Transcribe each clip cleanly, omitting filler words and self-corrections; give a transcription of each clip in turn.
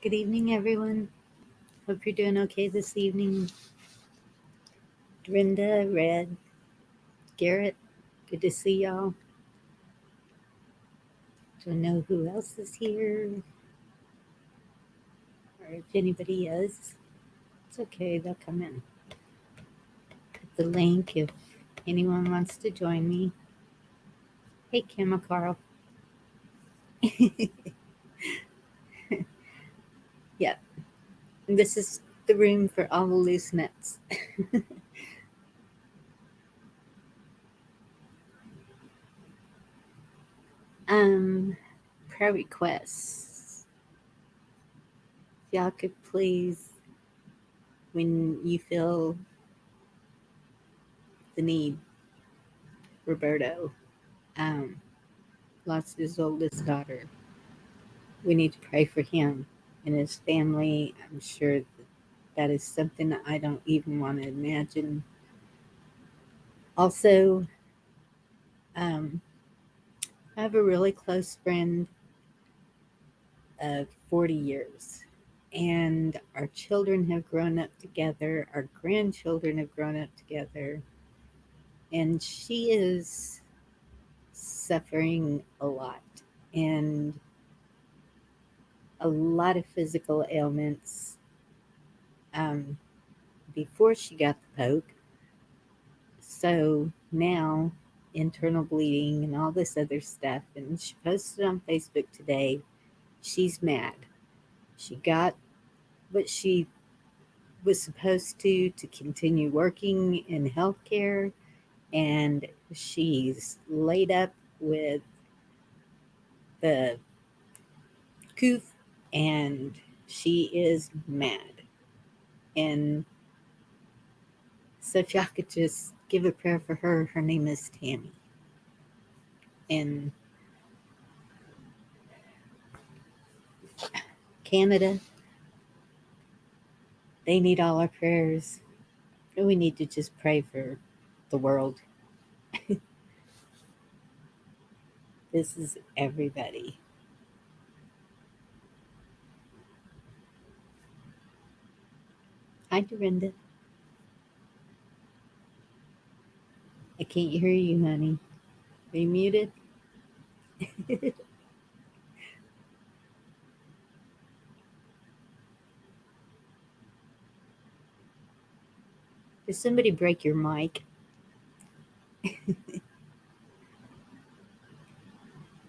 Good evening, everyone. Hope you're doing okay this evening. Dorinda, Red, Garrett, good to see y'all. Don't know who else is here or if anybody is. It's okay, they'll come in. Put the link if anyone wants to join me. Hey, Kim or Carl. Yep, this is the room for all the loose nuts. um, Prayer requests. If y'all could please, when you feel the need, Roberto, um, lost his oldest daughter. We need to pray for him and his family. I'm sure that is something that I don't even want to imagine. Also, um, I have a really close friend of 40 years, and our children have grown up together, our grandchildren have grown up together, and she is suffering a lot and a lot of physical ailments. Um, Before she got the poke, so now internal bleeding and all this other stuff. And she posted on Facebook today, she's mad. She got what she was supposed to continue working in healthcare, and she's laid up with the coof, and she is mad. And so if y'all could just give a prayer for her, her name is Tammy. And Canada, they need all our prayers. And we need to just pray for the world. This is everybody. Hi, Dorinda. I can't hear you, honey. Are you muted? Did somebody break your mic?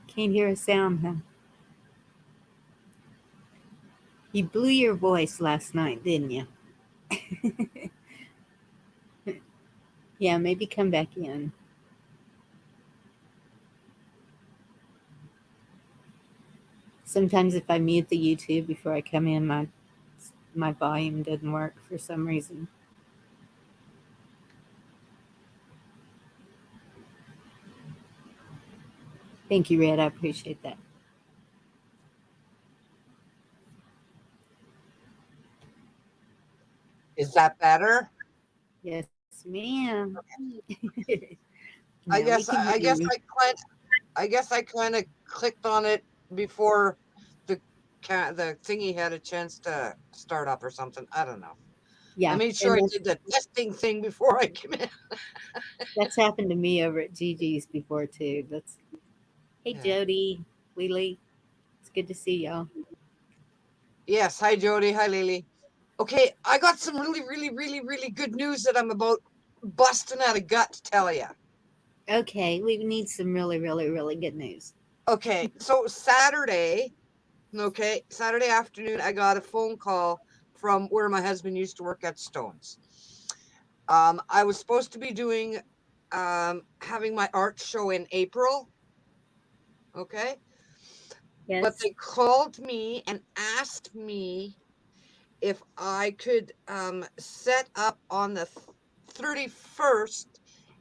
Can't hear a sound, huh? You blew your voice last night, didn't you? Yeah, maybe come back in. Sometimes if I mute the YouTube before I come in, my volume doesn't work for some reason. Thank you, Red. I appreciate that. Is that better? Yes, ma'am. I Now we guess can I hear guess you. I guess I kind of clicked on it before the the thingy had a chance to start up or something. I don't know. I Yeah, made sure and I did the testing thing before I came in. that's happened to me over at Gigi's before too. That's Hey Yeah. Jody, Lily. It's good to see y'all. Yes. Hi, Jody. Hi, Lily. Okay, I got some really good news that I'm about busting out of gut to tell you. Okay, we need some really good news. Okay, so Saturday afternoon, I got a phone call from where my husband used to work at Stones. I was supposed to be doing having my art show in April. Okay. But Yes. they called me and asked me if I could set up on the 31st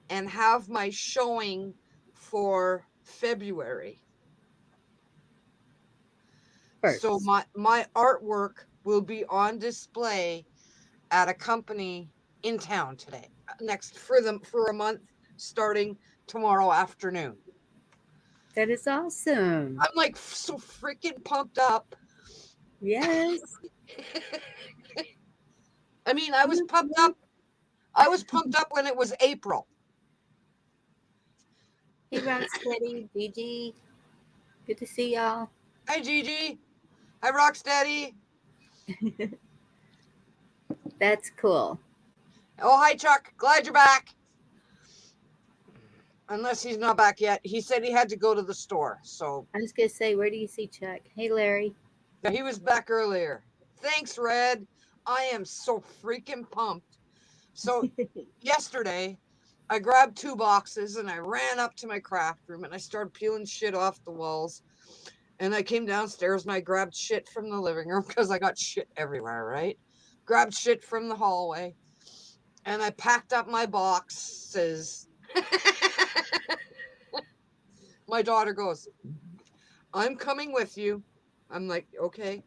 and have my showing for February. So First. my artwork will be on display at a company in town today. Next for a month starting tomorrow afternoon. That is awesome. I'm like so freaking pumped up. Yes. I mean, I was Look, pumped look. up. I was pumped up when it was April. Hey, Rocksteady, Gigi. Good to see y'all. Hi, Gigi. Hi, Rocksteady. That's cool. Oh, hi, Chuck. Glad you're back. Unless he's not back yet. He said he had to go to the store. So, I was gonna say, where do you see Chuck? Hey, Larry. yeah, he was back earlier. Thanks, Red. I am so freaking pumped. So, yesterday, I grabbed 2 boxes and I ran up to my craft room and I started peeling shit off the walls. And I came downstairs and I grabbed shit from the living room because I got shit everywhere, right? Grabbed shit from the hallway and I packed up my boxes. My daughter goes, I'm coming with you. I'm like, okay.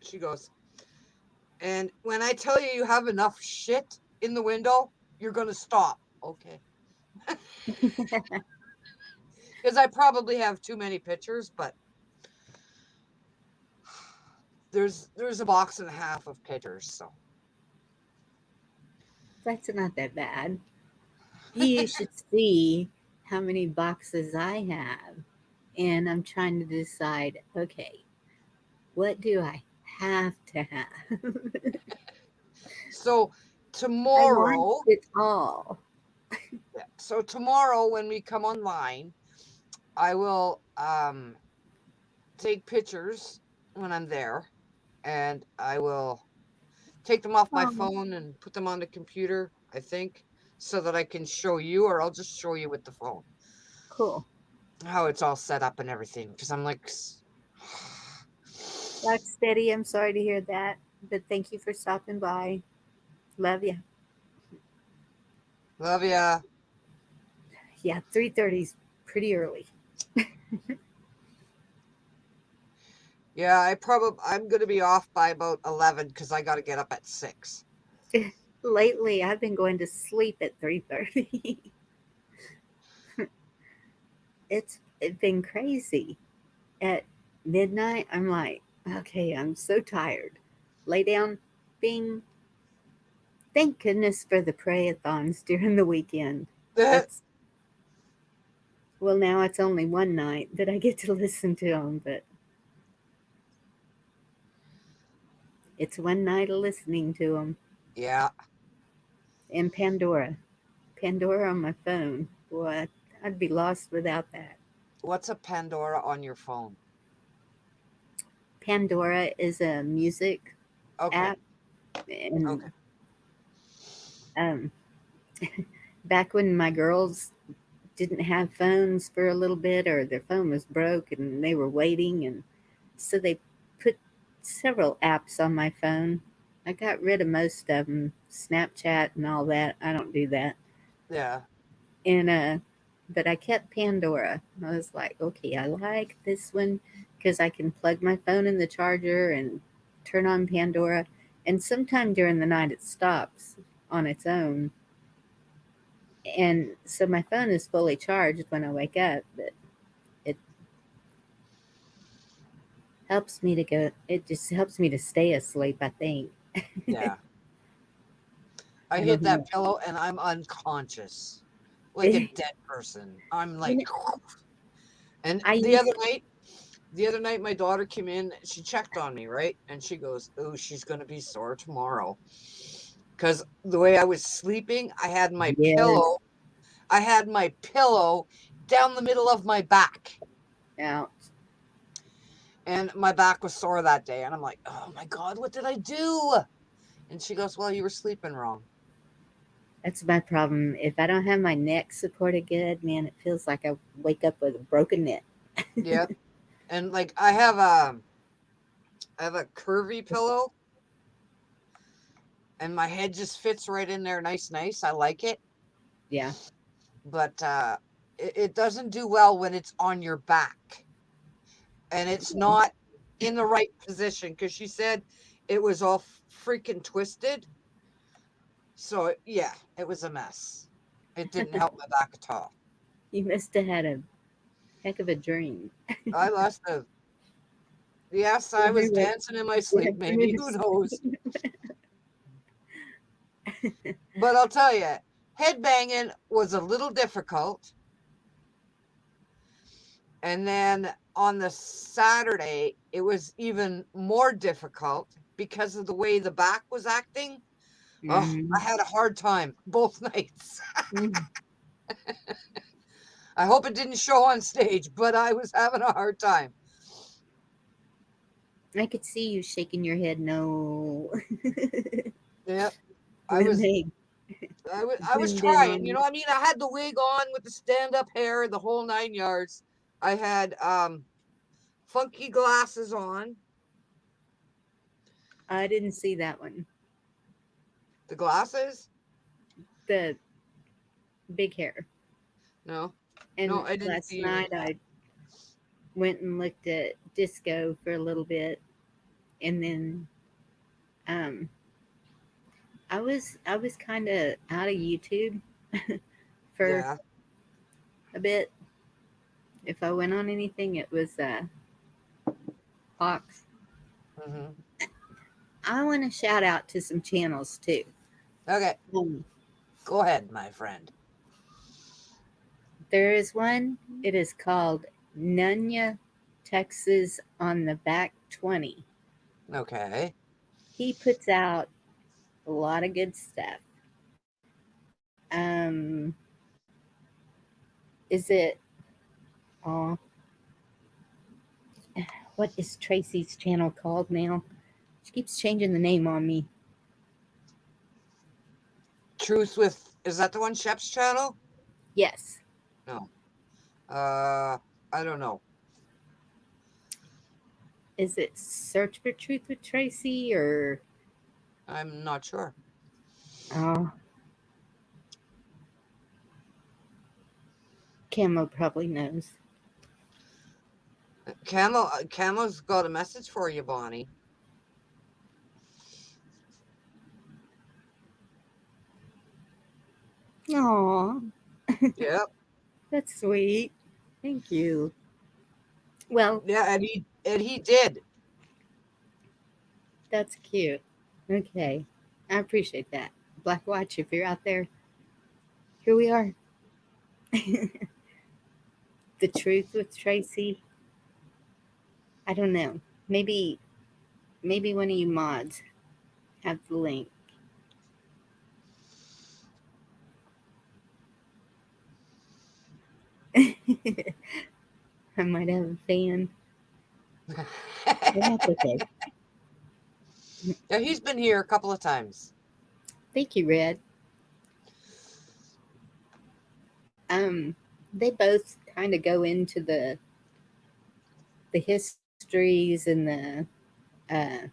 She goes, and when I tell you you have enough shit in the window, you're going to stop. Okay. Because I probably have too many pictures, but there's a box and a half of pictures. So That's not that bad. You should see how many boxes I have. And I'm trying to decide, okay, what do I have to have? so I want tomorrow, it all. yeah, so tomorrow when we come online, I will take pictures when I'm there, and I will take them off my Oh, phone and put them on the computer, I think, so that I can show you, or I'll just show you with the phone cool. how it's all set up and everything. Because I'm like, Rocksteady, I'm sorry to hear that, but thank you for stopping by. Love you. love ya. Yeah, 3:30 is pretty early. Yeah, I'm gonna be off by about 11 because I got to get up at 6. Lately, I've been going to sleep at 3:30. It's been crazy. At midnight, I'm like, okay, I'm so tired. Lay down, bing. Thank goodness for the pray-a-thons during the weekend. That's well, now it's only one night that I get to listen to them, but it's one night of listening to them. Yeah. And Pandora on my phone. Boy, I'd be lost without that. What's a Pandora on your phone? Pandora is a music Okay. app, and Okay. um, back when my girls didn't have phones for a little bit, or their phone was broke and they were waiting, and so they put several apps on my phone. I got rid of most of them, Snapchat and all that. I don't do that. Yeah. And but I kept Pandora. I was like, okay, I like this one because I can plug my phone in the charger and turn on Pandora. And sometime during the night it stops on its own. And so my phone is fully charged when I wake up, but it helps me to go, it just helps me to stay asleep, I think. Yeah. I I hit don't that know. pillow and I'm unconscious, like a you dead person. I'm know, like, and I the used, other night, my daughter came in. She checked on me, right? And she goes, "Oh, she's gonna be sore tomorrow." Because the way I was sleeping, yes, I had my pillow down the middle of my back, now and my back was sore that day. And I'm like, "Oh my God, what did I do?" And she goes, "Well, you were sleeping wrong." that's my problem. If I don't have my neck supported good, man, it feels like I wake up with a broken neck. Yeah, and like I have a curvy pillow, and my head just fits right in there, nice. I like it, Yeah. but it doesn't do well when it's on your back, and it's not in the right position because she said it was all freaking twisted. So yeah, it was a mess. It didn't help my back at all. You must have had a heck of a dream. I lost the Yes, I was dancing in my sleep. Maybe, who knows? But I'll tell you, headbanging was a little difficult. And then on the Saturday, it was even more difficult because of the way the back was acting. Oh, I had a hard time both nights. I hope it didn't show on stage, but I was having a hard time. I could see you shaking your head no. Yep. I when was they I was zoomed in trying, on you you. know, I mean, I had the wig on with the stand-up hair, the whole 9 yards. I had funky glasses on. I didn't see that one. The glasses? The big hair. No. No, And I didn't last see any of night that. I went and looked at disco for a little bit, and then um, I was kind of out of YouTube for Yeah. a bit. If I went on anything, it was Fox. Hmm. I want to shout out to some channels too. Okay. Um, Go ahead, my friend. there is one. It is called Nunya, Texas on the Back 20. Okay. He puts out a lot of good stuff. Is it? Oh, what is Tracy's channel called now? She keeps changing the name on me. Truth with, is that the one Shep's channel? Yes. No. I don't know. Is it Search for Truth with Tracy or I'm not sure. oh, Camo probably knows. Camo's got a message for you, Bonnie. Aw, Yep. that's sweet. Thank you. Well, Yeah, and he did. that's cute. Okay. I appreciate that. Black Watch, if you're out there, here we are. The Truth with Tracy. I don't know. Maybe one of you mods have the link. I might have a fan. But that's okay. Yeah, he's been here a couple of times. Thank you, Red. They both kind of go into the histories and uh,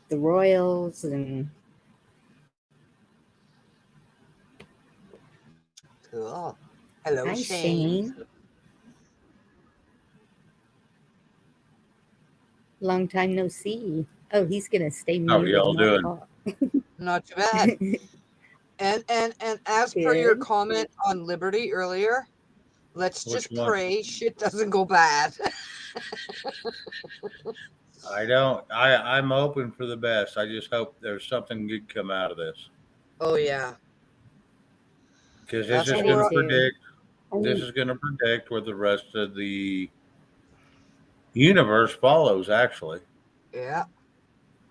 the royals and Cool. Hello, hi Shane. Shane. Long time no see. Oh, he's gonna stay How muted y'all and not doing? talk. Not too bad. And as per your Good. comment on Liberty earlier, let's Which just one? pray shit doesn't go bad. I don't. I'm hoping for the best. I just hope there's something good come out of this Oh yeah, because this that's is I what do going to we're. too. predict. I This mean, is going to predict where the rest of the universe follows. Actually, Yeah.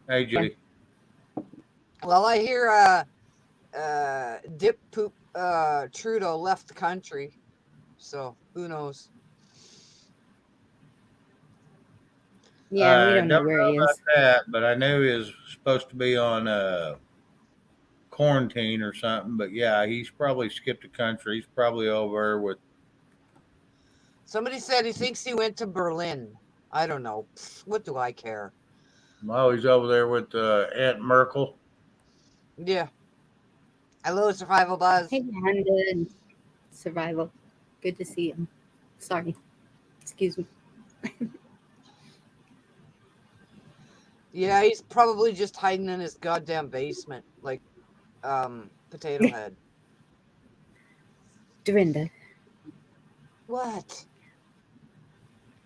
hey yeah. Judy, Well, I hear Dip Poop Trudeau left the country, so who knows? Yeah, we I don't don't know where know he about is. that, but I know he was supposed to be on quarantine or something. But yeah, he's probably skipped the country. He's probably over with. Somebody said he thinks he went to Berlin. I don't know. Pfft, what do I care? Oh, he's over there with Aunt Merkel. Yeah. Hello, Survival Buzz. Hey, Honda and Survival. Good to see him. Sorry. Excuse me. Yeah, he's probably just hiding in his goddamn basement, like Potato Head. Dorinda. What?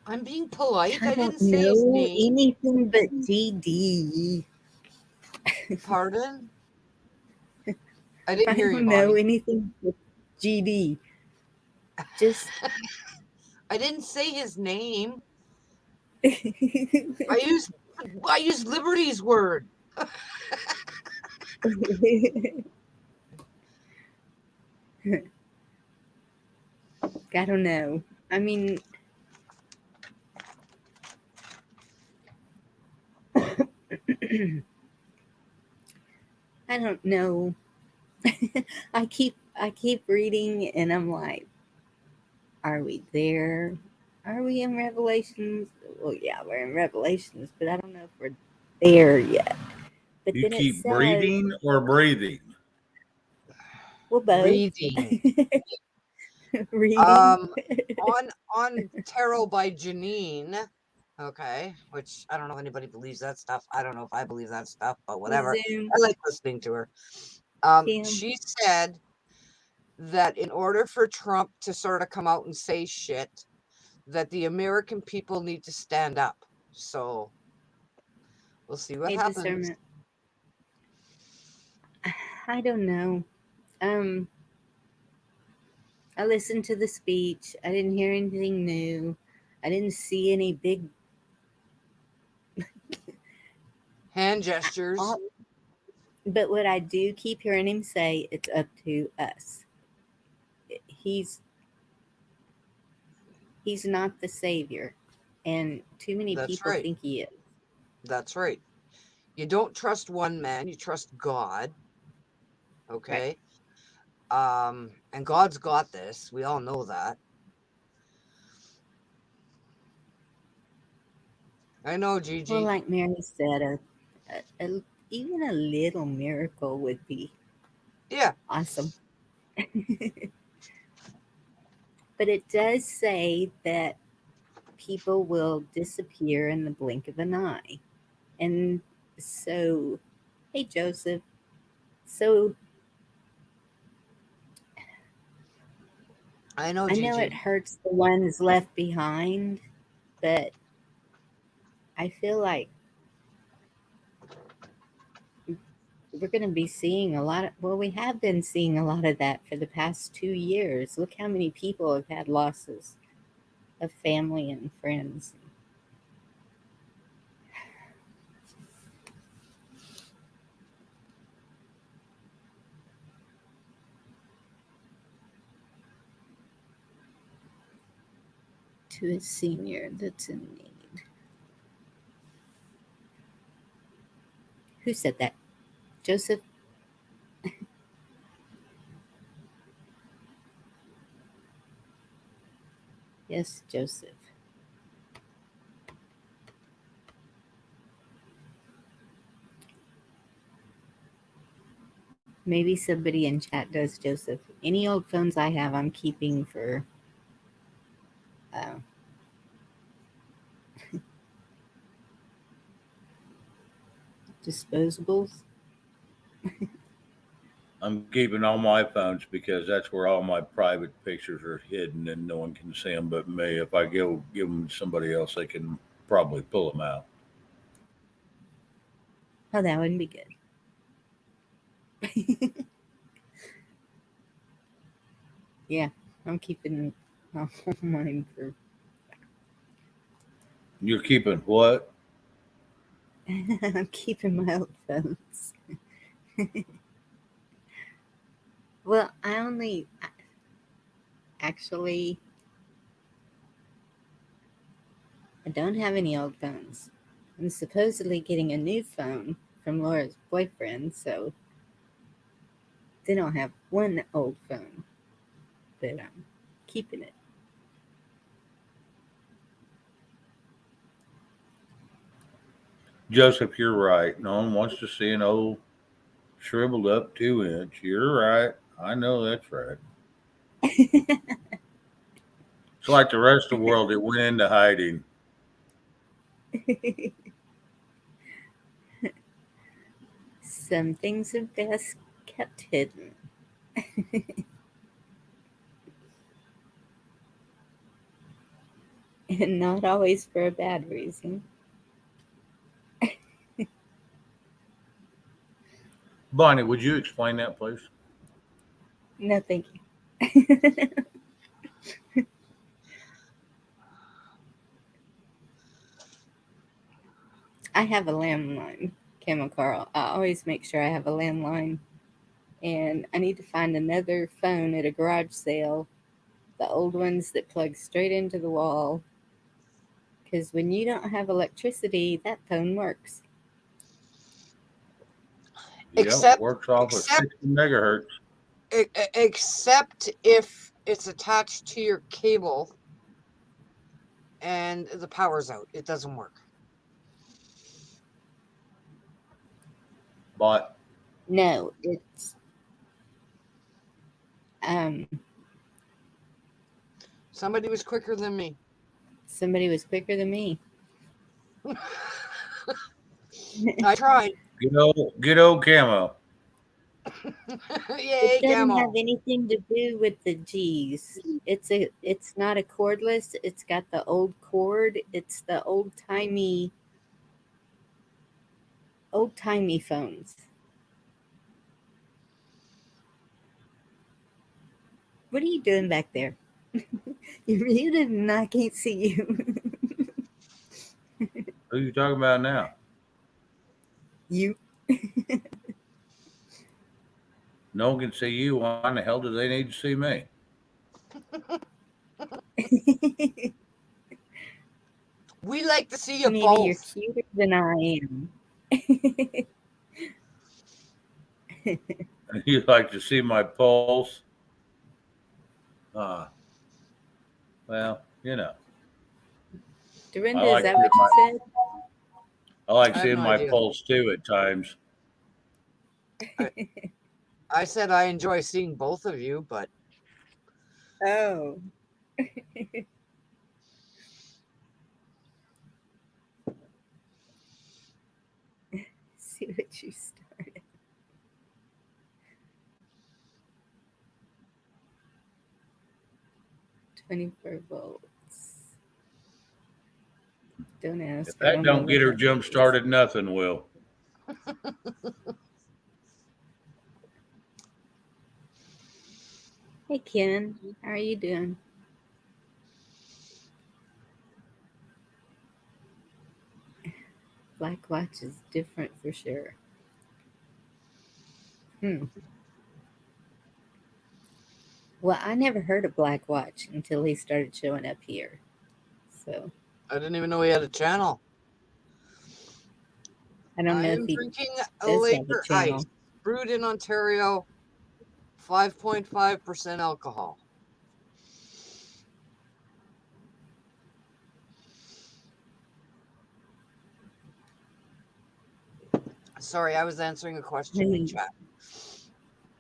I'm being polite. I I don't didn't say his know name. anything but GD. Pardon? I I didn't hear you, don't know Bonnie. anything but GD. Just I didn't say his name. I I used Liberty's word. don't know. I mean, I don't know. I keep reading and I'm like, are we there? Are we in Revelations? Well, yeah, we're in Revelations, but I don't know if we're there yet. But You then it keep says, breathing or breathing? well, both. Reading. Reading. On Tarot by Janine. Okay, which I don't know if anybody believes that stuff. I don't know if I believe that stuff, but whatever. Zoom. I like listening to her. Kim. She said that in order for Trump to sort of come out and say shit, that the American people need to stand up. So we'll see what Hey, happens. discernment. I don't know. Um, I listened to the speech. I didn't hear anything new. I didn't see any big. Hand gestures. All, but what I do keep hearing him say, it's up to us. He's he's not the savior, and too many That's people right. think he is. That's right. You don't trust one man, you trust God. Right. Okay. And God's got this. We all know that. I know, Well, Gigi. like Mary said, even a little miracle would be Yeah, awesome. But it does say that people will disappear in the blink of an eye. And so, hey, Joseph. So I know, I know it Gigi. hurts the ones left behind, but I feel like we're going to be seeing a lot of, well, we have been seeing a lot of that for the past 2 years. Look how many people have had losses of family and friends. To a senior that's in need. Who said that? Joseph? Yes, Joseph. Maybe somebody in chat does, Joseph. Any old phones I have, I'm keeping for uh, disposables. I'm keeping all my phones because that's where all my private pictures are hidden and no one can see them but me. If I go give them to somebody else, they can probably pull them out. Oh, that wouldn't be good. Yeah, I'm keeping mine for. You're keeping what? I'm keeping my old phones. Well, I only actually I don't have any old phones. I'm supposedly getting a new phone from Laura's boyfriend, so then I'll have one old phone, but I'm keeping it. Joseph, you're right. No one wants to see an old shriveled up 2 inch. You're right. I know that's right. It's like the rest of the world. It went into hiding. Some things are best kept hidden. and not always for a bad reason. Bonnie, would you explain that, please? No, thank you. I have a landline, Kim and Carl. I always make sure I have a landline, and I need to find another phone at a garage sale. The old ones that plug straight into the wall. Because when you don't have electricity, that phone works. Yep, Except, works off of except, 60 megahertz. except if it's attached to your cable and the power's out, it doesn't work. But No, it's um Somebody was quicker than me. somebody was quicker than me. I tried. good old camo. It Yay, doesn't have camo. anything to do with the G's. It's not a cordless. It's got the old cord. It's the old timey phones. What are you doing back there? You're muted and I can't see you. Who are you talking about now? You. No one can see you. Why in the hell do they need to see me? We like to see you Maybe you're both. cuter than I am. You like to see my pulse? Well, you know, Dorinda, I is like that what you said? I like I have seeing no my idea. pulse too at times. I said I enjoy seeing both of you, but Oh. See what you started. 24 volts. Don't If ask. I that don't know don't what get her that jump is. started, nothing will. Hey, Ken. How are you doing? Black watch is different for sure. Well, I never heard of Black Watch until he started showing up here. So I didn't even know he had a channel. I don't I know if am he drinking a does have a Laker Ice, channel. brewed in Ontario, 5.5% alcohol. Sorry, I was answering a question in chat.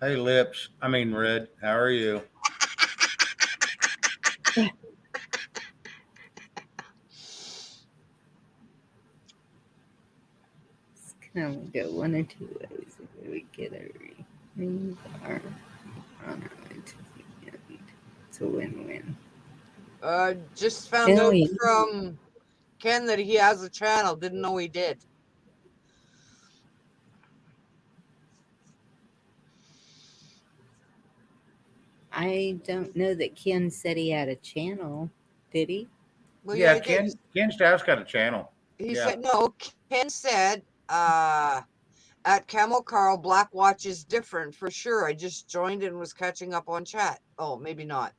Hey, Lips. I mean, Red. How are you? This can only go one or two ways if we get a remove our on our way to the end. It's a win-win. Just found Oh, out yeah. from Ken that he has a channel. Didn't know he did. I don't know that Ken said he had a channel. Did he? Well, yeah, Yeah, he did. Ken Stough's got a channel. He Yeah. said no. Ken said at Camel Carl, Black Watch is different for sure. I just joined and was catching up on chat. Oh, maybe not.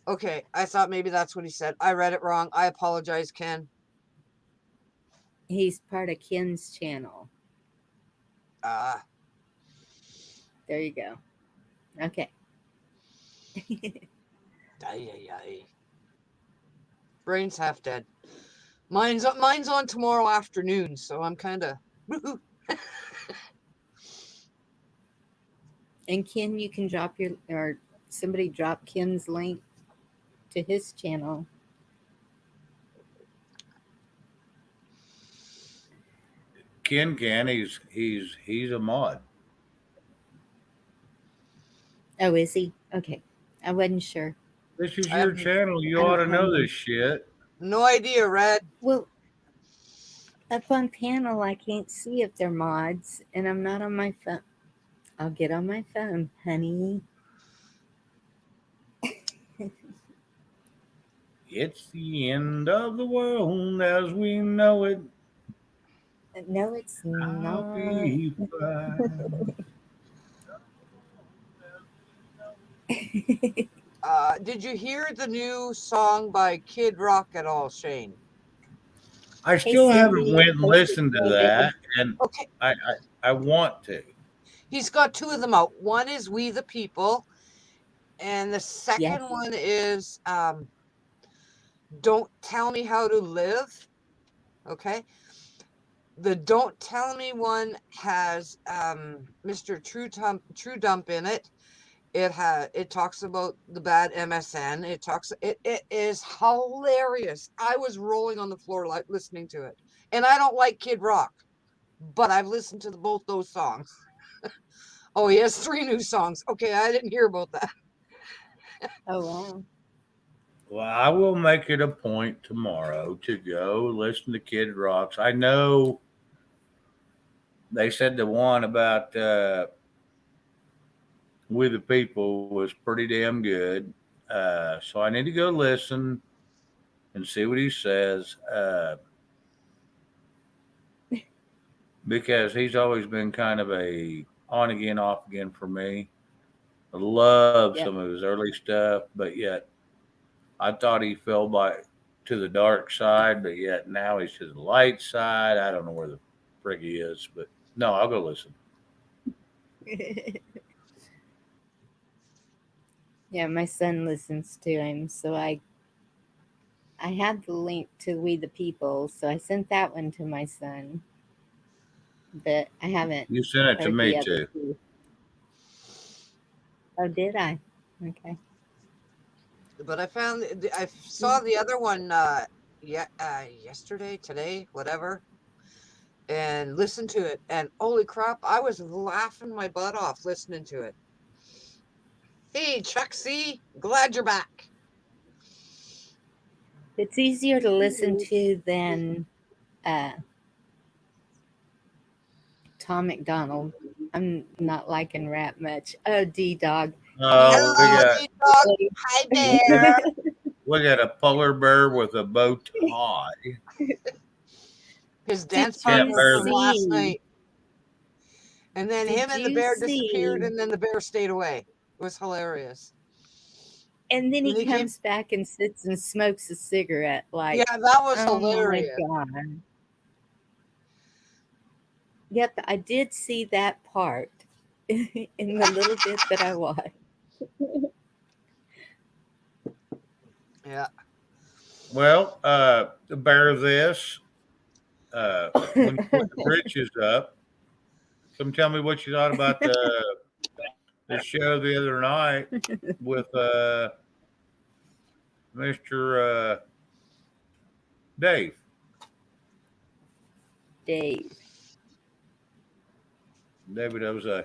Okay, I thought maybe that's what he said. I read it wrong. I apologize, Ken. He's part of Ken's channel. There you go. Okay. Brain's half dead. Mine's on tomorrow afternoon, so I'm kind of. And Ken, you can drop or somebody drop Ken's link to his channel. Ken can. He's a mod. Oh, is he? Okay. I wasn't sure. This is I your have channel. You I ought don't to know. know this shit. no idea, Red. Well, up on panel, I can't see if they're mods, and I'm not on my phone. I'll get on my phone, honey. It's the end of the world as we know it. No, it's I'll not. be fine. Did you hear the new song by Kid Rock at all, Shane? I Hey, still haven't Cindy, I went and posted listened to my that, and Okay, I want to. he's got two of them out. One is We the People, and the yes, second one is Don't Tell Me How to Live. Okay. The Don't Tell Me one has Mr. True Dump in it. It talks about the bad MSN. It is hilarious. I was rolling on the floor like listening to it. And I don't like Kid Rock, but I've listened to both those songs. Oh, he has 3 new songs. Okay, I didn't hear about that. oh wow. Well, I will make it a point tomorrow to go listen to Kid Rocks. I know they said the one about with the people was pretty damn good. So I need to go listen and see what he says because he's always been kind of a on again, off again for me. I love Yep. some of his early stuff, but yet I thought he fell by to the dark side, but yet now he's to the light side. I don't know where the frig he is, but no, I'll go listen. Yeah, my son listens to him, so I have the link to We the People, so I sent that one to my son, but I haven't You sent it to heard the me other too. two. Oh, did I? Okay. But I saw the other one yesterday, today, whatever, and listened to it. And holy crap, I was laughing my butt off listening to it. Hey, Chuck C, glad you're back. It's easier to listen to than uh, Tom McDonald. I'm not liking rap much. Oh, D Dog. He's Oh, Hello, D-Dog. Hi there. we got a polar bear with a bow tie. His Did dance Cat you partner bear. from last see? night. And then him Did and the you bear disappeared, see? and then the bear stayed away. It was hilarious. And then And he he came. comes back and sits and smokes a cigarette. Yeah, Like, that was oh my hilarious. God. Yep, I did see that part in the little bit that I watched. Yeah. Well, bear this. When you put the britches up, come tell me what you thought about the show the other night with Mr. Dave. Dave. David Jose.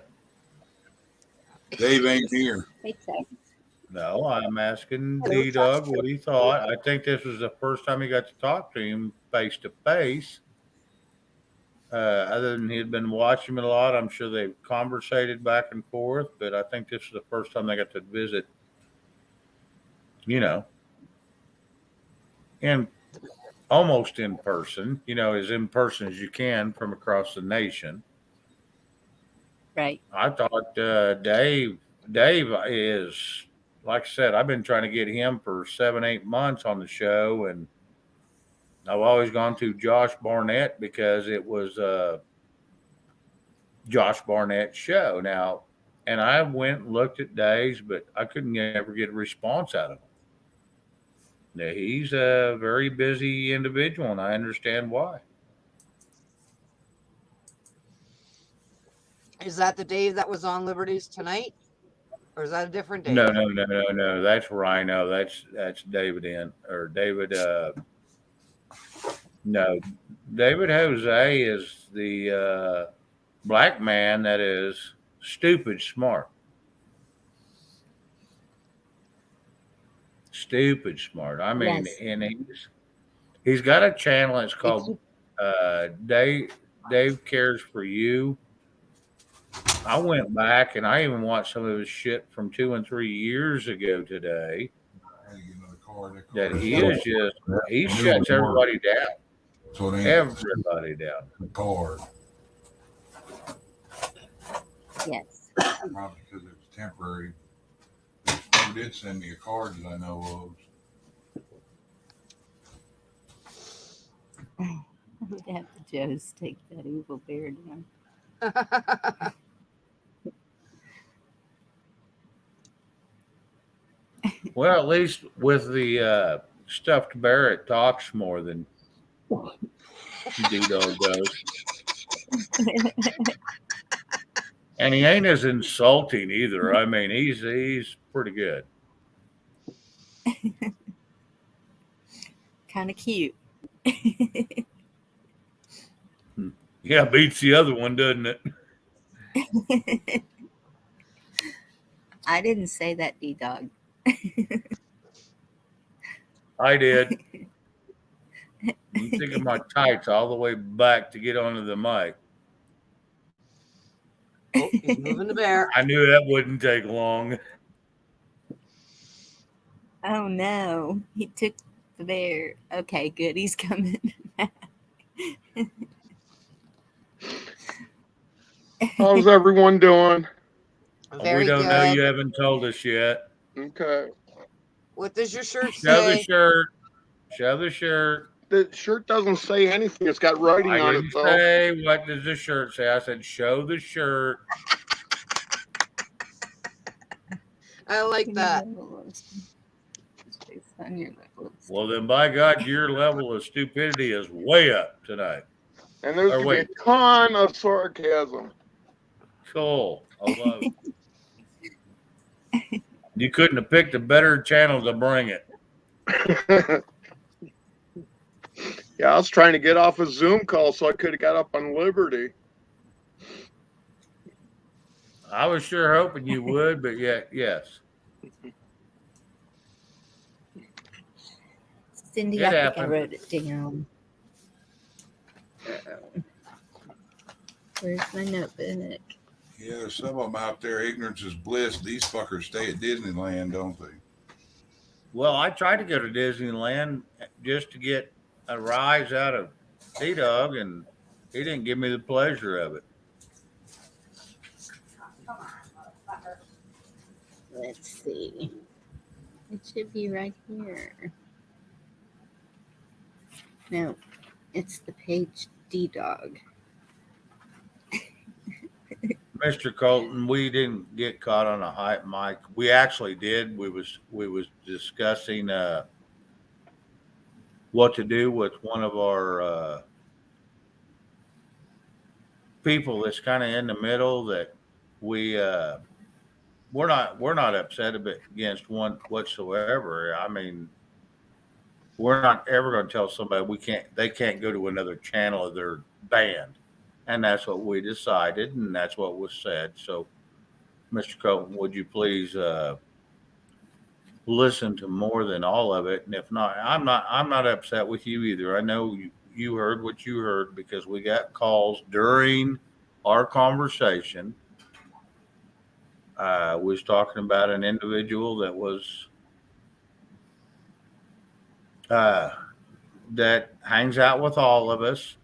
Dave ain't here. Hey, Chuck. No, I'm asking Hello, D Chuck. Dog what he thought. I think this was the first time he got to talk to him face to face. Other than he had been watching him a lot, I'm sure they've conversated back and forth, but I think this is the first time they got to visit, you know, in almost in person, as in person as you can from across the nation. Right. I thought Dave is, like I said, I've been trying to get him for 7, 8 months on the show, and I've always gone to Josh Barnett because it was Josh Barnett's show. Now, and I went and looked at Dave's, but I couldn't ever get a response out of him. Now, he's a very busy individual, and I understand why. Is that the Dave that was on Liberties tonight? Or is that a different No, Dave? no, no, no, no. That's Rhino. That's David or David. No, David Jose is the black man that is stupid smart. stupid smart. I mean, Yes. and he's got a channel. It's If called you Dave Cares for You. I went back and I even watched some of his shit from 2 and 3 years ago today. That he is just he shuts everybody down. So it ain't Everybody down. the card. yes. Probably because it was temporary. They did send me a card that I know I would have the Joes take that evil bear down. Well, at least with the stuffed bear, it talks more than D-Dog does. And he ain't as insulting either. I mean, he's pretty good. Kind of cute. Yeah, beats the other one, doesn't it? I didn't say that, D-Dog. I did. I'm taking my tights all the way back to get onto the mic. Oh, he's moving the bear. I knew that wouldn't take long. Oh no, he took the bear. Okay, good. He's coming. How's everyone doing? Very We don't good. know. You haven't told us yet. Okay. What does your shirt Show the say? shirt. Show the shirt. The shirt doesn't say anything. It's got writing I on it, didn't though. say what does the shirt say. I said show the shirt. I like that. Well, then, by God, your level of stupidity is way up tonight. And there's Or going to be wait. a ton of sarcasm. Cool. I love it. You couldn't have picked a better channel to bring it. Yeah, I was trying to get off a Zoom call so I could have got up on Liberty. I was sure hoping you would, but yet, yes. Cindy, It I think I happened. wrote it down. Where's my notebook? Yeah, there's some of them out there. Ignorance is bliss. These fuckers stay at Disneyland, don't they? Well, I tried to go to Disneyland just to get a rise out of D-Dog, and he didn't give me the pleasure of it. Let's see. It should be right here. No, it's the page D-Dog. Mr. Colton, we didn't get caught on a high mic. We actually did. We was discussing what to do with one of our people that's kind of in the middle that we're not upset against one whatsoever. I mean, we're not ever going to tell somebody they can't go to another channel of their band. And that's what we decided, and that's what was said. So, Mr. Colton, would you please listen to more than all of it? And if not, I'm not upset with you either. I know you heard what you heard because we got calls during our conversation. Was talking about an individual that was that hangs out with all of us.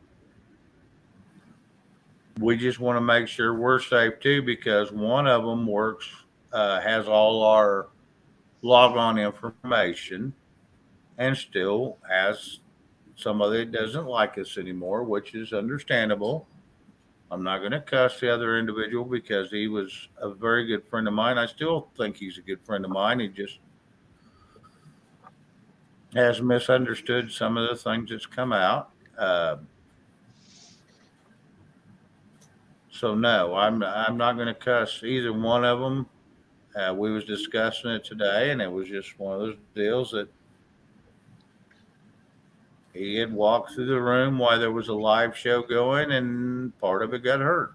We just want to make sure we're safe too, because one of them has all our log on information and still has somebody that doesn't like us anymore, which is understandable. I'm not going to cuss the other individual because he was a very good friend of mine. I still think he's a good friend of mine. He just has misunderstood some of the things that's come out. So no, I'm not going to cuss either one of them. We was discussing it today, and it was just one of those deals that he had walked through the room while there was a live show going, and part of it got hurt.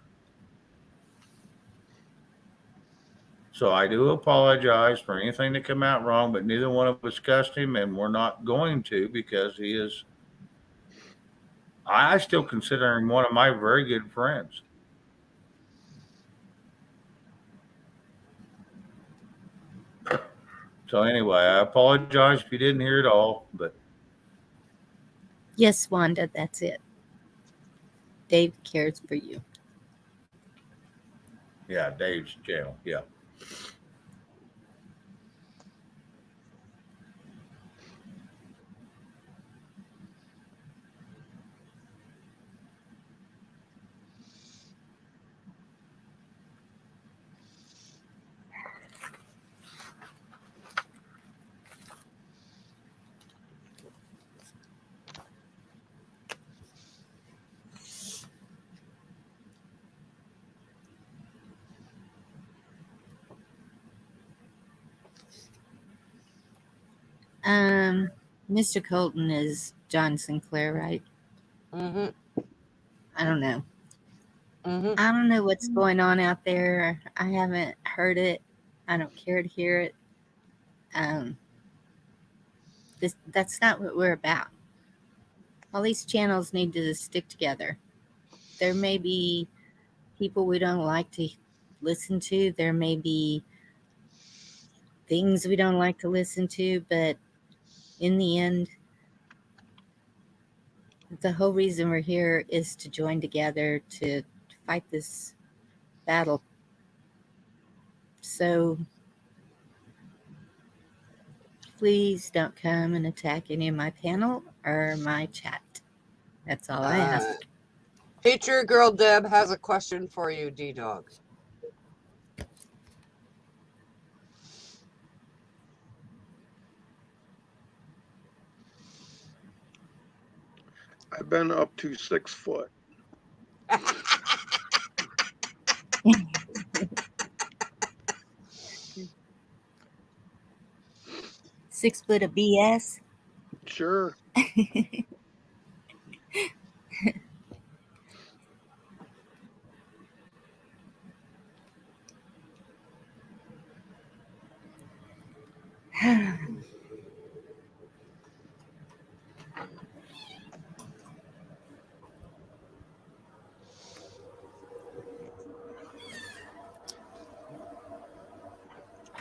So I do apologize for anything that came out wrong, but neither one of us cussed him, and we're not going to because he is. I still consider him one of my very good friends. So anyway, I apologize if you didn't hear it all, but Yes, Wanda, that's it. Dave cares for you. yeah, Dave's jail. Yeah. Um, Mr. Colton is John Sinclair, right? Mm-hmm. I don't know. Mm-hmm. I don't know what's going on out there. I haven't heard it. I don't care to hear it. Um, that's not what we're about. All these channels need to stick together. There may be people we don't like to listen to. There may be things we don't like to listen to, but in the end, the whole reason we're here is to join together to fight this battle. So please don't come and attack any of my panel or my chat. That's all I ask. Patriot Girl Deb has a question for you, D-Dog. I've been up to 6 foot. 6 foot of BS. Sure.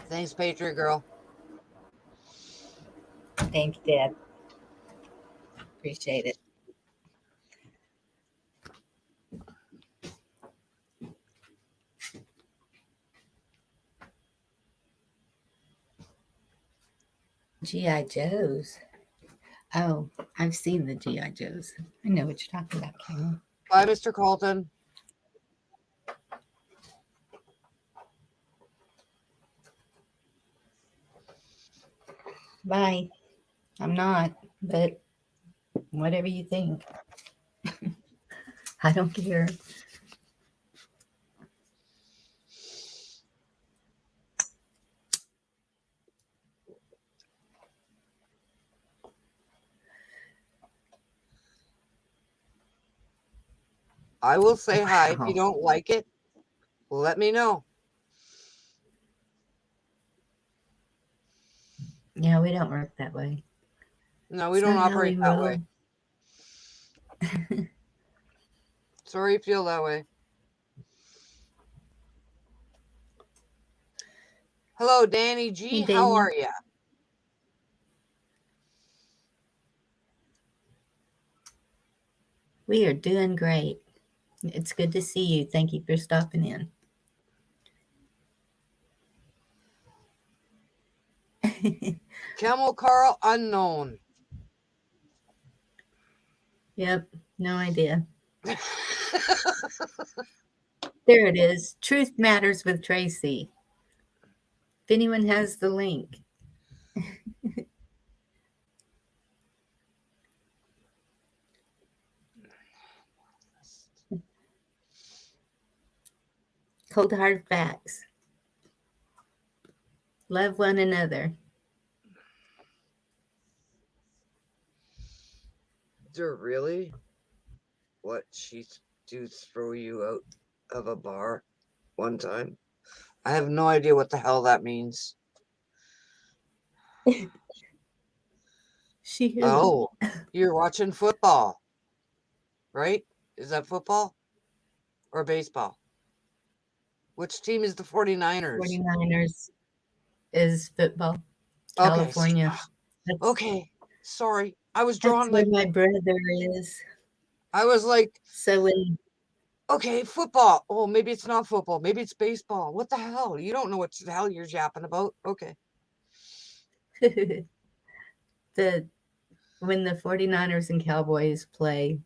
Thanks, Patriot Girl. Thanks, Deb. Appreciate it. G.I. Joes. Oh, I've seen the G.I. Joes. I know what you're talking about, Cameron. Bye, Mr. Colton. Bye. I'm not, but whatever you think. I don't care. I will say hi. If you Wow. don't like it, let me know. Yeah, we don't work that way. No, we It's don't not how operate we that roll. way. Sorry you feel that way. Hello, Danny G. Hey, How Damien. are you? We are doing great. It's good to see you. Thank you for stopping in. Camel Carl unknown. Yep, no idea. There it is. Truth Matters with Tracy. If anyone has the link. Cold hard facts. Love one another. Really? What, she do throw you out of a bar one time? I have no idea what the hell that means. She who? Oh, you're watching football, right? Is that football or baseball? Which team is the 49ers? 49ers is football. Okay. California. Okay. Sorry. I was That's drawing where my. my brother is. I was like, So when okay, football. Oh, maybe it's not football. Maybe it's baseball. What the hell? You don't know what the hell you're yapping about. Okay. when the 49ers and Cowboys play,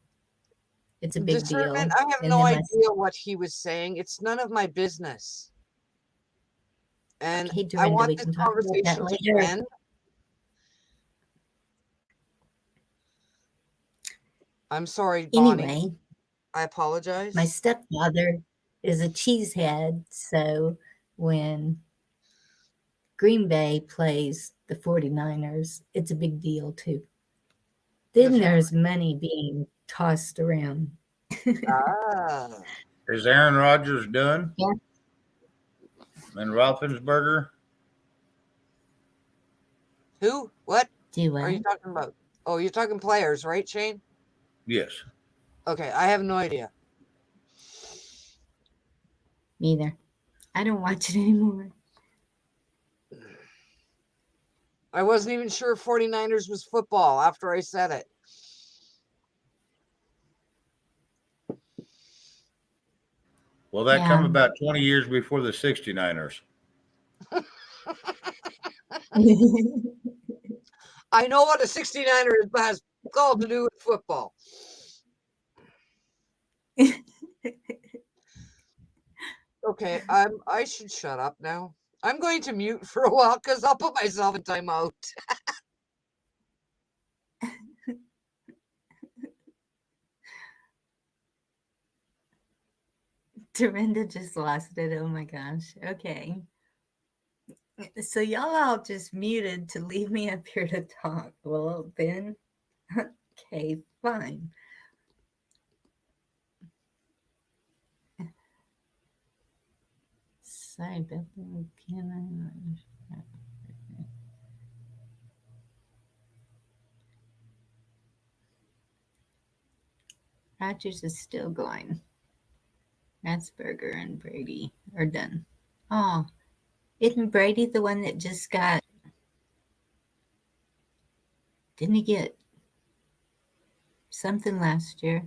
it's a big Discernment. deal. I have And no then idea what he was saying. It's none of my business. And Okay, I Dorinda, want we this can talk about that conversation to later. end. I'm sorry, Bonnie. Anyway, I apologize. my stepfather is a cheesehead, so when Green Bay plays the 49ers, it's a big deal too. Then there's money being tossed around. Ah. Is Aaron Rodgers done? Yeah. And Roethlisberger? Who? What Do are you what? talking about? Oh, you're talking players, right, Shane? Yes. Okay, I have no idea. Neither. I don't watch it anymore. I wasn't even sure 49ers was football after I said it. Well, that Yeah. come about 20 years before the 69ers. I know what a 69er has all to do with football. Okay, I should shut up now. I'm going to mute for a while because I'll put myself in timeout. Dorinda just lost it. Oh my gosh. Okay. So y'all all just muted to leave me up here to talk. Well, then, okay, fine. Sorry, Beth. Can I? Rogers is still going. Ratzberger and Brady are done. Oh, isn't Brady the one that just got? Didn't he get something last year?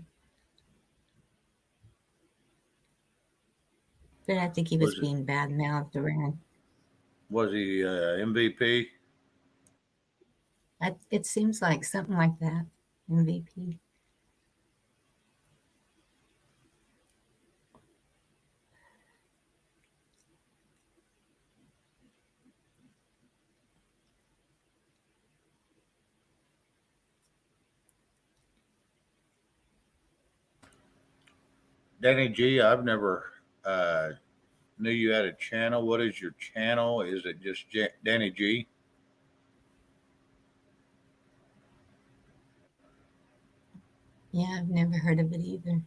But I think he was being bad mouthed around. Was he MVP? It seems like something like that. MVP. Danny G, I've never knew you had a channel. What is your channel? Is it just Danny G? Yeah, I've never heard of it either.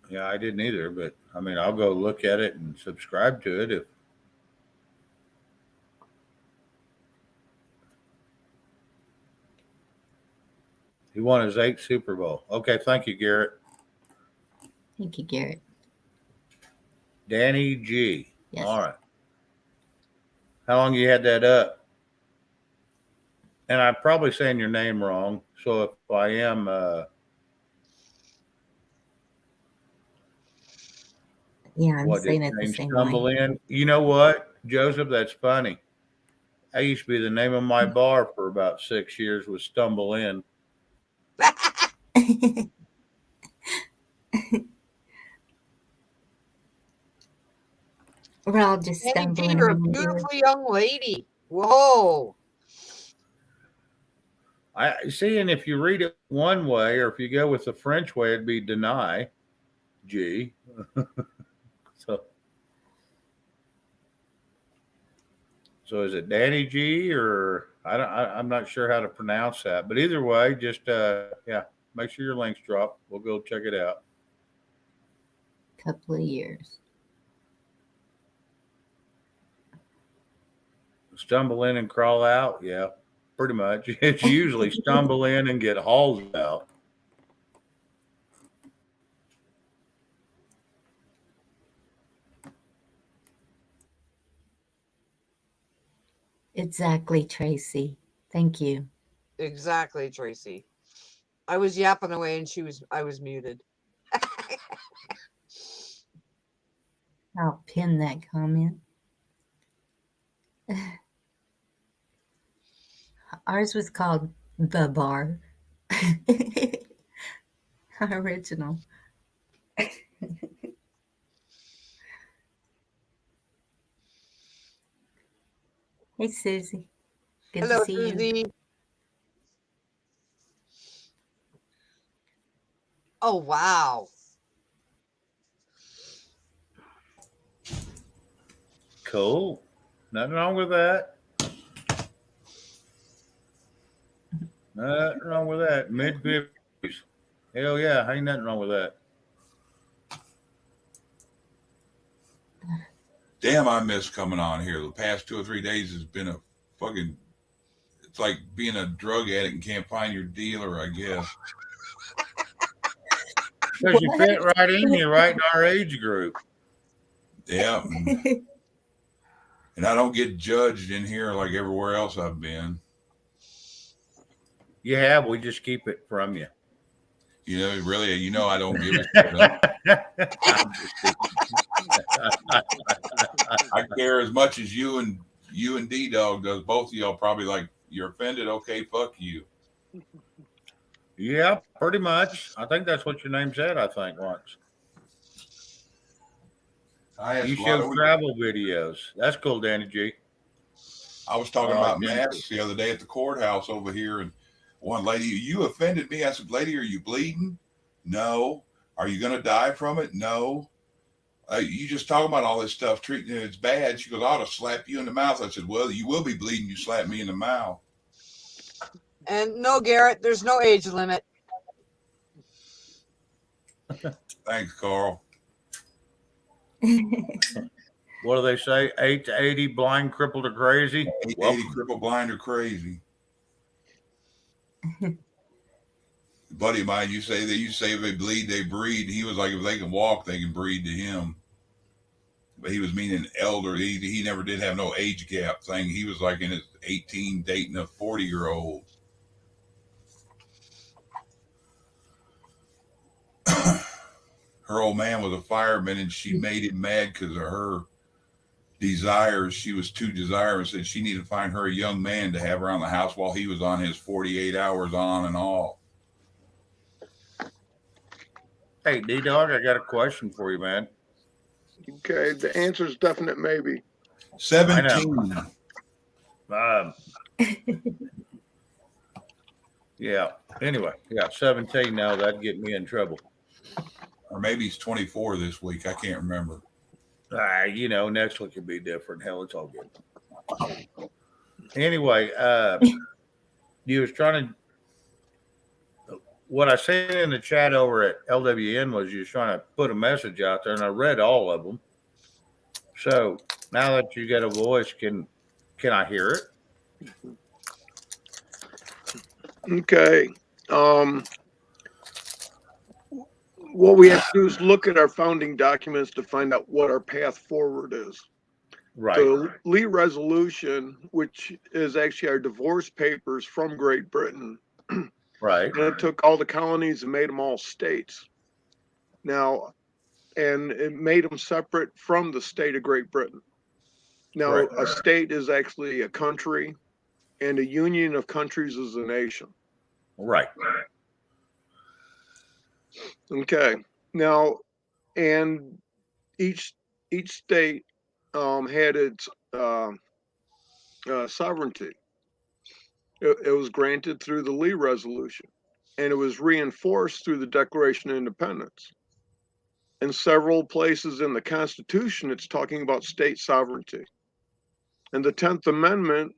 Yeah, I didn't either, but I mean, I'll go look at it and subscribe to it if. He won his 8th Super Bowl. Okay, thank you, Garrett. Thank you, Garrett. Danny G. Yes. All right. How long you had that up? And I'm probably saying your name wrong. So if I am, Yeah, I'm what did saying it the James same stumble way. in? You know what, Joseph? That's funny. That used to be the name of my bar for about 6 years. Was Stumble In. We're all just Danny G, stumbling you're a around here. beautiful young lady. Whoa. I see, and if you read it one way, or if you go with the French way, it'd be deny G. So is it Danny G, or I'm not sure how to pronounce that, but either way, just yeah, make sure your links drop. We'll go check it out. Couple of years. Stumble in and crawl out. Yeah, pretty much. It's usually stumble in and get hauled out. Exactly, Tracy. Thank you. Exactly, Tracy. I was yapping away and I was muted. I'll pin that comment. Ours was called The Bar. Original. Hey, Susie. Good Hello, to see you. Susie. Oh, wow. Cool. Nothing wrong with that. Nothing wrong with that. Mid-50s. Hell yeah, ain't nothing wrong with that. Damn, I miss coming on here. The past 2 or 3 days has been a fucking. It's like being a drug addict and can't find your dealer, I guess. Because you fit right in here, right in our age group. Yeah. And I don't get judged in here like everywhere else I've been. Yeah, we just keep it from you. You know, really, I don't give a shit. I care as much as you and D Dog does. Both of y'all probably like, you're offended. Okay, fuck you. Yeah, pretty much. I think that's what your name said, I think, once. You show travel videos. That's cool, Danny G. I was talking about masks the other day at the courthouse over here, and one lady, you offended me. I said, lady, are you bleeding? No. Are you going to die from it? No. You just talking about all this stuff, treating it as bad. She goes, I ought to slap you in the mouth. I said, well, you will be bleeding. You slap me in the mouth. And no, Garrett, there's no age limit. Thanks, Carl. What do they say? 8 to 80, blind, crippled, or crazy? 8 to 80, crippled, blind, or crazy. Buddy of mine, you say if they bleed, they breed. He was like, if they can walk, they can breed to him. But he was meaning elder. He never did have no age gap thing. He was like in his 18 dating a 40-year-old. Her old man was a fireman, and she made him mad because of her desires. She was too desirous, and she needed to find her a young man to have around the house while he was on his 48 hours on and off. Hey, D-Dog, I got a question for you, man. Okay, the answer is definite maybe. 17. Yeah. Anyway, 17 now. That'd get me in trouble. Or maybe he's 24 this week. I can't remember. Next week could be different. Hell, it's all good. Anyway, you was trying to. What I said in the chat over at LWN was you was trying to put a message out there, and I read all of them. So now that you got a voice, can I hear it? Okay. What we have to do is look at our founding documents to find out what our path forward is. Right. The Lee Resolution, which is actually our divorce papers from Great Britain. Right. And it took all the colonies and made them all states. Now, and it made them separate from the state of Great Britain. Now, Right. A state is actually a country, and a union of countries is a nation. Right. Okay. Now, and each state had its sovereignty. It was granted through the Lee Resolution, and it was reinforced through the Declaration of Independence. In several places in the Constitution, it's talking about state sovereignty. And the 10th Amendment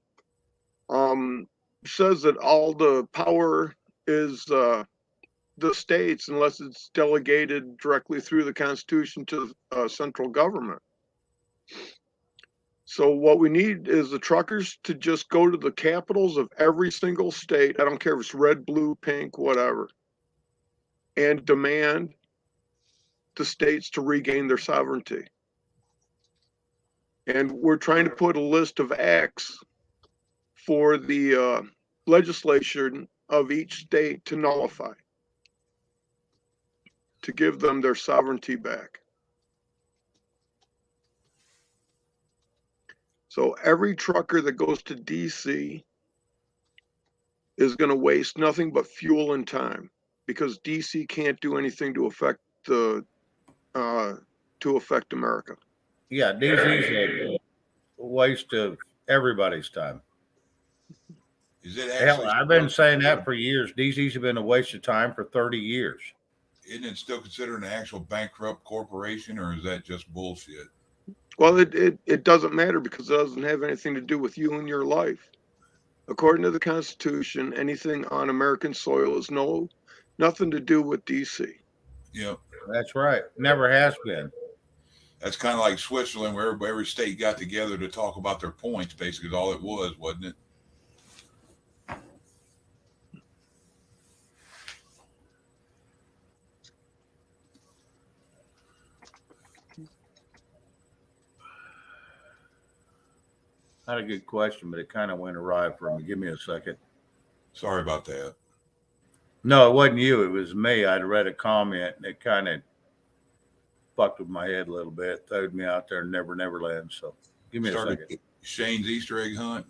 says that all the power is the states unless it's delegated directly through the Constitution to the central government. So what we need is the truckers to just go to the capitals of every single state. I don't care if it's red, blue, pink, whatever, and demand the states to regain their sovereignty. And we're trying to put a list of acts for the legislation of each state to nullify, to give them their sovereignty back. So every trucker that goes to DC is going to waste nothing but fuel and time, because DC can't do anything to affect America. Yeah, DC's a waste of everybody's time. Is it Hell, actually? I've been saying that for years. DC's have been a waste of time for 30 years. Isn't it still considered an actual bankrupt corporation, or is that just bullshit? Well, it doesn't matter, because it doesn't have anything to do with you and your life. According to the Constitution, anything on American soil is nothing to do with DC. Yep. That's right. Never has been. That's kind of like Switzerland, where every state got together to talk about their points. Basically, is all it was, wasn't it? Not a good question, but it kind of went awry for me. Give me a second. Sorry about that. No, it wasn't you. It was me. I'd read a comment and it kind of fucked with my head a little bit, throwed me out there in Never Land. So give me a second. Shane's Easter egg hunt.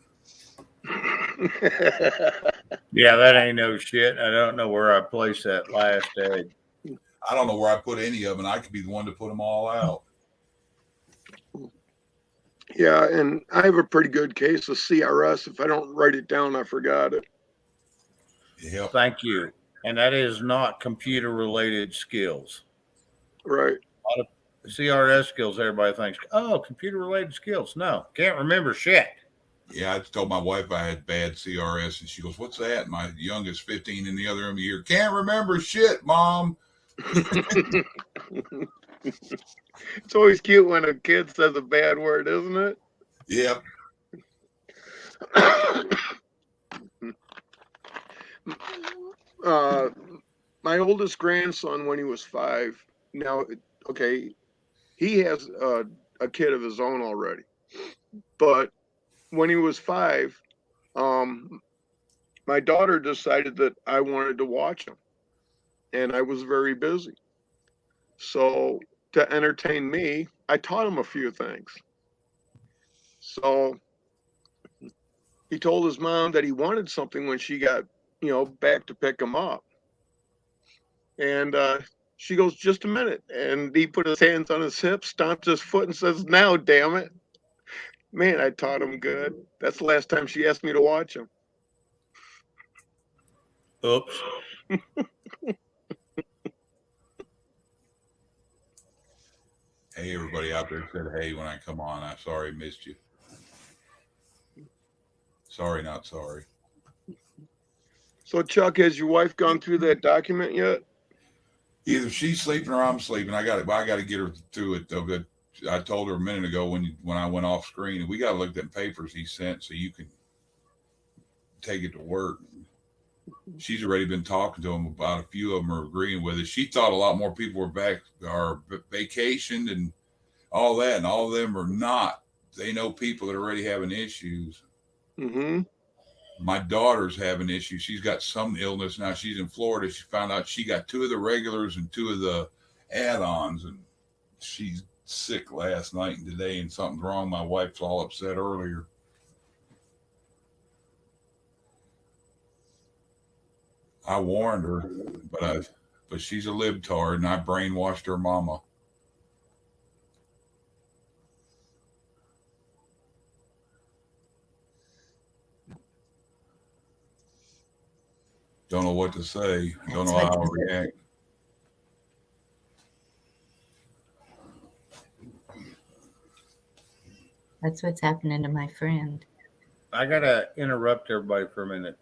Yeah, that ain't no shit. I don't know where I placed that last egg. I don't know where I put any of them. I could be the one to put them all out. Yeah, and I have a pretty good case of CRS. If I don't write it down, I forgot it. Yep. Thank you. And that is not computer related skills. Right. A lot of CRS skills, everybody thinks, oh, computer related skills. No, can't remember shit. Yeah, I told my wife I had bad CRS, and she goes, "What's that?" My youngest, 15, in the other room here, can't remember shit, Mom. It's always cute when a kid says a bad word, isn't it? Yep. My oldest grandson, when he was 5, now, okay, he has a kid of his own already. But when he was 5, my daughter decided that I wanted to watch him, and I was very busy. So to entertain me, I taught him a few things. So he told his mom that he wanted something when she got, back to pick him up. And she goes, "Just a minute." And he put his hands on his hips, stomped his foot, and says, "Now, damn it." Man, I taught him good. That's the last time she asked me to watch him. Oops. Hey, everybody out there said, hey, when I come on, I'm sorry, missed you. Sorry, not sorry. So, Chuck, has your wife gone through that document yet? Either she's sleeping or I'm sleeping. I got to get her through it, though. But I told her a minute ago when I went off screen, we got to look at the papers he sent so you can take it to work. She's already been talking to him about a few of them are agreeing with it. She thought a lot more people were back or vacationed and all that, and all of them are not. They know people that are already having issues. Mm-hmm. My daughter's having issues. She's got some illness now. She's in Florida. She found out she got 2 of the regulars and 2 of the add-ons, and she's sick last night and today, and something's wrong. My wife's all upset earlier. I warned her, but she's a libtard, and I brainwashed her mama. Don't know what to say. Don't know how to react. That's what's happening to my friend. I gotta interrupt everybody for a minute.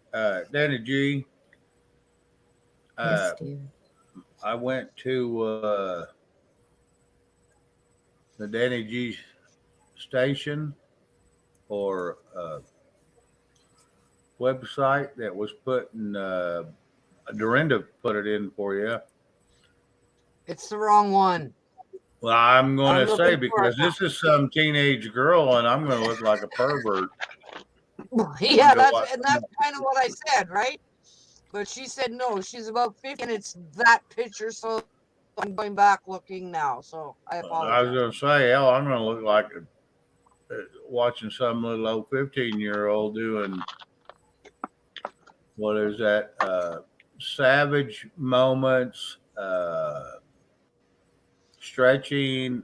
Danny G. Yes, dear. I went to the Danny G station or website that was putting Dorinda put it in for you. It's the wrong one. Well, I'm going I'm to say looking for it because this is some teenage girl, and I'm going to look like a pervert. now. Yeah, Go that's watch. kind of what I said, right? But she said no, she's about 50 and it's that picture, so I'm going back looking now. So I I was apologize. going to say, hell, I'm going to look like watching some little old 15-year-old doing what is that? Savage moments, stretching,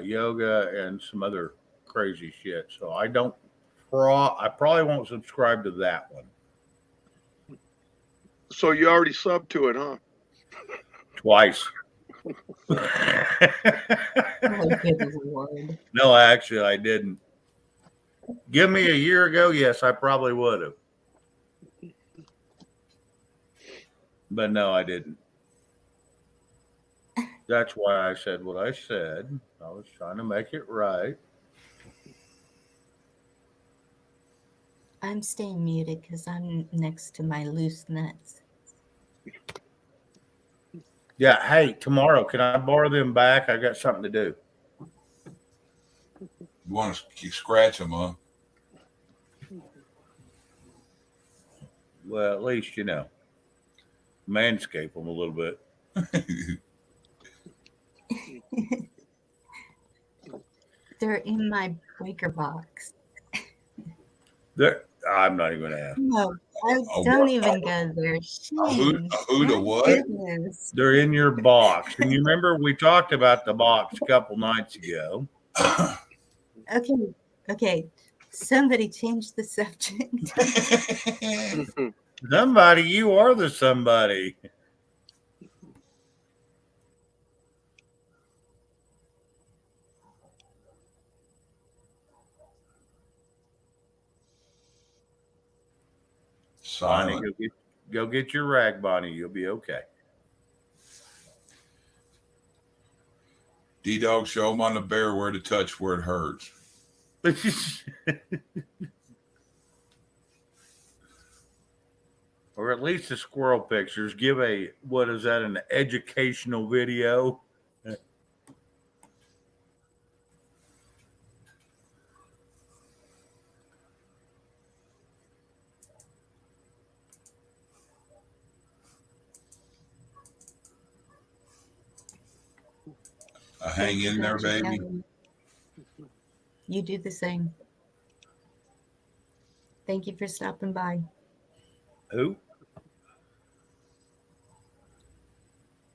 yoga, and some other crazy shit. So I don't. I probably won't subscribe to that one. So you already subbed to it, huh? Twice. Oh, good Lord. No, actually, I didn't. Give me a year ago, yes, I probably would have. But no, I didn't. That's why I said what I said. I was trying to make it right. I'm staying muted because I'm next to my loose nuts. Yeah. Hey, tomorrow, can I borrow them back? I got something to do. You want to scratch them, huh? Well, at least, manscape them a little bit. They're in my breaker box. I'm not even going to ask. No, don't even go there. Shame. Who to My what? goodness. They're in your box. And you remember we talked about the box a couple nights ago. Okay. Somebody change the subject. Somebody, you are the somebody. Bonnie, Silent. go get your rag, Bonnie. You'll be okay. D-Dog, show them on the bear where to touch where it hurts. Or at least the squirrel pictures. Give what is that, an educational video? Hang in there, baby. You do the same. Thank you for stopping by. Who?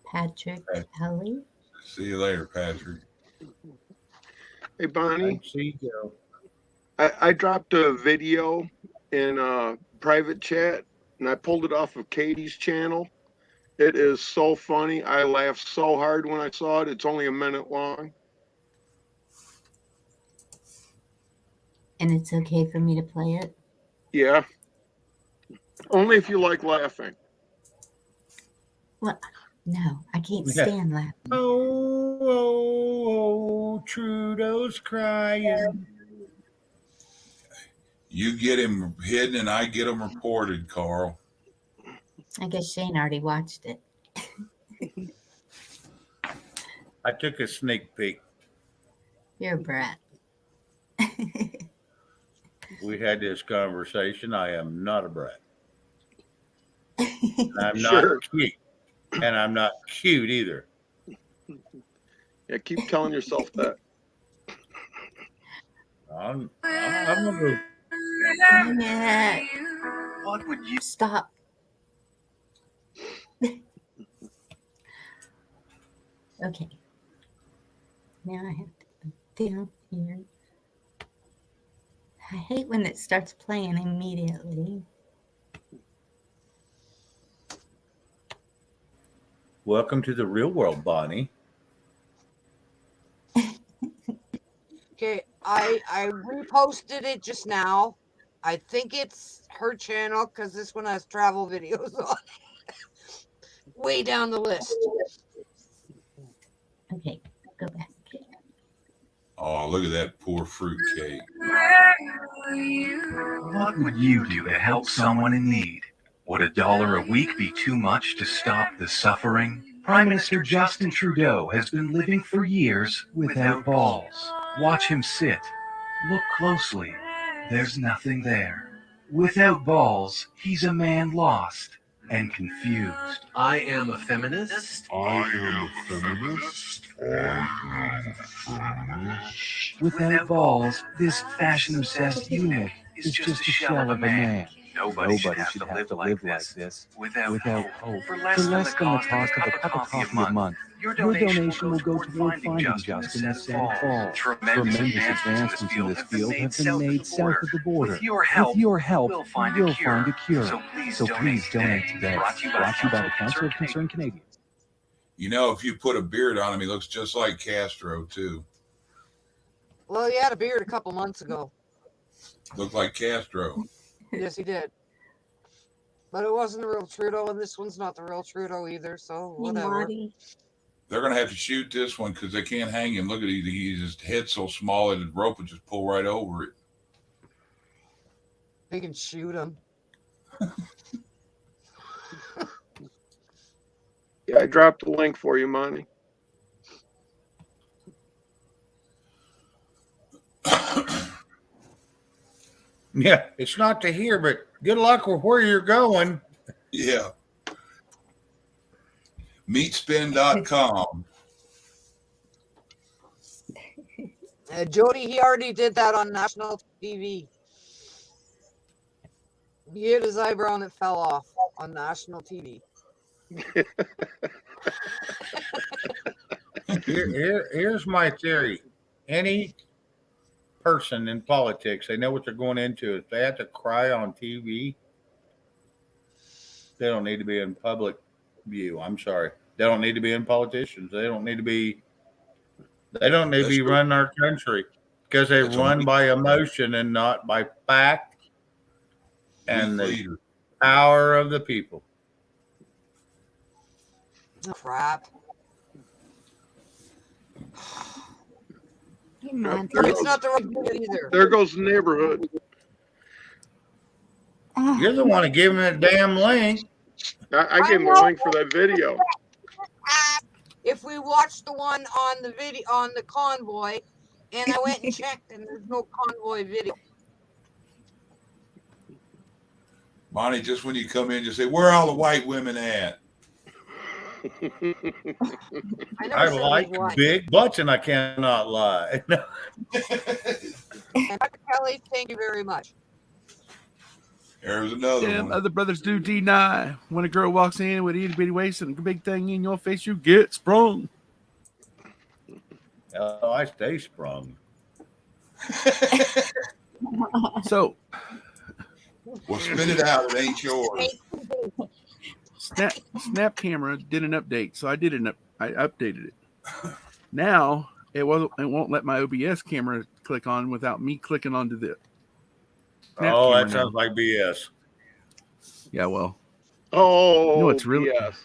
Patrick Ellie. See you later, Patrick. Hey, Bonnie, See you. I dropped a video in a private chat, and I pulled it off of Katie's channel. It is so funny. I laughed so hard when I saw it. It's only a minute long. And it's okay for me to play it? Yeah. Only if you like laughing. Well, no, I can't stand laughing. Oh, Trudeau's crying. You get him hidden and I get him reported, Carl. I guess Shane already watched it. I took a sneak peek. You're a brat. We had this conversation. I am not a brat. I'm Sure. not cute. And I'm not cute either. Yeah, keep telling yourself that. I'm gonna What would you stop? Okay. Now I have to go down here. I hate when it starts playing immediately. Welcome to the real world, Bonnie. Okay, I reposted it just now. I think it's her channel because this one has travel videos on it. Way down the list. Okay, go back. Oh, look at that poor fruitcake. What would you do to help someone in need? Would $1 a week be too much to stop the suffering? Prime Minister Justin Trudeau has been living for years without balls. Watch him sit. Look closely. There's nothing there. Without balls, he's a man lost and confused. I am a feminist. Without balls, this fashion-obsessed eunuch is just a shell of a man. Nobody should have to live like this without hope. For less than the cost of a cup of coffee a month, your donation will go toward finding Justin a set of balls. Tremendous advancements in this field have been made south of the border. With your help, we'll find a cure. So please donate today. Brought to you by the Council of Concerned Canadians. You know, if you put a beard on him, he looks just like Castro, too. Well, he had a beard a couple months ago. Looked like Castro. Yes, he did. But it wasn't the real Trudeau, and this one's not the real Trudeau either, so whatever. They're going to have to shoot this one because they can't hang him. Look at his head's so small that the rope would just pull right over it. They can shoot him. Yeah, I dropped the link for you, Monty. Yeah, it's not to hear, but good luck with where you're going. Yeah. Meatspin.com. Jody, he already did that on national TV. He hit his eyebrow and it fell off on national TV. Here's my theory. Any person in politics, they know what they're going into. If they have to cry on TV, they don't need to be in public view. I'm sorry. They don't need to be in politicians. They don't need to be running our country because they run by emotion and not by fact and the power of the people. Crap. It's not the right thing either. There goes the neighborhood. You're the one to give him that damn link. I gave him the link for that video. If we watched the one on the video on the convoy, and I went and checked, and there's no convoy video. Bonnie, just when you come in, just say, "Where are all the white women at?" I like big butts, and I cannot lie. And Dr. Kelly, thank you very much. There's another Damn, one. other brothers do deny. When a girl walks in with a itty bitty waist and a big thing in your face, you get sprung. Oh, I stay sprung. So, well, spit it out. It ain't yours. Snap Camera did an update, so I updated it. Now it won't let my OBS camera click on without me clicking onto the. That sounds like BS. Yeah, well. Oh, you know what's really BS.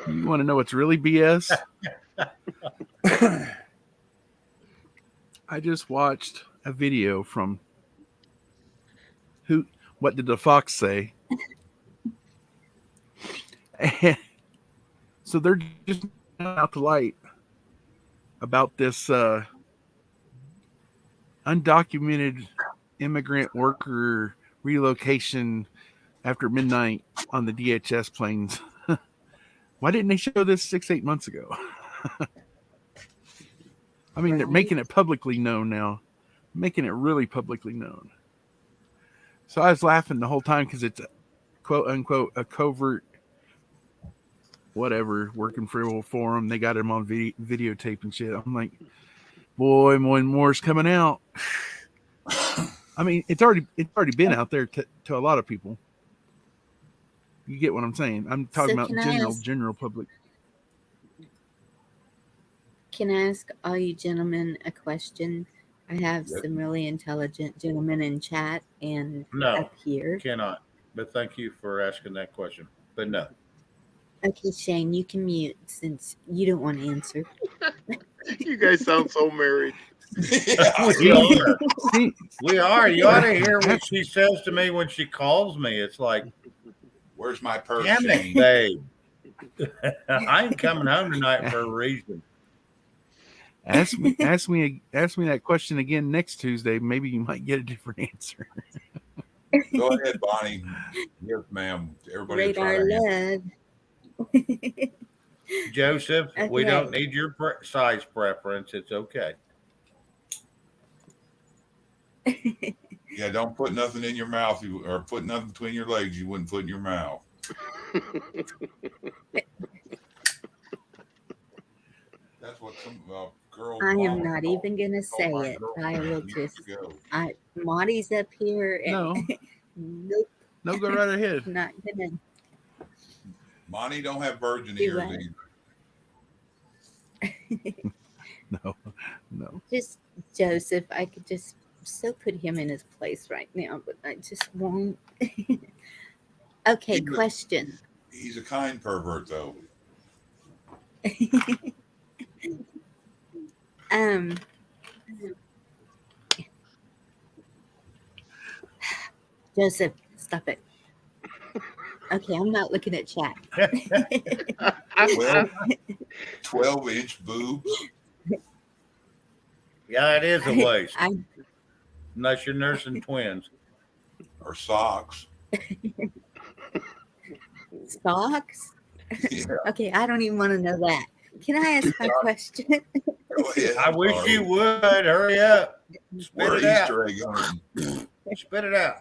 You want to know what's really BS? I just watched a video from What Did the Fox Say? And so they're just out the light about this undocumented immigrant worker relocation after midnight on the DHS planes. Why didn't they show this 6-8 months ago? I mean, they're making it publicly known now, making it really publicly known. So I was laughing the whole time because it's a, quote unquote a covert whatever working for them. They got him on videotape and shit. I'm like, boy, more's coming out. I mean, it's already been out there to a lot of people. You get what I'm saying? I'm talking about general public. Can I ask all you gentlemen a question? I have some really intelligent gentlemen in chat and up here. Cannot. But thank you for asking that question. But no. Okay, Shane, you can mute since you don't want to answer. You guys sound so married. Yeah, We are. See, We are. You ought to hear what she says to me when she calls me. It's like, where's my purse damn it, chain? babe. I ain't coming home tonight for a reason. ask me that question again next Tuesday. Maybe you might get a different answer. Go ahead, Bonnie. Yes, ma'am. Everybody will try Radar to answer. love. Joseph, we don't Okay. need your size preference. It's okay. Yeah, don't put nothing in your mouth or put nothing between your legs you wouldn't put in your mouth. That's what some girls. I am mama not told even gonna my say it. I girlfriend will years just. ago. Monty's up here, and No, nope, no, go right ahead. not gonna Monty don't have virgin do ears that. either. No. Just Joseph. I could just so put him in his place right now, but I just won't. Okay, question. He's a kind pervert, though. Um, Joseph, stop it. Okay, I'm not looking at chat. 12-inch boobs. Yeah, it is a waste. I Unless you're nursing twins. Or socks. socks. Yeah. Okay, I don't even want to know that. Can I ask my question? Go ahead. I wish you would. Hurry up. Spit We're it out. Easter egg hunting. Spit it out.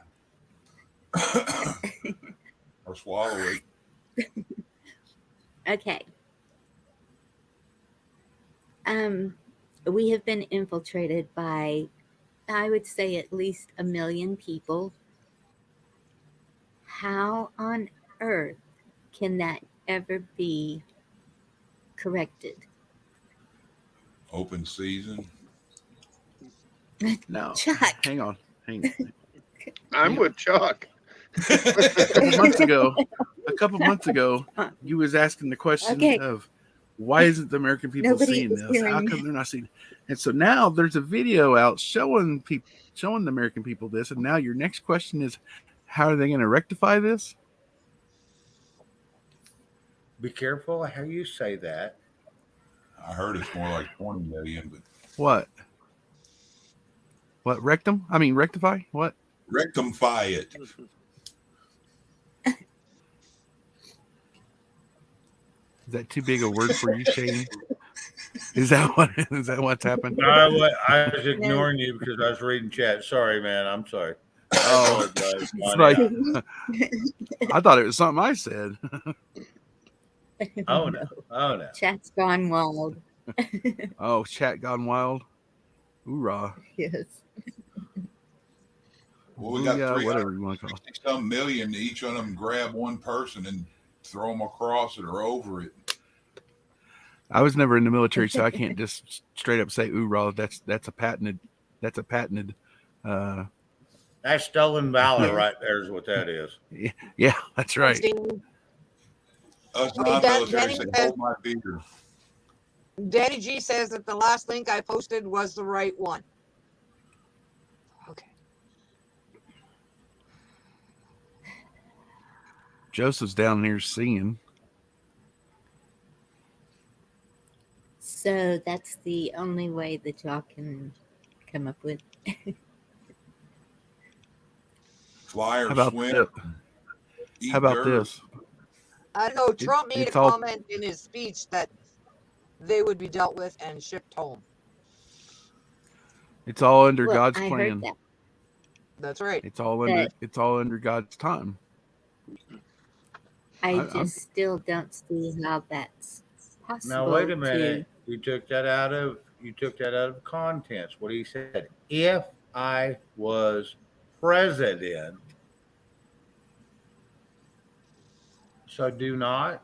Or swallow it. Okay. We have been infiltrated by, I would say, at least 1 million people. How on earth can that ever be corrected? Open season. No. Chuck. Hang on. I'm with Chuck. A couple months ago, you was asking the question Okay. of why isn't the American people Nobody seeing is this? hearing How me. come they're not seeing it? And so now there's a video out showing the American people this. And now your next question is, how are they going to rectify this? Be careful how you say that. I heard it's more like 20 million, but What? What, rectum? I mean, rectify? What? rectify it. Is that too big a word for you, Shane? Is that what's happened? No, I was ignoring you because I was reading chat. Sorry, man. I'm sorry. Oh, apologize, it's Bonnie. like, I thought it was something I said. Oh, no. Oh, no. Chat's gone wild. Oh, chat gone wild. Hoorah. Yes. Well, we got Booyah, whatever you want to call it. 360 some million. Each of them grab one person and throw them across it or over it. I was never in the military, so I can't just straight up say hoorah. That's a patented. That's stolen valor right there is what that is. Yeah, that's right. Us Okay, non-military Danny say, says- hold my beer. Danny G says that the last link I posted was the right one. Okay. Joseph's down there singing. So that's the only way that y'all can come up with. Fly or How about swim. this? Eat How about dirt. this? I know Trump made a it's all- comment in his speech that they would be dealt with and shipped home. It's all under Well, God's I plan. heard that. That's right. It's all under God's time. I'm- just still don't see how that's possible. Now wait a minute. You took that out of context. What he said. If I was president, so do not.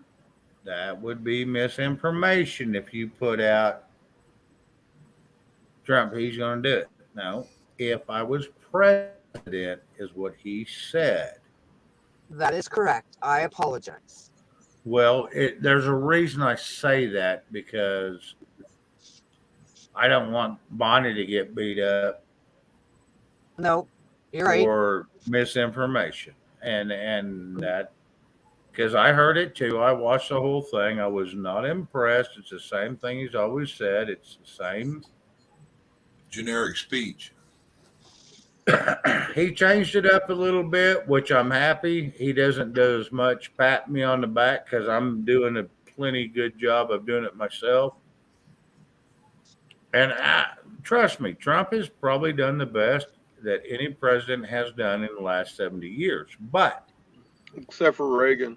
That would be misinformation if you put out Trump, he's going to do it. No, if I was president is what he said. That is correct. I apologize. Well, there's a reason I say that because I don't want Bonnie to get beat up No, you're right. for misinformation, and that because I heard it too. I watched the whole thing. I was not impressed. It's the same thing he's always said. It's the same. Generic speech. He changed it up a little bit, which I'm happy. He doesn't do as much pat me on the back because I'm doing a plenty good job of doing it myself. And trust me, Trump has probably done the best that any president has done in the last 70 years. But, except for Reagan.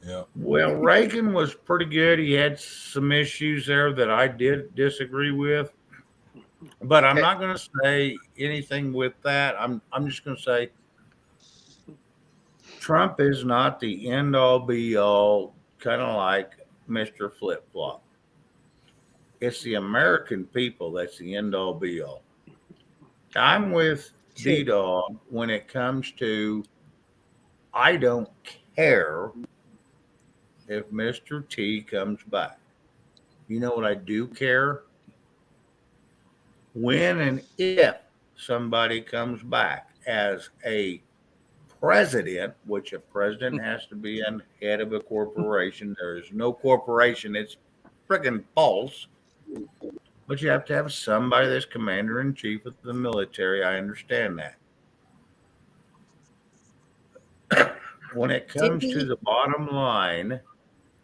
Yeah. well, Reagan was pretty good. He had some issues there that I did disagree with. But I'm not going to say anything with that. I'm just going to say Trump is not the end all be all, kind of like Mr. Flip Flop. It's the American people that's the end all be all. I'm with D True. Dog when it comes to I don't care if Mr. T comes back. You know what I do care? When and if somebody comes back as a president, which a president has to be a head of a corporation. There is no corporation. It's friggin' false. But you have to have somebody that's commander in chief of the military. I understand that. When it Did comes to we? the bottom line,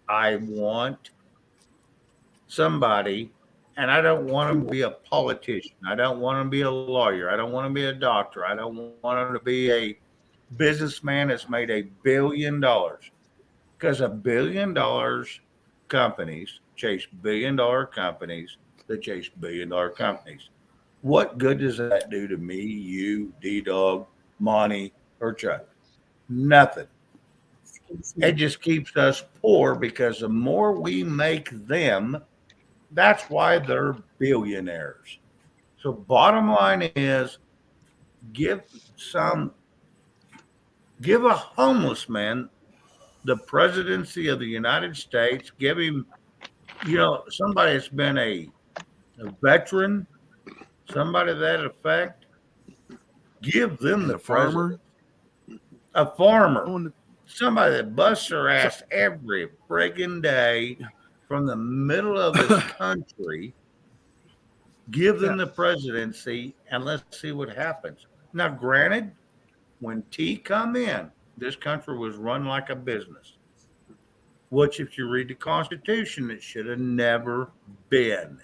I want somebody, and I don't want them to be a politician. I don't want them to be a lawyer. I don't want them to be a doctor. I don't want them to be a businessman that's made $1 billion. Because $1 billion companies chase $1 billion companies that chase $1 billion companies. What good does that do to me, you, D Dog, Monty, or Chuck? Nothing. Excuse It me. just keeps us poor because the more we make them, that's why they're billionaires. So, bottom line is give some, give a homeless man the presidency of the United States, give him, somebody that's been a veteran, somebody to that effect, give them And the a farmer. presidency. A farmer, I want somebody that busts their so, ass every friggin' day from the middle of this country, give them yeah. the presidency, and let's see what happens. Now, granted, when T come in, this country was run like a business, which, if you read the Constitution, it should have never been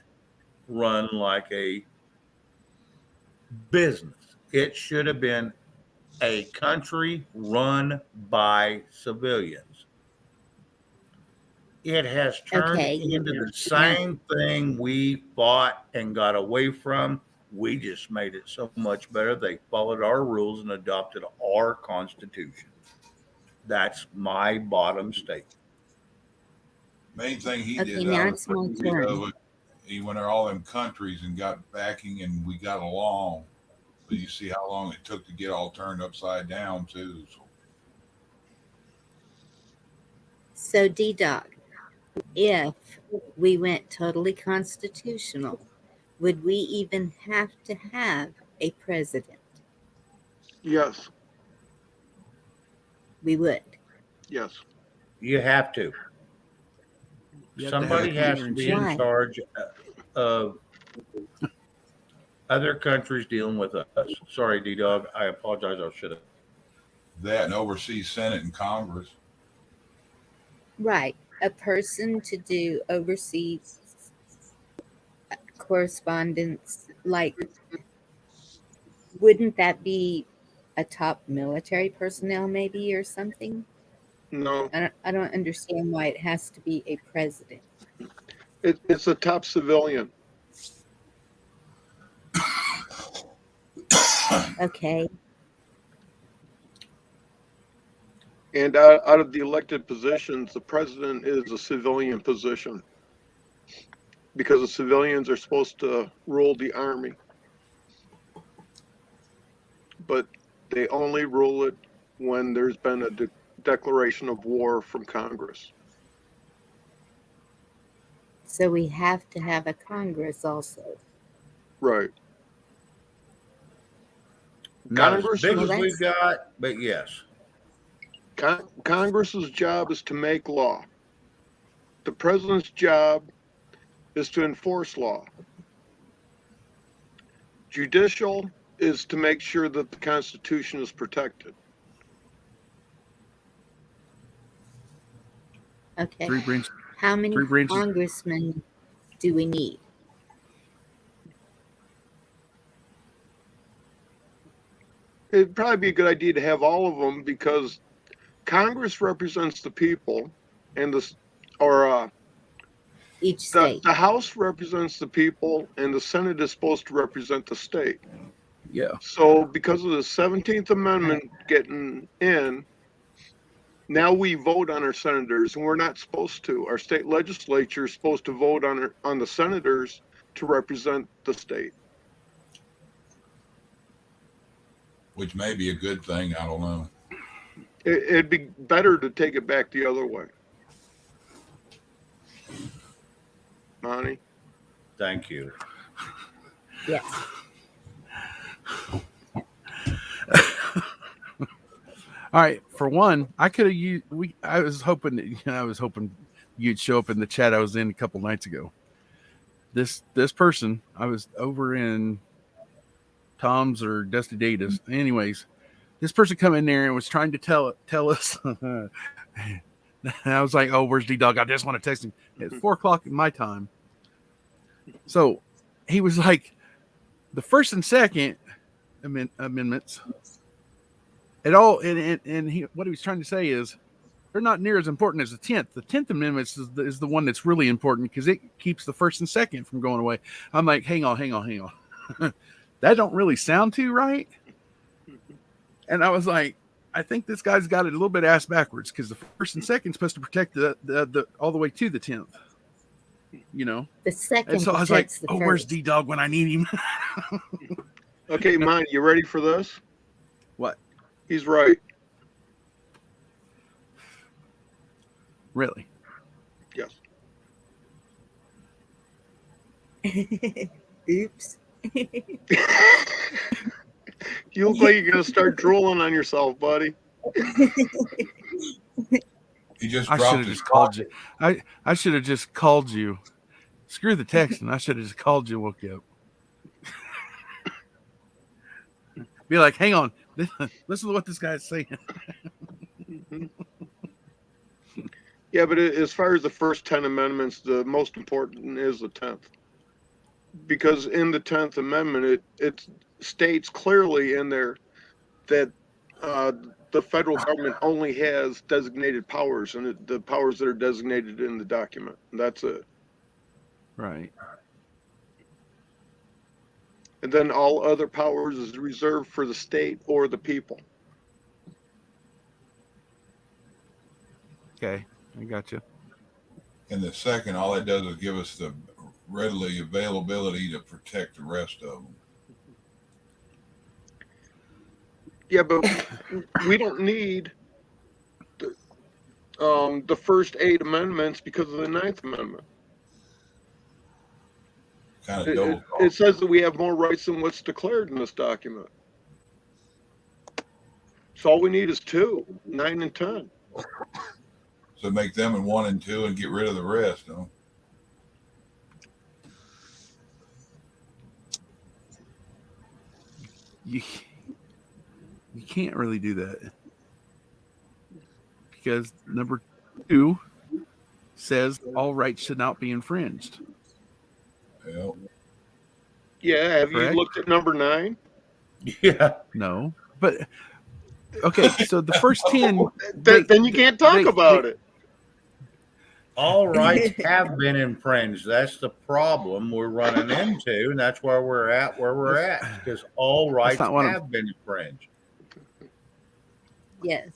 run like a business. It should have been a country run by civilians. It has turned Okay. into the Now, same thing we fought and got away from. We just made it so much better. They followed our rules and adopted our Constitution. That's my bottom statement. Main thing he okay, did now out of it's my it, turn. he went to all them countries and got backing, and we got along. But you see how long it took to get all turned upside down too. So So, D Dog, if we went totally constitutional, would we even have to have a president? Yes, We would. yes. You have to. You have to have a Somebody has commander to in be in chief. Why? charge of other countries dealing with us. Sorry, D Dog. I apologize. I should have. that and overseas Senate and Congress. Right. A person to do overseas correspondence, like, wouldn't that be a top military personnel maybe or something? No, I don't understand why it has to be a president. it's a top civilian. Okay. And out of the elected positions, the president is a civilian position because the civilians are supposed to rule the army, but they only rule it when there's been a declaration of war from Congress. So we have to have a Congress also. Right. Not as big Well, as we've that's got, but yes. Congress's job is to make law. The president's job is to enforce law. Judicial is to make sure that the Constitution is protected. okay. Three branches. How many Three branches. congressmen do we need? It'd probably be a good idea to have all of them because Congress represents the people, and Each state. the House represents the people, and the Senate is supposed to represent the state. Yeah. So, because of the 17th Amendment getting in, now we vote on our senators, and we're not supposed to. Our state legislature is supposed to vote on the senators to represent the state. Which may be a good thing. I don't know. It'd be better to take it back the other way. Monty? Thank you. Yes. All right. For one, I could have used. I was hoping you'd show up in the chat I was in a couple nights ago. This person, I was over in Tom's or Dusty Data's. Anyways, this person come in there and was trying to tell us. And I was like, "Oh, where's D Dog? I just want to text him." It's 4:00 in my time. So he was like, the first and second amendments. It all and he what he was trying to say is they're not near as important as the 10th. The 10th Amendment is the one that's really important because it keeps the first and second from going away. I'm like, hang on. That don't really sound too right. And I was like, I think this guy's got it a little bit ass backwards because the first and second is supposed to protect the all the way to the 10th. You know, The second. and so I was like, protects the "Oh, where's first. D Dog when I need him?" Okay, Monty, you ready for this? What? He's right. Really? Yes. Oops. You look like you're going to start drooling on yourself, buddy. He just I should dropped have his just called you. I should have just called you. Screw the texting. I should have just called you and woke you up. Be like, hang on. Listen to what this guy's saying. Yeah, but as far as the first 10 amendments, the most important is the 10th. Because in the 10th Amendment, it states clearly in there that the federal government only has designated powers, and the powers that are designated in the document. That's it. Right. And then all other powers is reserved for the state or the people. Okay. I got you. And the second, all it does is give us the readily availability to protect the rest of them. Yeah, but we don't need the first 8 amendments because of the 9th Amendment. Kind of double. It says that we have more rights than what's declared in this document. So all we need is 2, 9 and 10. So make them in 1 and 2 and get rid of the rest. No? You can't really do that because number 2 says all rights should not be infringed. Well, Yeah, have Correct. you looked at number 9? Yeah. No, but okay. So the first 10, Then you can't talk about it. All rights have been infringed. That's the problem we're running into, and that's where we're at because all rights not what I'm- have been infringed. Yes.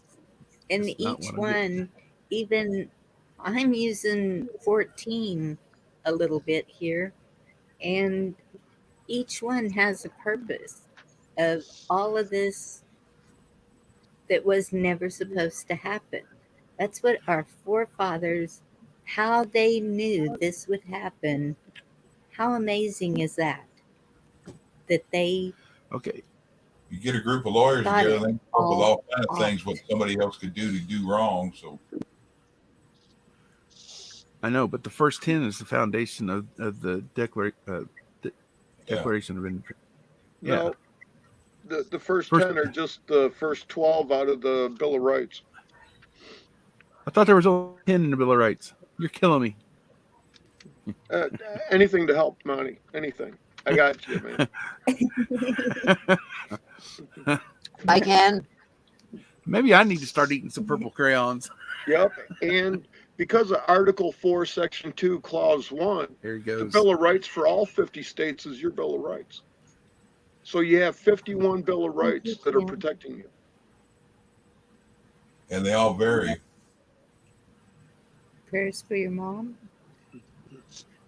And That's not each what I'm one, even I'm using 14 a little bit here, and each one has a purpose of all of this that was never supposed to happen. That's what our forefathers how they knew this would happen. How amazing is that? That they Okay, You get a group of lawyers thought together, it and they come up with all all kind of off. things what somebody else could do wrong. So I know, but the first 10 is the foundation of the yeah, Declaration of Independence. Yeah. No, the first First, 10 are just the first 12 out of the Bill of Rights. I thought there was only 10 in the Bill of Rights. You're killing me. Anything to help, Monty. Anything. I got you, man. I can. Maybe I need to start eating some purple crayons. Yep. And because of Article 4, Section 2, Clause 1, There he the goes. Bill of Rights for all 50 states is your Bill of Rights. So you have 51 Bill of Rights that are protecting you. and they all vary. Prayers for your mom.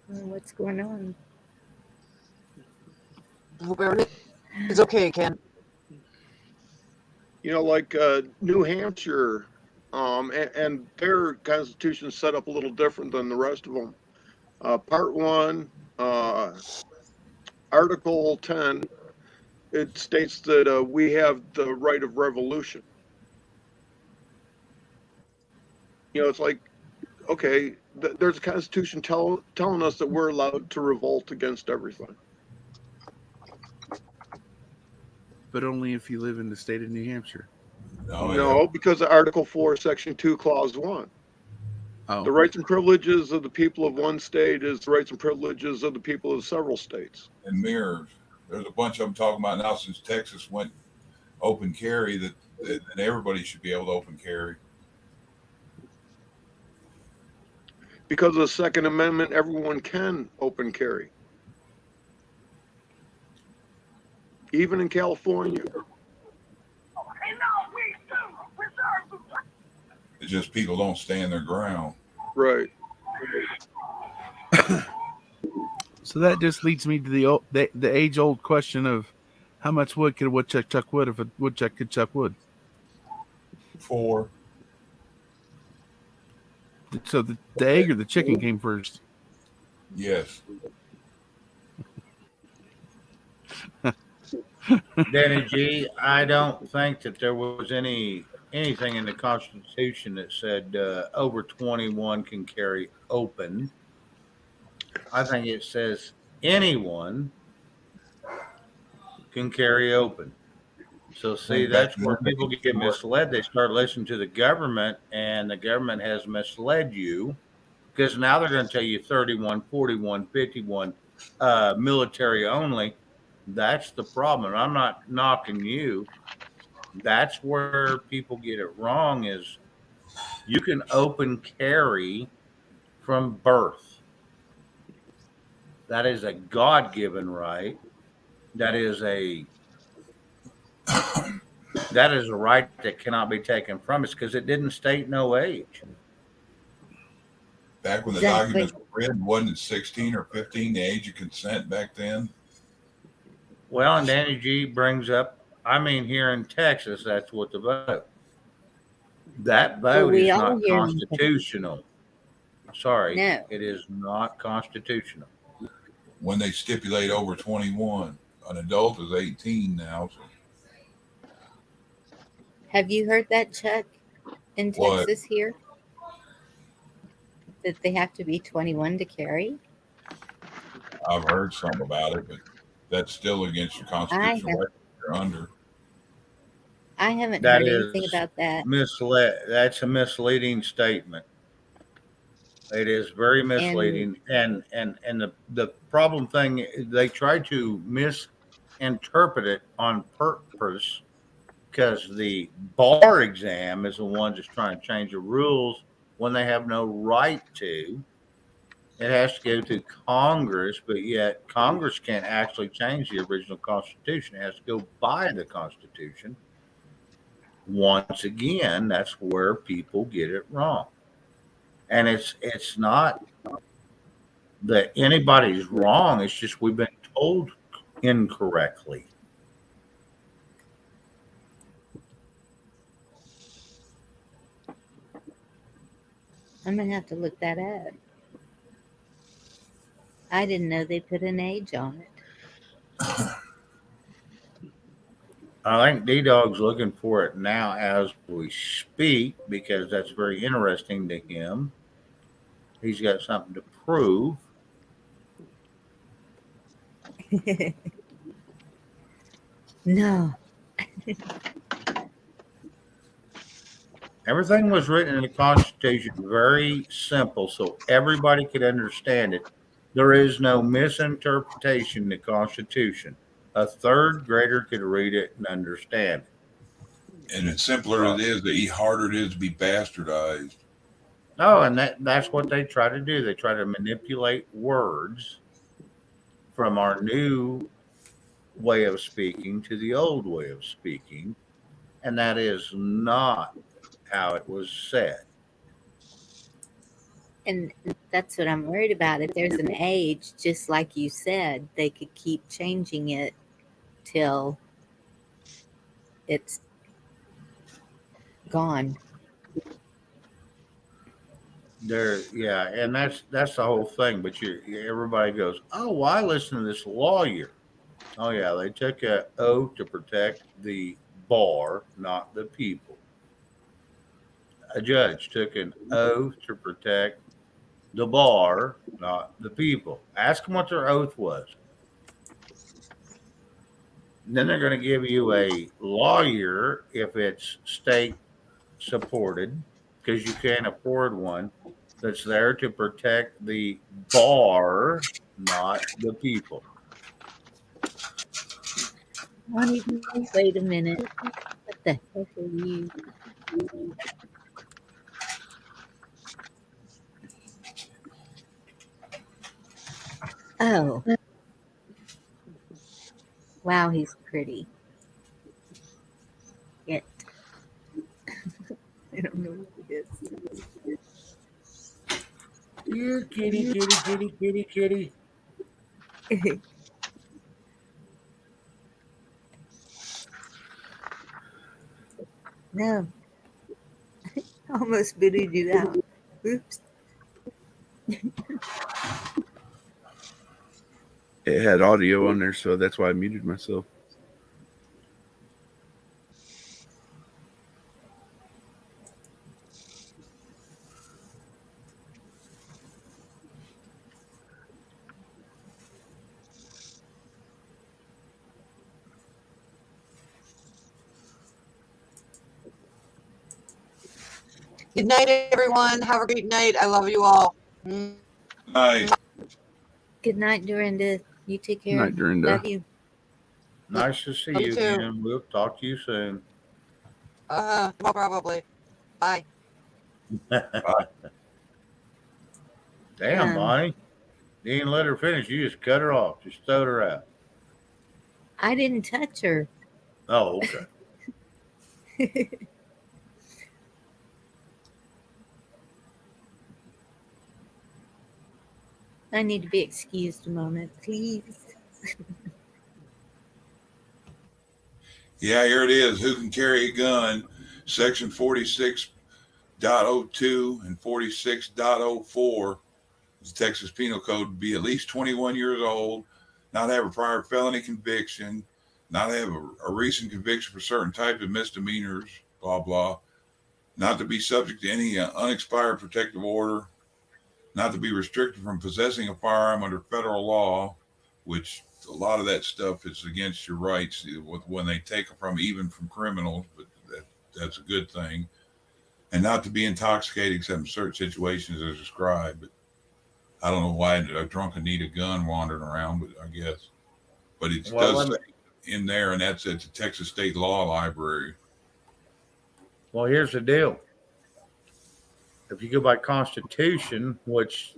What's going on? Hope everything's okay, Ken. You know, like New Hampshire, and their constitution is set up a little different than the rest of them. Part 1, Article 10, it states that we have the right of revolution. You know, it's like, okay, there's a constitution telling us that we're allowed to revolt against everything. But only if you live in the state of New Hampshire. No, because of Article 4, Section 2, Clause 1. Oh. The rights and privileges of the people of one state is the rights and privileges of the people of several states. And mirrors. There's a bunch of them talking about now since Texas went open carry that everybody should be able to open carry. Because of the Second Amendment, everyone can open carry. Even in California. It's just people don't stand their ground. Right. So that just leads me to the age-old question of how much wood could a woodchuck chuck wood if a woodchuck could chuck wood? 4. So the egg or the chicken came first? Yes. Danny G, I don't think that there was anything in the Constitution that said over 21 can carry open. I think it says anyone can carry open. So see, that's where people get misled. They start listening to the government, and the government has misled you because now they're going to tell you 31, 41, 51, military only. That's the problem. I'm not knocking you. That's where people get it wrong is you can open carry from birth. That is a God-given right. That is a right that cannot be taken from us because it didn't state no age. Back when the Exactly. documents were written, wasn't it 16 or 15 the age of consent back then? Well, and Danny G brings up, I mean, here in Texas, that's what the vote. That vote we is all not hear- constitutional. Sorry, No. it is not constitutional. When they stipulate over 21, an adult is 18 now. So Have you heard that, Chuck? In What? Texas here? That they have to be 21 to carry? I've heard something about it, but that's still against your constitutional right you're under. I haven't That heard anything is about that. That's a misleading statement. It is very misleading, and the problem thing they try to misinterpret it on purpose because the bar exam is the one just trying to change the rules when they have no right to. It has to go to Congress, but yet Congress can't actually change the original Constitution. It has to go by the Constitution. Once again, that's where people get it wrong. And it's not that anybody's wrong. It's just we've been told incorrectly. I'm gonna have to look that up. I didn't know they put an age on it. I think D Dog's looking for it now as we speak because that's very interesting to him. He's got something to prove. No. Everything was written in the Constitution very simple so everybody could understand it. There is no misinterpretation in the Constitution. A third grader could read it and understand it. And the simpler it is, the harder it is to be bastardized. Oh, and that's what they try to do. They try to manipulate words from our new way of speaking to the old way of speaking, and that is not how it was said. And that's what I'm worried about. If there's an age, just like you said, they could keep changing it till it's gone. Yeah, and that's the whole thing. But everybody goes, oh, well, I listen to this lawyer. Oh yeah, they took an oath to protect the bar, not the people. A judge took an oath to protect the bar, not the people. Ask them what their oath was. And then they're going to give you a lawyer if it's state supported, because you can't afford one, that's there to protect the bar, not the people. Ronnie, wait a minute. What the heck are you? Oh. Wow, he's pretty. It. I don't know what it is. You kitty, kitty, kitty, kitty, kitty. No. Almost booted you out. Oops. It had audio on there, so that's why I muted myself. Good night, everyone. Have a great night. I love you all. Night. Good night, Dorinda. You take care. Night, Dorinda. Love you. Nice to see You you too. again. We'll talk to you soon. Probably. Bye. Damn, Bonnie. You didn't let her finish. You just cut her off. Just throwed her out. I didn't touch her. Oh, okay. I need to be excused a moment, please. Yeah, here it is. Who can carry a gun? Section 46.02 and 46.04. The Texas Penal Code, be at least 21 years old, not have a prior felony conviction, not have a recent conviction for certain types of misdemeanors, blah, blah, not to be subject to any unexpired protective order, not to be restricted from possessing a firearm under federal law, which a lot of that stuff is against your rights when they take it from, even from criminals, but that's a good thing. And not to be intoxicated except in certain situations as described. But I don't know why a drunken need a gun wandering around, but I guess. But it does say in there, and that's at the Texas State Law Library. Well, here's the deal. If you go by Constitution, which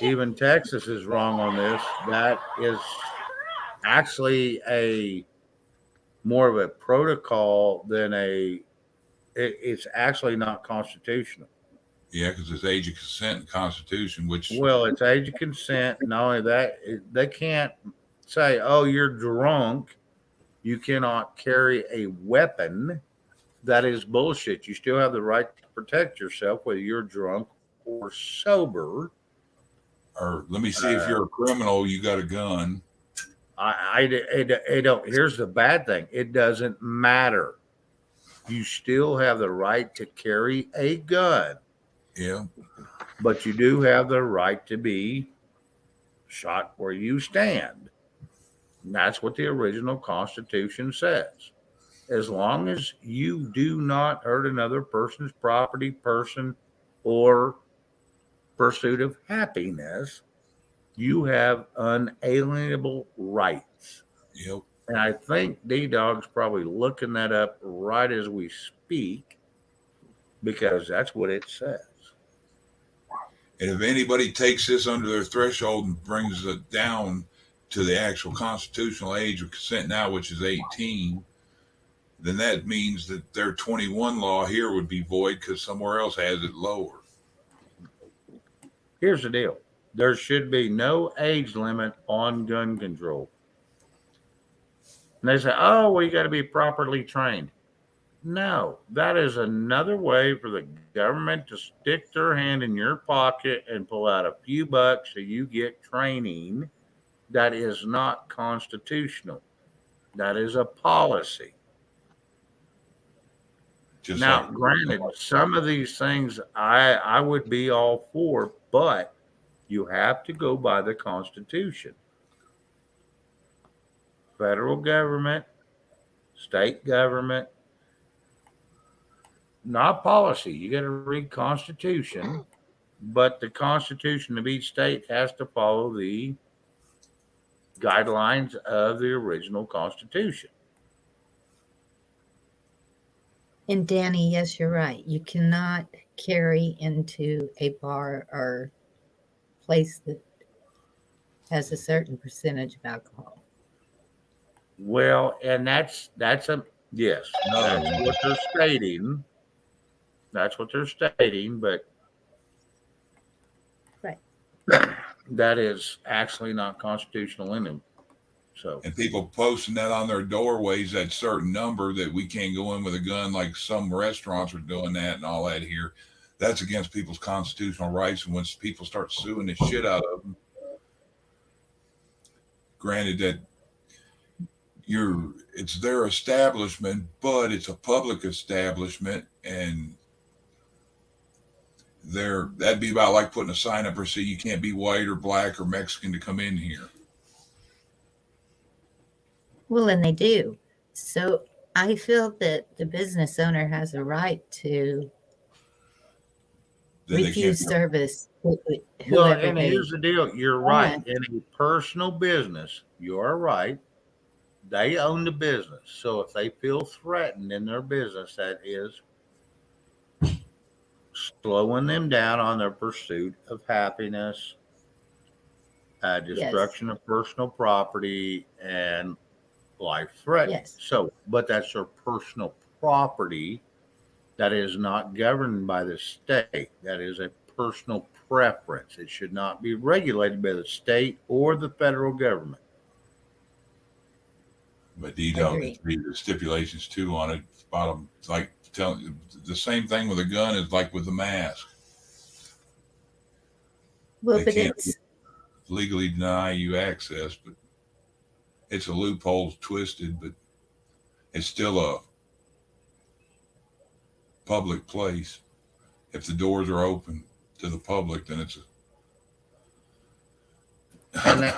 even Texas is wrong on this, that is actually a more of a protocol than it's actually not constitutional. Yeah, because it's age of consent in the Constitution, which. Well, it's age of consent. Not only that, they can't say, oh, you're drunk. You cannot carry a weapon. That is bullshit. You still have the right to protect yourself, whether you're drunk or sober. Or let me see if you're a criminal, you got a gun. I don't. Here's the bad thing: it doesn't matter. You still have the right to carry a gun. Yeah. But you do have the right to be shot where you stand. And that's what the original Constitution says. As long as you do not hurt another person's property, person, or pursuit of happiness, you have unalienable rights. Yep. And I think D Dog's probably looking that up right as we speak because that's what it says. And if anybody takes this under their threshold and brings it down to the actual constitutional age of consent now, which is 18, then that means that their 21 law here would be void because somewhere else has it lower. Here's the deal. There should be no age limit on gun control. And they say, oh, well, you got to be properly trained. No, that is another way for the government to stick their hand in your pocket and pull out a few bucks so you get training. That is not constitutional. That is a policy. Just Now, like, granted, some of these things I would be all for, but you have to go by the Constitution. Federal government, state government, not policy. You got to read Constitution, but the Constitution of each state has to follow the guidelines of the original Constitution. And Danny, yes, you're right. You cannot carry into a bar or place that has a certain percentage of alcohol. Well, and that's a yes, that's what they're stating. That's what they're stating, but right, that is actually not constitutional in them. So, and people posting that on their doorways, that certain number that we can't go in with a gun, like some restaurants are doing that and all that here. That's against people's constitutional rights. And once people start suing the shit out of them, granted that it's their establishment, but it's a public establishment, and that'd be about like putting a sign up or say you can't be white or black or Mexican to come in here. Well, and they do. So I feel that the business owner has a right to refuse service. Well, and here's the deal. You're right. In a personal business, you are right. They own the business. So if they feel threatened in their business, that is slowing them down on their pursuit of happiness, destruction of personal property, and life threat. Yes. So, but that's their personal property that is not governed by the state. That is a personal preference. It should not be regulated by the state or the federal government. But read the stipulations too on it. Bottom, like telling the same thing with a gun is like with the mask. Well, they but can't it's legally deny you access, but it's a loophole twisted, but it's still a public place. If the doors are open to the public, then it's and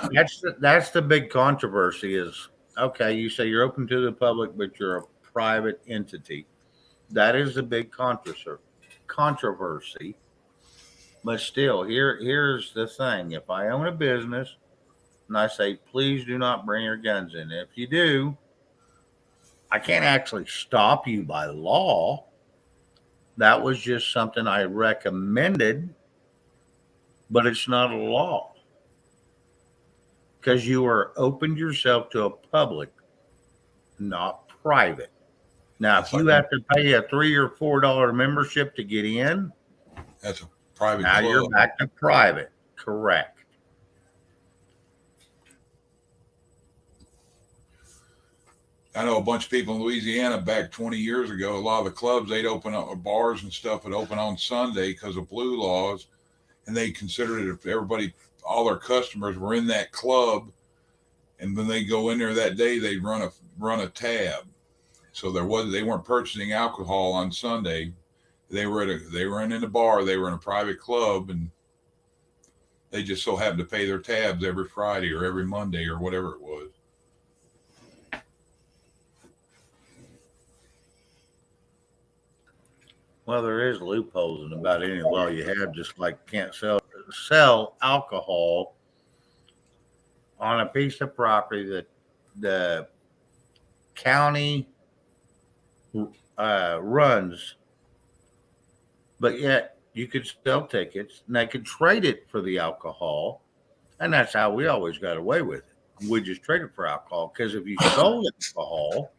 that's the big controversy is, okay, you say you're open to the public, but you're a private entity. That is the big controversy. But still, here's the thing. If I own a business and I say, please do not bring your guns in. If you do, I can't actually stop you by law. That was just something I recommended, but it's not a law. Because you are opened yourself to a public, not private. Now, if you have to pay a $3 or $4 membership to get in, that's a private now club. you're back to private. Correct. I know a bunch of people in Louisiana back 20 years ago, a lot of the clubs, they'd open up bars and stuff would open on Sunday because of blue laws. and they considered it if everybody, all their customers were in that club, and when they go in there that day, they run a tab. So they weren't purchasing alcohol on Sunday. They were in a bar. They were in a private club, and they just so happened to pay their tabs every Friday or every Monday or whatever it was. Well, there is loopholes in about any law you have, just like can't sell alcohol on a piece of property that the county runs, but yet you could sell tickets and they could trade it for the alcohol, and that's how we always got away with it. We just traded for alcohol because if you sold alcohol,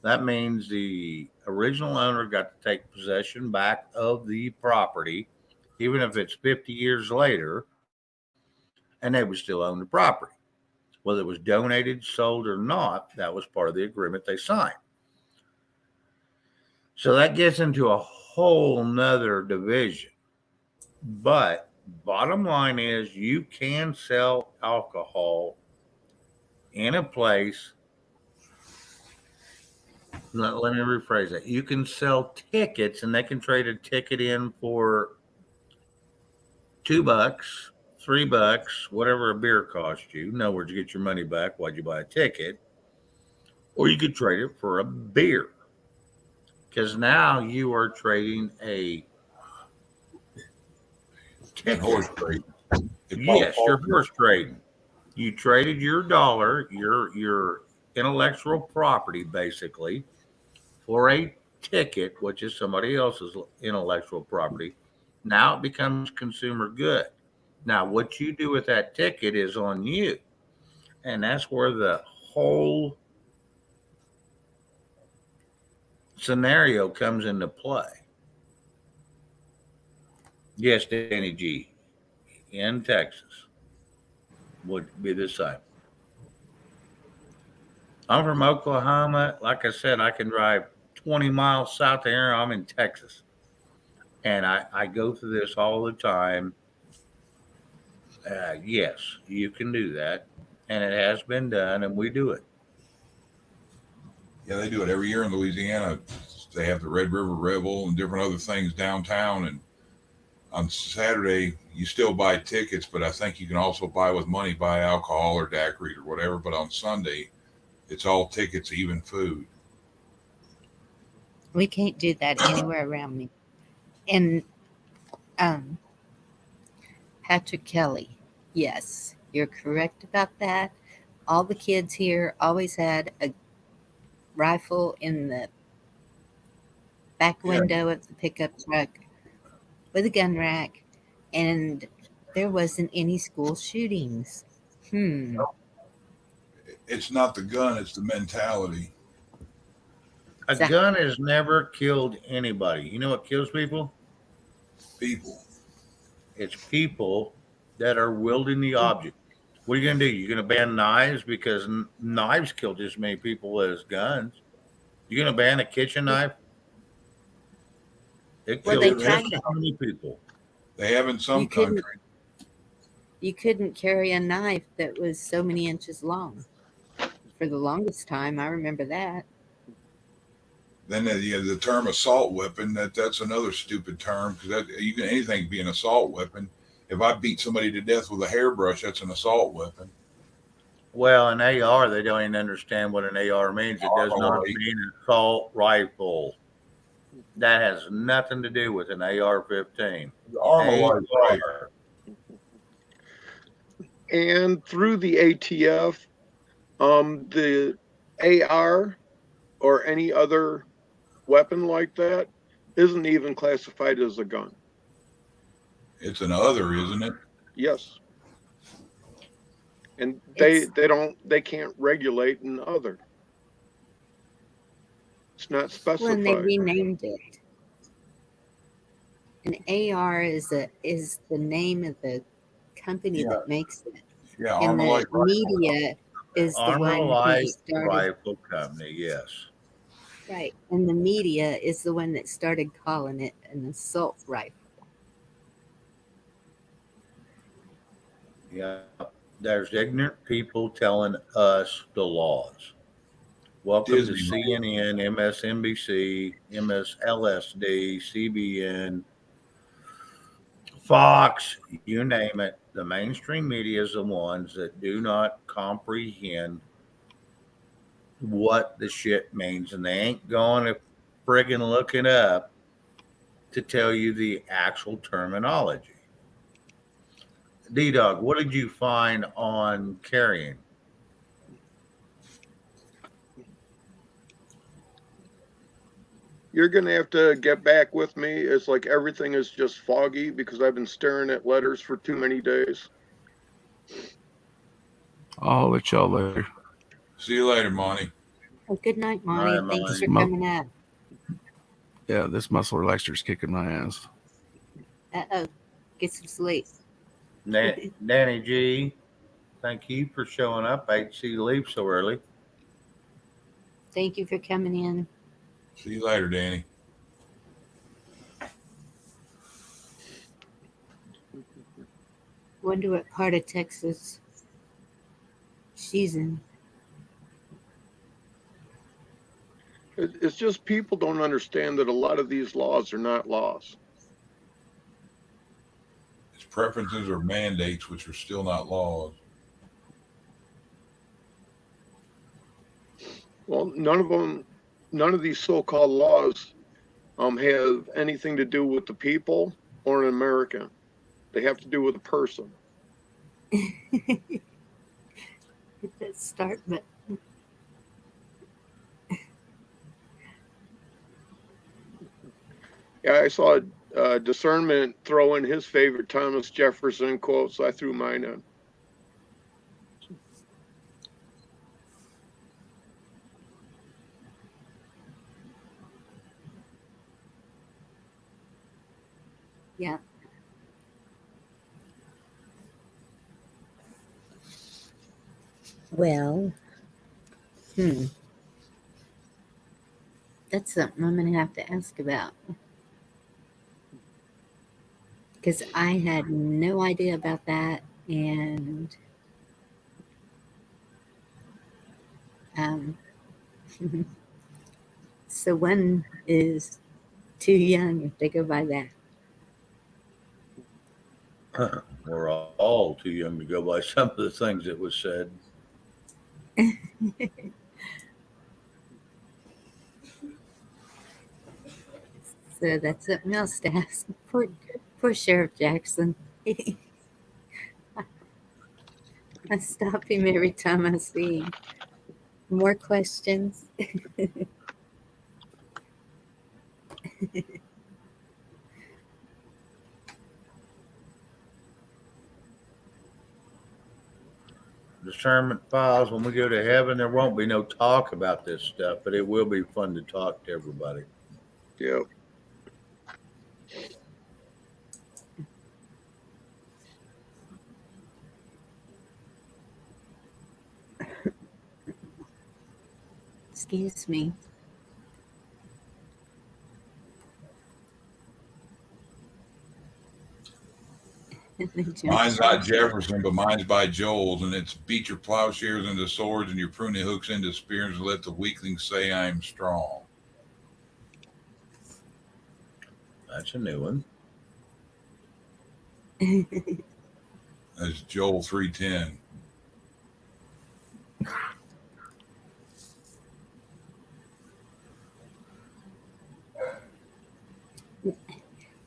that means the original owner got to take possession back of the property, even if it's 50 years later, and they would still own the property. Whether it was donated, sold, or not, that was part of the agreement they signed. So that gets into a whole nother division. But bottom line is you can sell alcohol in a place. Let me rephrase that. You can sell tickets and they can trade a ticket in for $2, $3, whatever a beer cost you. In other words, you get your money back. Why'd you buy a ticket? Or you could trade it for a beer. Because now you are trading a ticket. Horse trading. Yes, you're horse trading. You traded your dollar, your intellectual property, basically, for a ticket, which is somebody else's intellectual property. Now it becomes consumer good. Now, what you do with that ticket is on you. And that's where the whole scenario comes into play. Yes, Danny G, in Texas, would be the same. I'm from Oklahoma. Like I said, I can drive 20 miles south of here. I'm in Texas. And I go through this all the time. Yes, you can do that. And it has been done, and we do it. Yeah, they do it every year in Louisiana. They have the Red River Revel and different other things downtown. And on Saturday, you still buy tickets, but I think you can also buy alcohol or daiquiri or whatever. But on Sunday, it's all tickets, even food. We can't do that anywhere around me. And Patrick Kelly, yes, you're correct about that. All the kids here always had a rifle in the back window of the pickup truck with a gun rack, and there wasn't any school shootings. It's not the gun, it's the mentality. A gun has never killed anybody. You know what kills people? People. It's people that are wielding the object. What are you going to do? You're going to ban knives because knives kill just as many people as guns. You're going to ban a kitchen knife? It kills just as many people. They have in some countries. You couldn't carry a knife that was so many inches long. For the longest time, I remember that. Then the term assault weapon, that's another stupid term because anything can be an assault weapon. If I beat somebody to death with a hairbrush, that's an assault weapon. Well, an AR, they don't even understand what an AR means. It does not mean an assault rifle. That has nothing to do with an AR-15. AR. And through the ATF, the AR or any other weapon like that isn't even classified as a gun. It's an other, isn't it? Yes. And they can't regulate an other. It's not specified. When they renamed it. An AR is the name of the company that makes it. Yeah, and the media is the one who started. Rifle Company, yes. Right, and the media is the one that started calling it an assault rifle. Yeah. There's ignorant people telling us the laws. Welcome to Disney. CNN, MSNBC, MSLSD, CBN, Fox, you name it. The mainstream media is the ones that do not comprehend what the shit means, and they ain't going to friggin' look it up to tell you the actual terminology. D Dog, what did you find on carrying? You're going to have to get back with me. It's like everything is just foggy because I've been staring at letters for too many days. I'll let y'all later. See you later, Monty. Oh, good night, All Monty. right, Thanks Monty. for coming up. Yeah, this muscle relaxer's kicking my ass. Uh-oh. Get some sleep. Danny G, thank you for showing up. I hate to see you leave so early. Thank you for coming in. See you later, Danny. Wonder what part of Texas she's in. It's just people don't understand that a lot of these laws are not laws. It's preferences or mandates, which are still not laws. Well, none of these so-called laws have anything to do with the people or an American. They have to do with a person. Hit that start button. Yeah, I saw Discernment throw in his favorite Thomas Jefferson quote, so I threw mine in. Yeah. Well, that's something I'm going to have to ask about. Because I had no idea about that. And so one is too young if they go by that. We're all too young to go by some of the things that was said. So that's something else to ask. Poor Sheriff Jackson. I stop him every time I see him. More questions. Discernment files, when we go to heaven, there won't be no talk about this stuff, but it will be fun to talk to everybody. Yep. Excuse me. Mine's not Jefferson, but mine's by Joel's, and it's beat your plowshares into swords and your pruning hooks into spears, and let the weaklings say I am strong. That's a new one. That's Joel 3:10.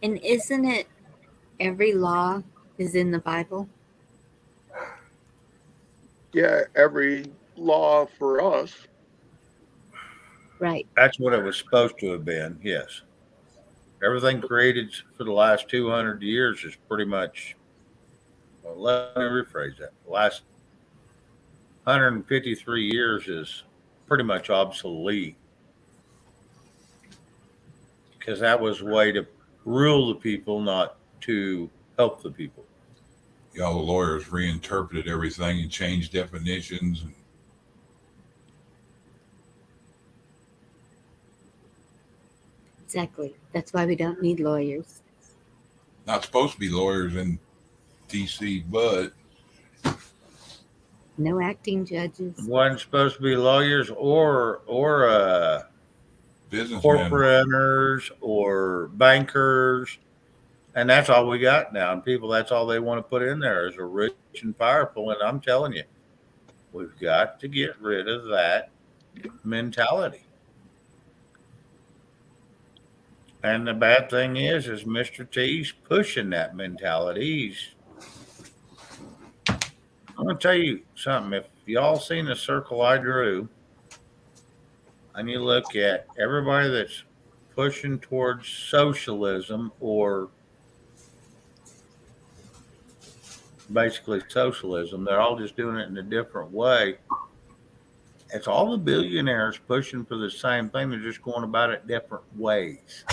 And isn't it every law is in the Bible? Yeah, every law for us. Right. That's what it was supposed to have been, yes. Everything created for the last 200 years is pretty much, well, let me rephrase that. The last 153 years is pretty much obsolete because that was a way to rule the people, not to help the people. Y'all, the lawyers reinterpreted everything and changed definitions. And Exactly. That's why we don't need lawyers. not supposed to be lawyers in DC, but No acting judges. Wasn't supposed to be lawyers or Businessmen. corporate owners or bankers, and that's all we got now. And people, that's all they want to put in there is a rich and powerful. And I'm telling you, we've got to get rid of that mentality. And the bad thing is Mr. T's pushing that mentality. I'm gonna tell you something. If y'all seen the circle I drew, and you look at everybody that's pushing towards socialism or basically socialism, they're all just doing it in a different way. It's all the billionaires pushing for the same thing. They're just going about it different ways.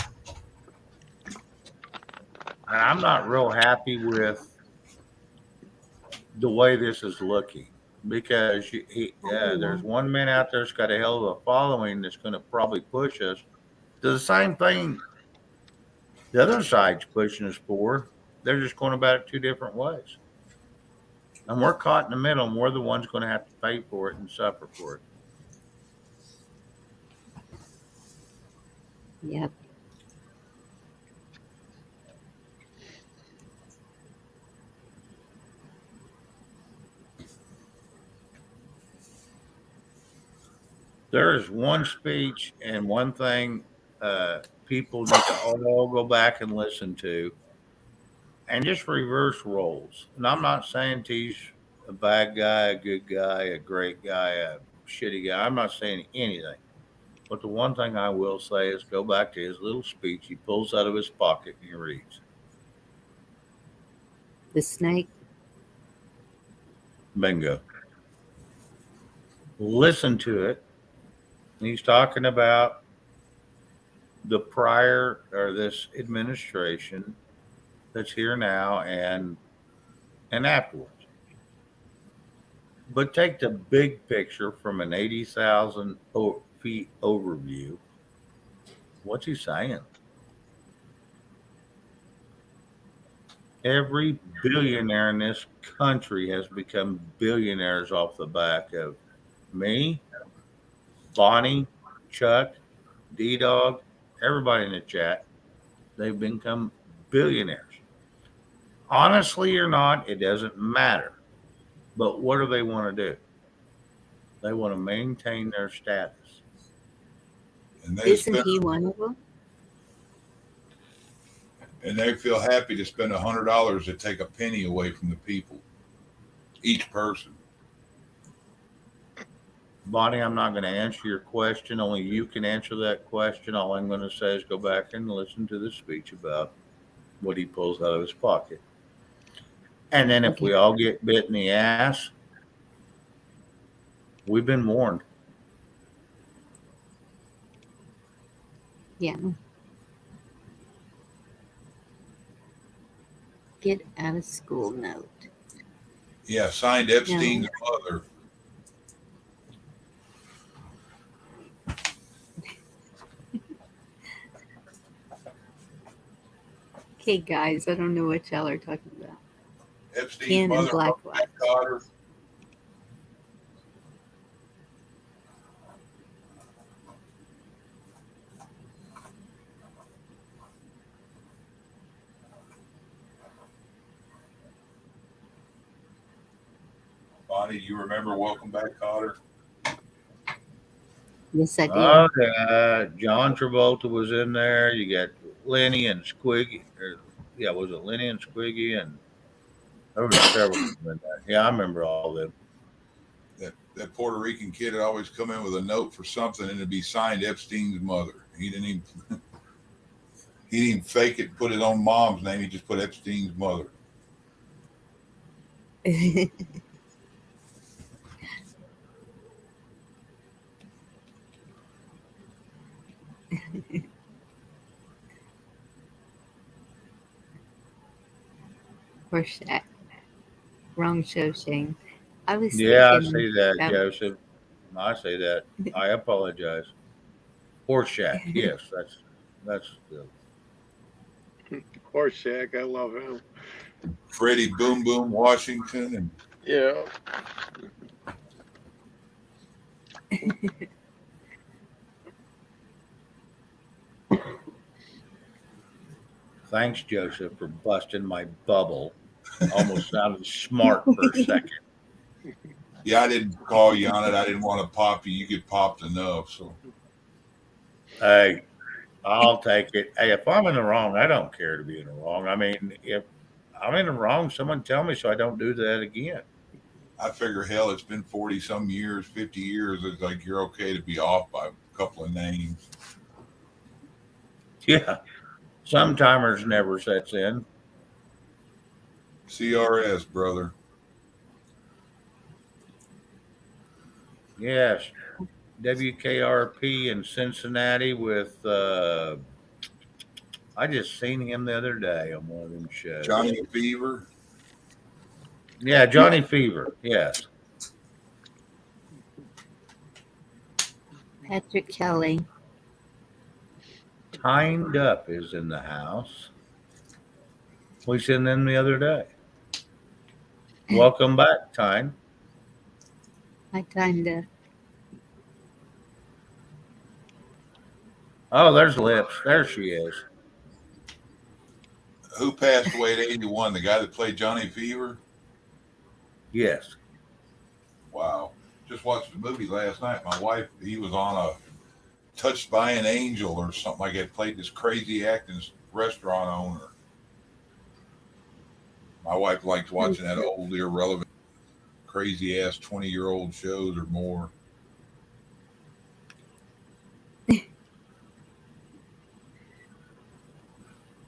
And I'm not real happy with the way this is looking because there's one man out there that's got a hell of a following that's going to probably push us to the same thing the other side's pushing us for. They're just going about it two different ways. And we're caught in the middle, and we're the ones going to have to pay for it and suffer for it. Yep. There is one speech and one thing people need to all go back and listen to and just reverse roles. And I'm not saying T's a bad guy, a good guy, a great guy, a shitty guy. I'm not saying anything. But the one thing I will say is go back to his little speech he pulls out of his pocket and he reads. The snake. Bingo. Listen to it. He's talking about the prior or this administration that's here now and afterwards. But take the big picture from an 80,000 feet overview. What's he saying? Every billionaire in this country has become billionaires off the back of me, Bonnie, Chuck, D-Dog, everybody in the chat. They've become billionaires. Honestly or not, it doesn't matter. But what do they want to do? They want to maintain their status. And they Isn't he one of them? And they feel happy to spend $100 to take a penny away from the people, each person. Bonnie, I'm not going to answer your question. Only you can answer that question. All I'm going to say is go back and listen to the speech about what he pulls out of his pocket. And then if we all get bit in the ass, we've been warned. Yeah. Get out of school note. Yeah, signed Epstein's mother. Okay, guys, I don't know what y'all are talking about. Epstein's Ken and mother, Blackwater. Cotter. Bonnie, you remember Welcome Back, Cotter? Yes, I do. John Travolta was in there. You got Lenny and Squiggy. Was it Lenny and Squiggy? And there was several in there. Yeah, I remember all of them. That Puerto Rican kid would always come in with a note for something and it'd be signed Epstein's mother. He didn't even fake it, put it on mom's name. He just put Epstein's mother. Horseshack. Wrong show, Shane. I was Yeah, I thinking see that, about- Joseph. I see that. I apologize. Horseshack. Yes, that's good. Horseshack, I love him. Freddie Boom Boom Washington and Yeah. Thanks, Joseph, for busting my bubble. Almost sounded smart for a second. Yeah, I didn't call you on it. I didn't want to pop you. You get popped enough. So Hey, I'll take it. Hey, if I'm in the wrong, I don't care to be in the wrong. I mean, if I'm in the wrong, someone tell me so I don't do that again. I figure, hell, it's been 40 some years, 50 years. It's like you're okay to be off by a couple of names. Yeah. Some timers never sets in. CRS, brother. Yes. WKRP in Cincinnati with I just seen him the other day on one of them shows. Johnny Fever. Yeah, Johnny Fever. Yes. Patrick Kelly. Tined Up is in the house. We seen them the other day. Welcome back, Tyne. I kinda. Oh, there's Lips. There she is. Who passed away at 81? The guy that played Johnny Fever? Yes. Wow. Just watched the movie last night. My wife, he was on a Touched by an Angel or something like that. Played this crazy acting restaurant owner. My wife likes watching that old, irrelevant, crazy ass 20-year-old shows or more.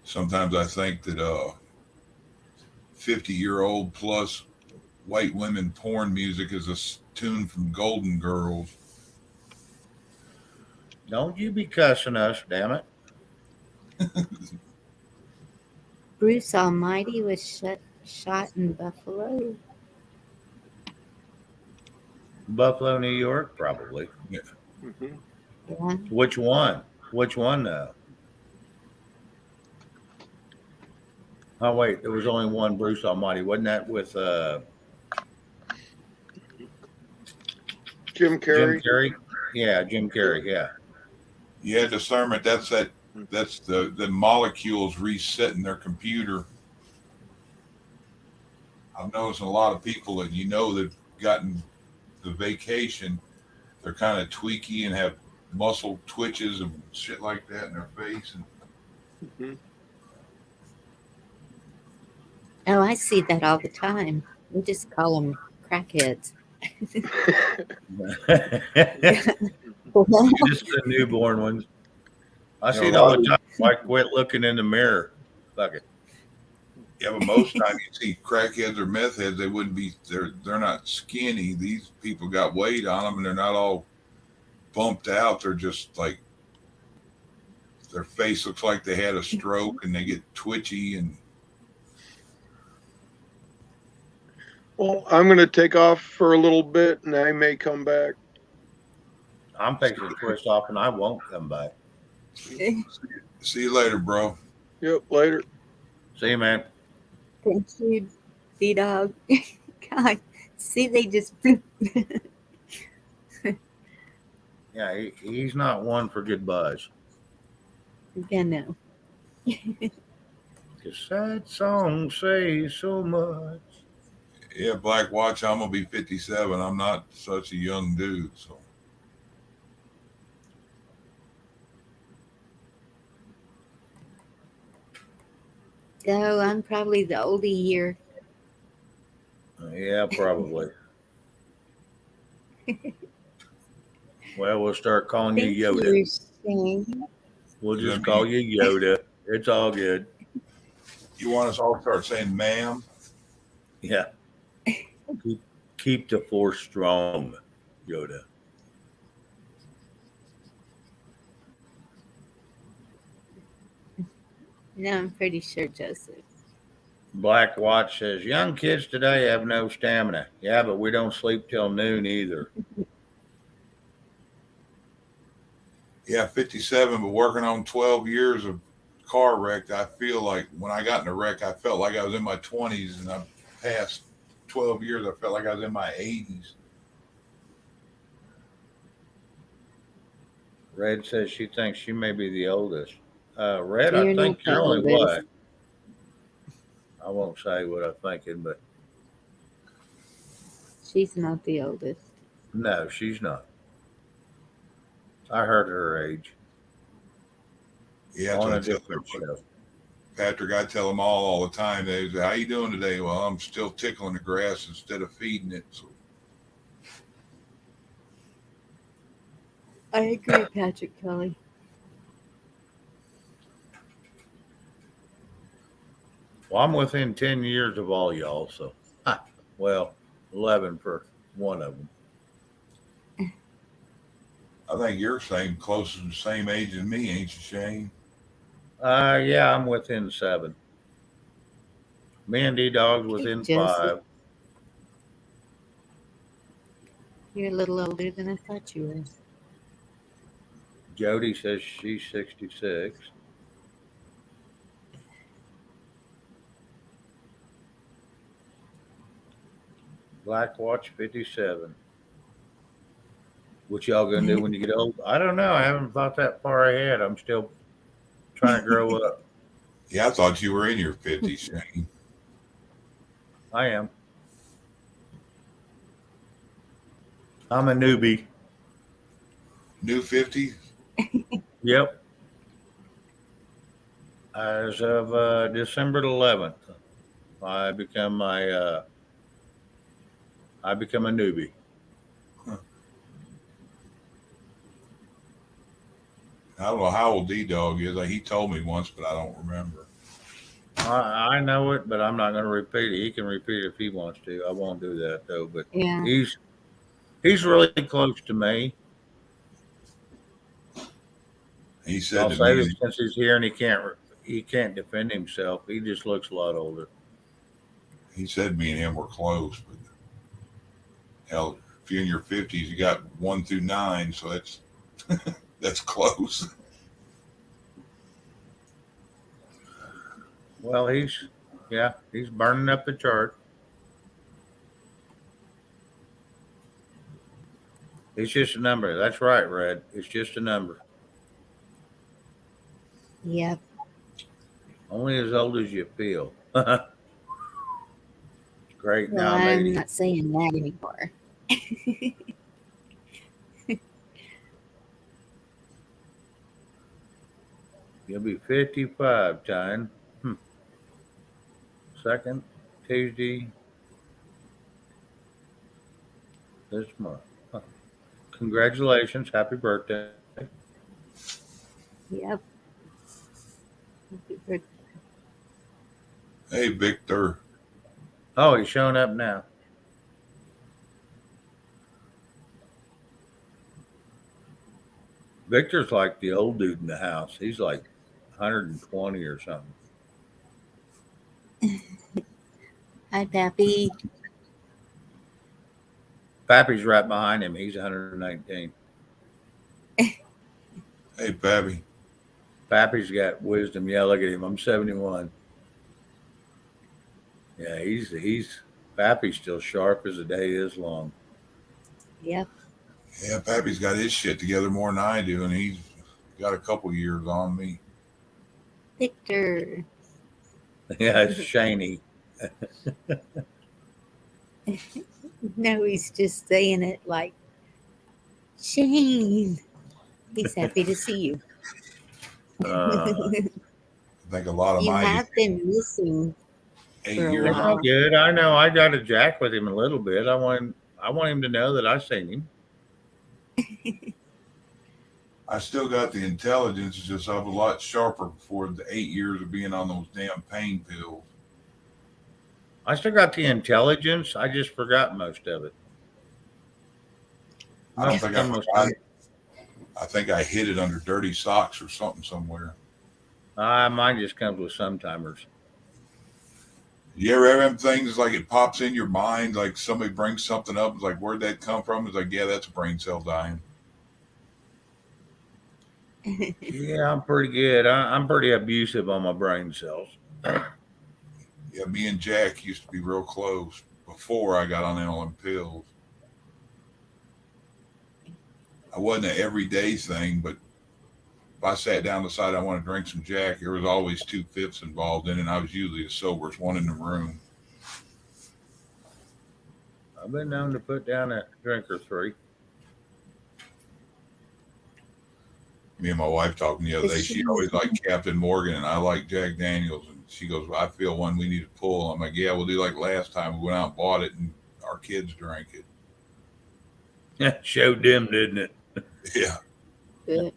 Sometimes I think that 50-year-old plus white women porn music is a tune from Golden Girls. Don't you be cussing us, damn it. Bruce Almighty was shot in Buffalo. Buffalo, New York, probably. Yeah. Mhm. Yeah. Which one? Which one, though? Oh, wait. There was only one Bruce Almighty. Wasn't that with Jim Carrey. Jim Carrey? Yeah, Jim Carrey. Yeah. Yeah, discernment. That's the molecules resetting their computer. I'm noticing a lot of people that that've gotten the vacation, they're kind of tweaky and have muscle twitches and shit like that in their face. And Mhm. Oh, I see that all the time. We just call them crackheads. Just the newborn ones. I You know, see it a all lot the of- time. I quit looking in the mirror. Fuck it. yeah, but most time you see crackheads or meth heads, they wouldn't be. They're not skinny. These people got weight on them, and they're not all bumped out. They're just like their face looks like they had a stroke, and they get twitchy and. Well, I'm going to take off for a little bit, and I may come back. I'm fixing to twist off and I won't come back. See you later, bro. Yep, later. See you, man. Thank you, D-Dog. God, see, they just... Yeah, he's not one for good buzz. Yeah, no. The sad songs say so much. Yeah, Black Watch. I'm gonna be 57. I'm not such a young dude, so. No, I'm probably the oldie here. Yeah, probably. Well, we'll start calling Thank you Yoda. you, Shane. We'll just call you Yoda. It's all good. You want us all to start saying ma'am? Yeah. Keep the force strong, Yoda. No, I'm pretty sure Joseph. Black Watch says, young kids today have no stamina. Yeah, but we don't sleep till noon either. Yeah, 57, but working on 12 years of car wreck, I feel like when I got in a wreck, I felt like I was in my 20s, and I passed 12 years, I felt like I was in my 80s. Red says she thinks she may be the oldest. Red, I You're not think the you're only oldest. what? I won't say what I'm thinking, but She's not the oldest. no, she's not. I heard her age Yeah, that's on what I a tell different show. Patrick. I tell them all the time. They say, "How you doing today?" Well, I'm still tickling the grass instead of feeding it. So I agree, Patrick Kelly. Well, I'm within 10 years of all y'all, so, well, 11 for one of them. I think you're close to the same age as me, ain't you, Shane? Yeah, I'm within 7. Me and D-Dog's Okay, within Joseph, 5. you're a little older than I thought you were. Jody says she's 66. Black Watch 57. What y'all gonna do when you get old? I don't know. I haven't thought that far ahead. I'm still trying to grow up. Yeah, I thought you were in your 50s, Shane. I am. I'm a newbie. New 50s? Yep. As of December 11th, I become my I become a newbie. I don't know how old D-Dog is. He told me once, but I don't remember. I know it, but I'm not going to repeat it. He can repeat it if he wants to. I won't do that though. But Yeah. he's really close to me. He said I'll to say me, that since he's here and he can't defend himself. He just looks a lot older. he said me and him were close, but hell, if you're in your 50s, you got 1 through 9, so that's that's close. Well, he's burning up the chart. It's just a number. That's right, Red. It's just a number. Yep. Only as old as you feel. Great. Well, Now I'm I'm 80. not saying that anymore. You'll be 55, Tyne. Second Tuesday this month. Huh. Congratulations. Happy birthday. Yep. Happy birthday. Hey, Victor. Oh, he's showing up now. Victor's like the old dude in the house. He's like 120 or something. Hi, Pappy. Pappy's right behind him. He's 119. Hey, Pappy. Pappy's got wisdom. Yeah, look at him. I'm 71. Yeah, he's Pappy's still sharp as the day is long. Yep. Yeah, Pappy's got his shit together more than I do, and he's got a couple years on me. Victor. Yeah, it's Shaney. No, he's just saying it like, Shane. He's happy to see you. I think a lot of You my have been missing 8 for a years. while. Good. I know. I got to jack with him a little bit. I want him to know that I seen him. I still got the intelligence. It's just I was a lot sharper before the 8 years of being on those damn pain pills. I still got the intelligence. I just forgot most of it. I don't think I Almost forgot it. I think I hid it under dirty socks or something somewhere. Mine just comes with sometimers. You ever have them things like it pops in your mind, like somebody brings something up, it's like, where'd that come from? It's like, yeah, that's a brain cell dying. Yeah, I'm pretty good. I'm pretty abusive on my brain cells. Yeah, me and Jack used to be real close before I got on them pills. I wasn't an everyday thing, but if I sat down and decided I want to drink some Jack, there was always 2/5 involved in it, and I was usually the soberest one in the room. I've been known to put down a drink or three. Me and my wife talking the other But day. She always liked Captain Morgan, and I like Jack Daniels. And she goes, well, I feel one we need to pull. I'm like, yeah, we'll do like last time. We went out and bought it, and our kids drank it. Showed them, didn't it? Yeah. Good.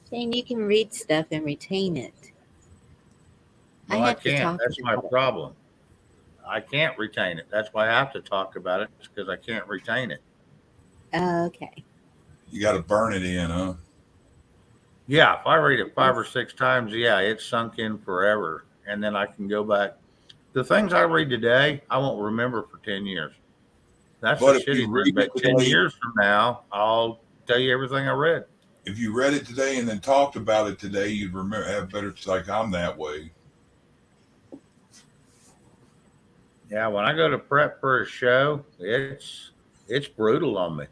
Shane, you can read stuff and retain it. No, I have to can't. talk That's my about it. problem. I can't retain it. That's why I have to talk about it, because I can't retain it. Okay. You got to burn it in, huh? Yeah, if I read it 5 or 6 times, yeah, it's sunk in forever. And then I can go back. The things I read today, I won't remember for 10 years. That's But the if you shitty read thing. But it 10 today- years from now, I'll tell you everything I read. If you read it today and then talked about it today, you'd remember, have better, like I'm that way. Yeah, when I go to prep for a show, it's brutal on me.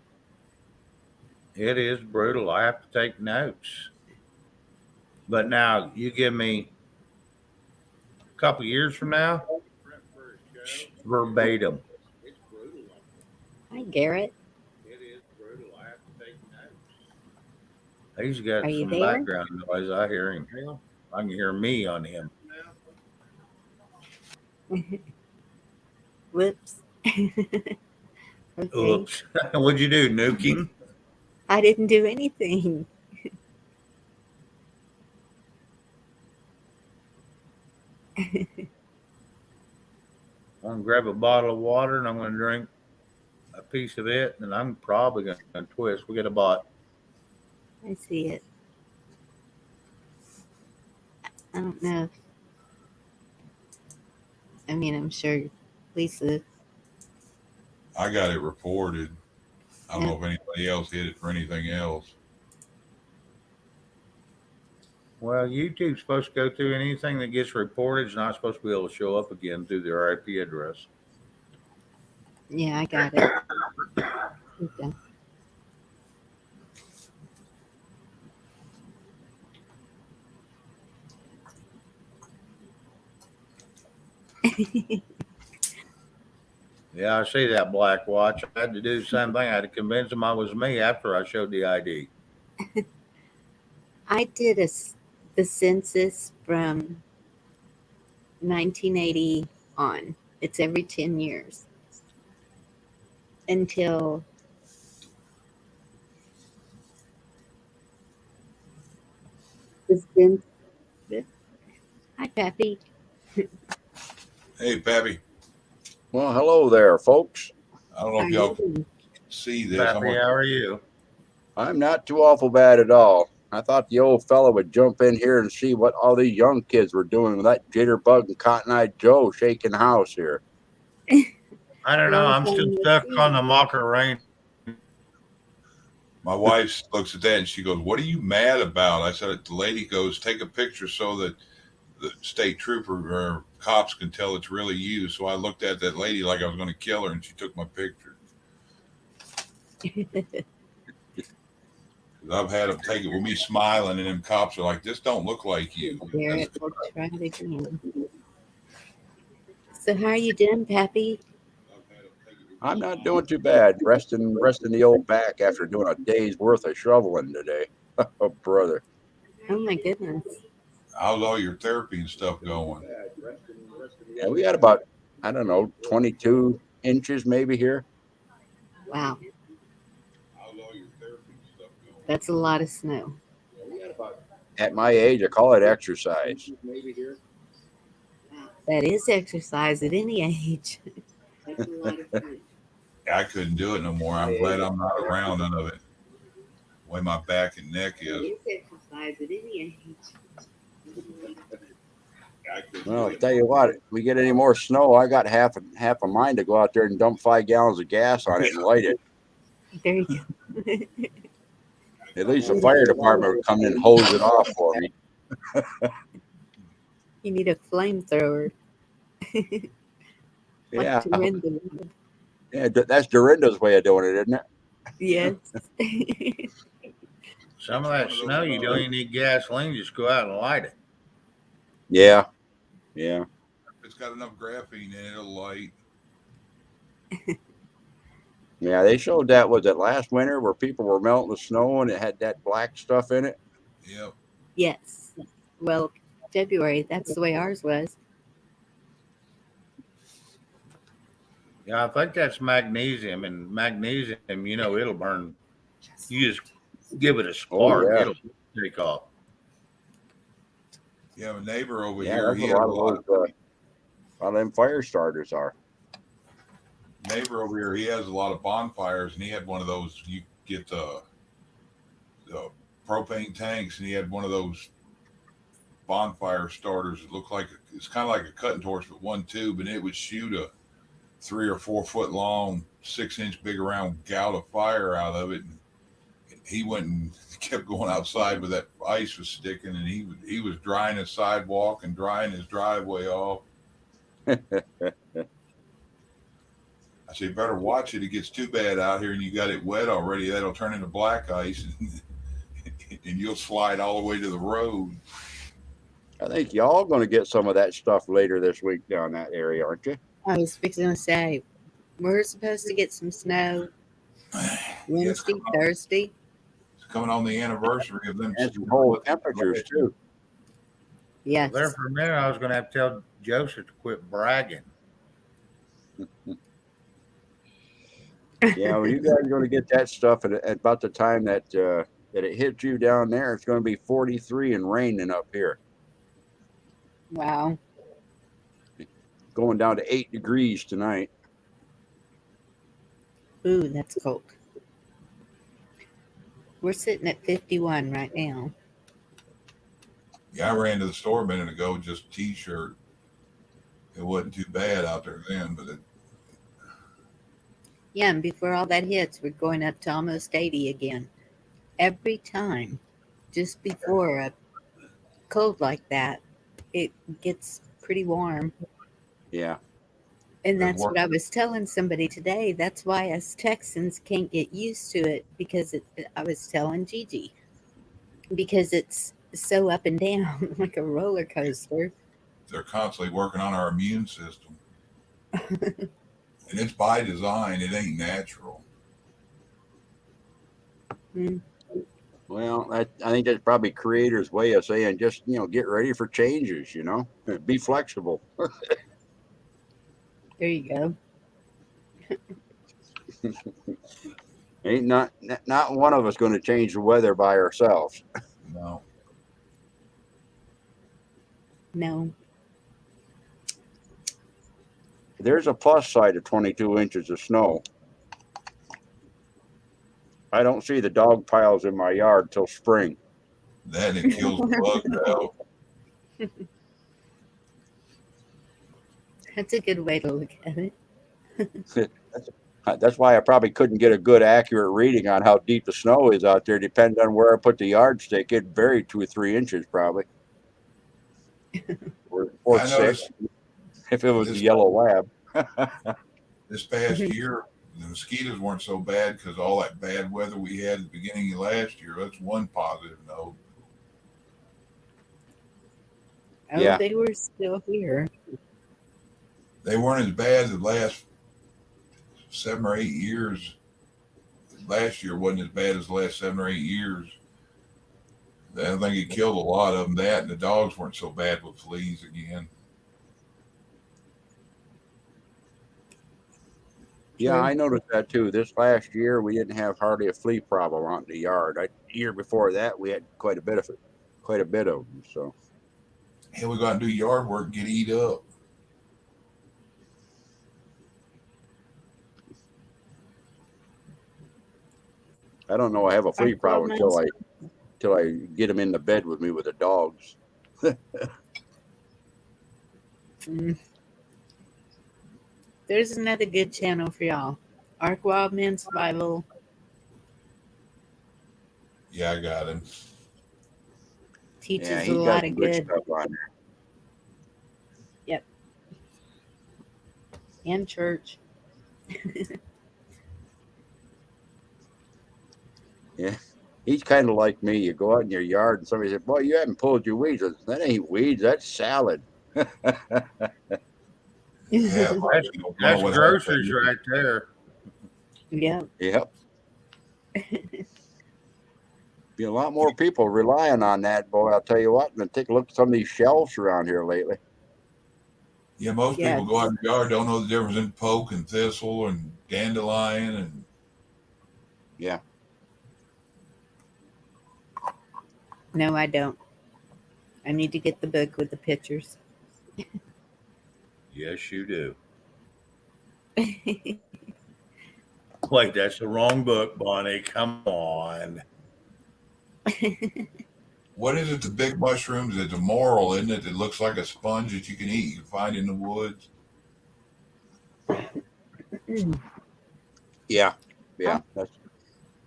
It is brutal. I have to take notes. But now you give me a couple years from now, verbatim. Hi, Garrett. He's got Are you some there? background noise. I hear him. I can hear me on him. Whoops. Okay. Oops. What'd you do? Nuking? I didn't do anything. I'm going to grab a bottle of water and I'm going to drink a piece of it, and I'm probably going to twist. We get a bot. I see it. I don't know. I mean, I'm sure Lisa. I got it reported. I don't Yeah. know if anybody else hit it for anything else. Well, YouTube's supposed to go through anything that gets reported. It's not supposed to be able to show up again through their IP address. Yeah, I got it. Okay. Yeah, I see that black watch. I had to do the same thing. I had to convince them I was me after I showed the ID. I did the census from 1980 on. It's every 10 years until the census. Hi, Pappy. Hey, Pappy. Well, hello there, folks. I don't know How if you y'all doing? can see this. Pappy, how are you? I'm not too awful bad at all. I thought the old fella would jump in here and see what all these young kids were doing with that Jitterbug and Cotton-Eyed Joe shaking house here. I don't know. Long I'm still time no stuck see. on the Mocker Rain. My wife looks at that and she goes, what are you mad about? I said, the lady goes, take a picture so that the state trooper or cops can tell it's really you. So I looked at that lady like I was going to kill her, and she took my picture. I've had them take it with me smiling, and them cops are like, this don't look like you. Garrett, we'll try it again. So how are you doing, Pappy? I'm not doing too bad. Resting the old back after doing a day's worth of shoveling today. Oh, brother. Oh my goodness. How's all your therapy and stuff going? Yeah, we got about, I don't know, 22 inches maybe here. Wow. That's a lot of snow. At my age, I call it exercise. That is exercise at any age. I couldn't do it no more. I'm glad I'm not around none of it. The way my back and neck is. It is exercise at any age. Well, I'll tell you what, if we get any more snow, I got half a mind to go out there and dump 5 gallons of gas on it and light it. There you go. At least the fire department would come in and hose it off for me. You need a flamethrower. Yeah. To rend the wood. Yeah, that's Dorinda's way of doing it, isn't it? Yes. Some of One that of those, snow, you don't even need gasoline. Just go out and light it. Yeah, yeah. if it's got enough graphene in it, it'll light. Yeah, they showed that, was it last winter, where people were melting the snow and it had that black stuff in it? Yep. Yes. Well, February, that's the way ours was. Yeah, I think that's magnesium, and magnesium, it'll burn. You just give it a Oh, spark, yeah. it'll take off. Yeah, a neighbor over Yeah, here, that's he what had a lot of them fire starters are. neighbor over here, he has a lot of bonfires, and he had one of those. You get the propane tanks, and he had one of those bonfire starters. It looked like it's kind of like a cutting torch, but one tube, and it would shoot a 3 or 4 foot long, 6-inch big round gout of fire out of it. And he went and kept going outside where that ice was sticking, and he was drying his sidewalk and drying his driveway off. I said, you better watch it. It gets too bad out here and you got it wet already. That'll turn into black ice and you'll slide all the way to the road. I think y'all going to get some of that stuff later this week down that area, aren't you? I was fixing to say, we're supposed to get some snow Wednesday, Thursday. It's coming on the anniversary of them. And some cold temperatures, too. Yes. There for a minute, I was going to have to tell Joseph to quit bragging. Yeah, well, you guys are going to get that stuff at about the time that it hits you down there. It's going to be 43 and raining up here, Wow. going down to 8 degrees tonight. Ooh, that's cold. We're sitting at 51 right now. Yeah, I ran to the store a minute ago, just t-shirt. It wasn't too bad out there then, but Yeah, and before all that hits, we're going up to almost 80 again. Every time, just before a cold like that, it gets pretty warm. Yeah. And that's what I was telling somebody today. That's why us Texans can't get used to it, because I was telling Gigi, because it's so up and down like a roller coaster. they're constantly working on our immune system. And it's by design. It ain't natural. Well, I think that's probably creator's way of saying just, get ready for changes, be flexible. There you go. Ain't not one of us going to change the weather by ourselves. No. No. There's a plus side of 22 inches of snow. I don't see the dog piles in my yard till spring. That it kills the bugs out. That's a good way to look at it. That's why I probably couldn't get a good, accurate reading on how deep the snow is out there. Depending on where I put the yardstick, it varied 2 or 3 inches probably, or 6 if it was a yellow lab. This past year, the mosquitoes weren't so bad because all that bad weather we had at the beginning of last year. That's one positive note. Oh, yeah. They were still here. They weren't as bad as the last 7 or 8 years. Last year wasn't as bad as the last 7 or 8 years. I think it killed a lot of them. That and the dogs weren't so bad with fleas again. Yeah, I noticed that too. This last year, we didn't have hardly a flea problem out in the yard. The year before that, we had quite a bit of them. So, hey, we got to do yard work and get eat up. I don't know. I have a flea problem until I get them in the bed with me with the dogs. There's another good channel for y'all. Ark Wildman Survival. Yeah, I got him. Teaches a lot of good stuff on there. Yep. And church. Yeah. He's kind of like me. You go out in your yard and somebody said, "Boy, you haven't pulled your weeds." I said, "That ain't weeds. That's salad." Yeah, That's you don't know that's what groceries happened. right there. Yeah. Yep. Be a lot more people relying on that, boy. I'll tell you what. And take a look at some of these shelves around here lately. Yeah, most Yeah. people go out in the yard, don't know the difference in poke and thistle and dandelion and Yeah. No, I don't. I need to get the book with the pictures. Yes, you do. Wait, that's the wrong book, Bonnie. Come on. what is it? The big mushrooms? It's a morel, isn't it? It looks like a sponge that you can eat. You can find in the woods. Yeah. Yeah. That's,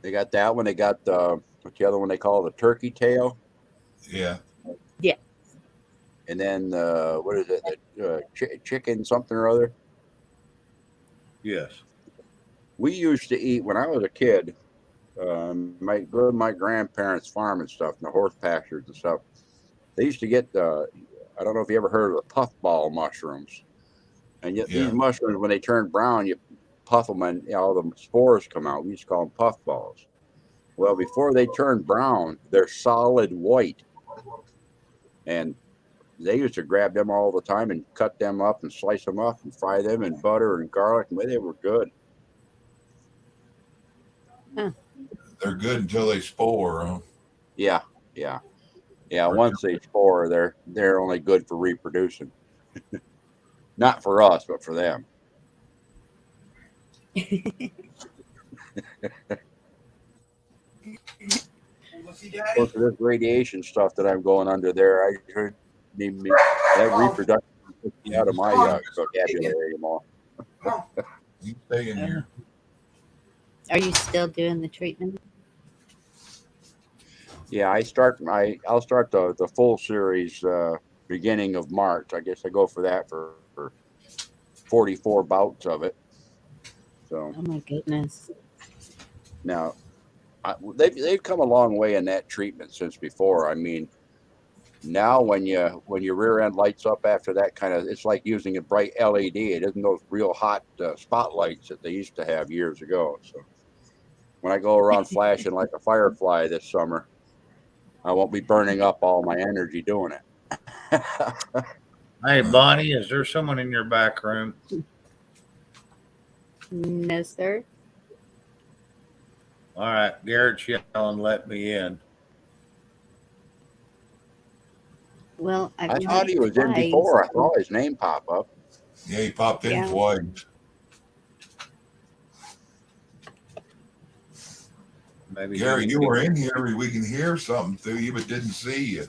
they got that one. They got what's the other one they call the turkey tail? Yeah. Yeah. And then what is it? The chicken something or other. Yes. We used to eat when I was a kid. Go to my grandparents' farm and stuff, and the horse pastures and stuff. They used to get I don't know if you ever heard of the puffball mushrooms. And yet these Yeah. mushrooms, when they turn brown, you puff them and all the spores come out. We used to call them puffballs. Well, before they turn brown, they're solid white. And they used to grab them all the time and cut them up and slice them up and fry them in butter and garlic. And they were good. They're good until they spore. Huh? Yeah, yeah, yeah. Once they spore, they're only good for reproducing. Not for us, but for them. Of course, this radiation stuff that I'm going under there, I heard that reproduction puts me out of my vocabulary anymore. You stay in here. Are you still doing the treatment? Yeah, I'll start the full series beginning of March. I guess I go for that for 44 bouts of it. So Oh my goodness. now they've come a long way in that treatment since before. I mean, now when your rear end lights up after that kind of, it's like using a bright LED. It isn't those real hot spotlights that they used to have years ago. So when I go around flashing like a firefly this summer, I won't be burning up all my energy doing it. Hey, Bonnie, is there someone in your back room? No, sir. All right, Garrett's yelling, "Let me in." Well, I've I tried thought he was in twice. before. I saw his name pop up. Yeah, he popped in Yeah. twice. Maybe Gary, you were in here. We can hear something through you, but didn't see you.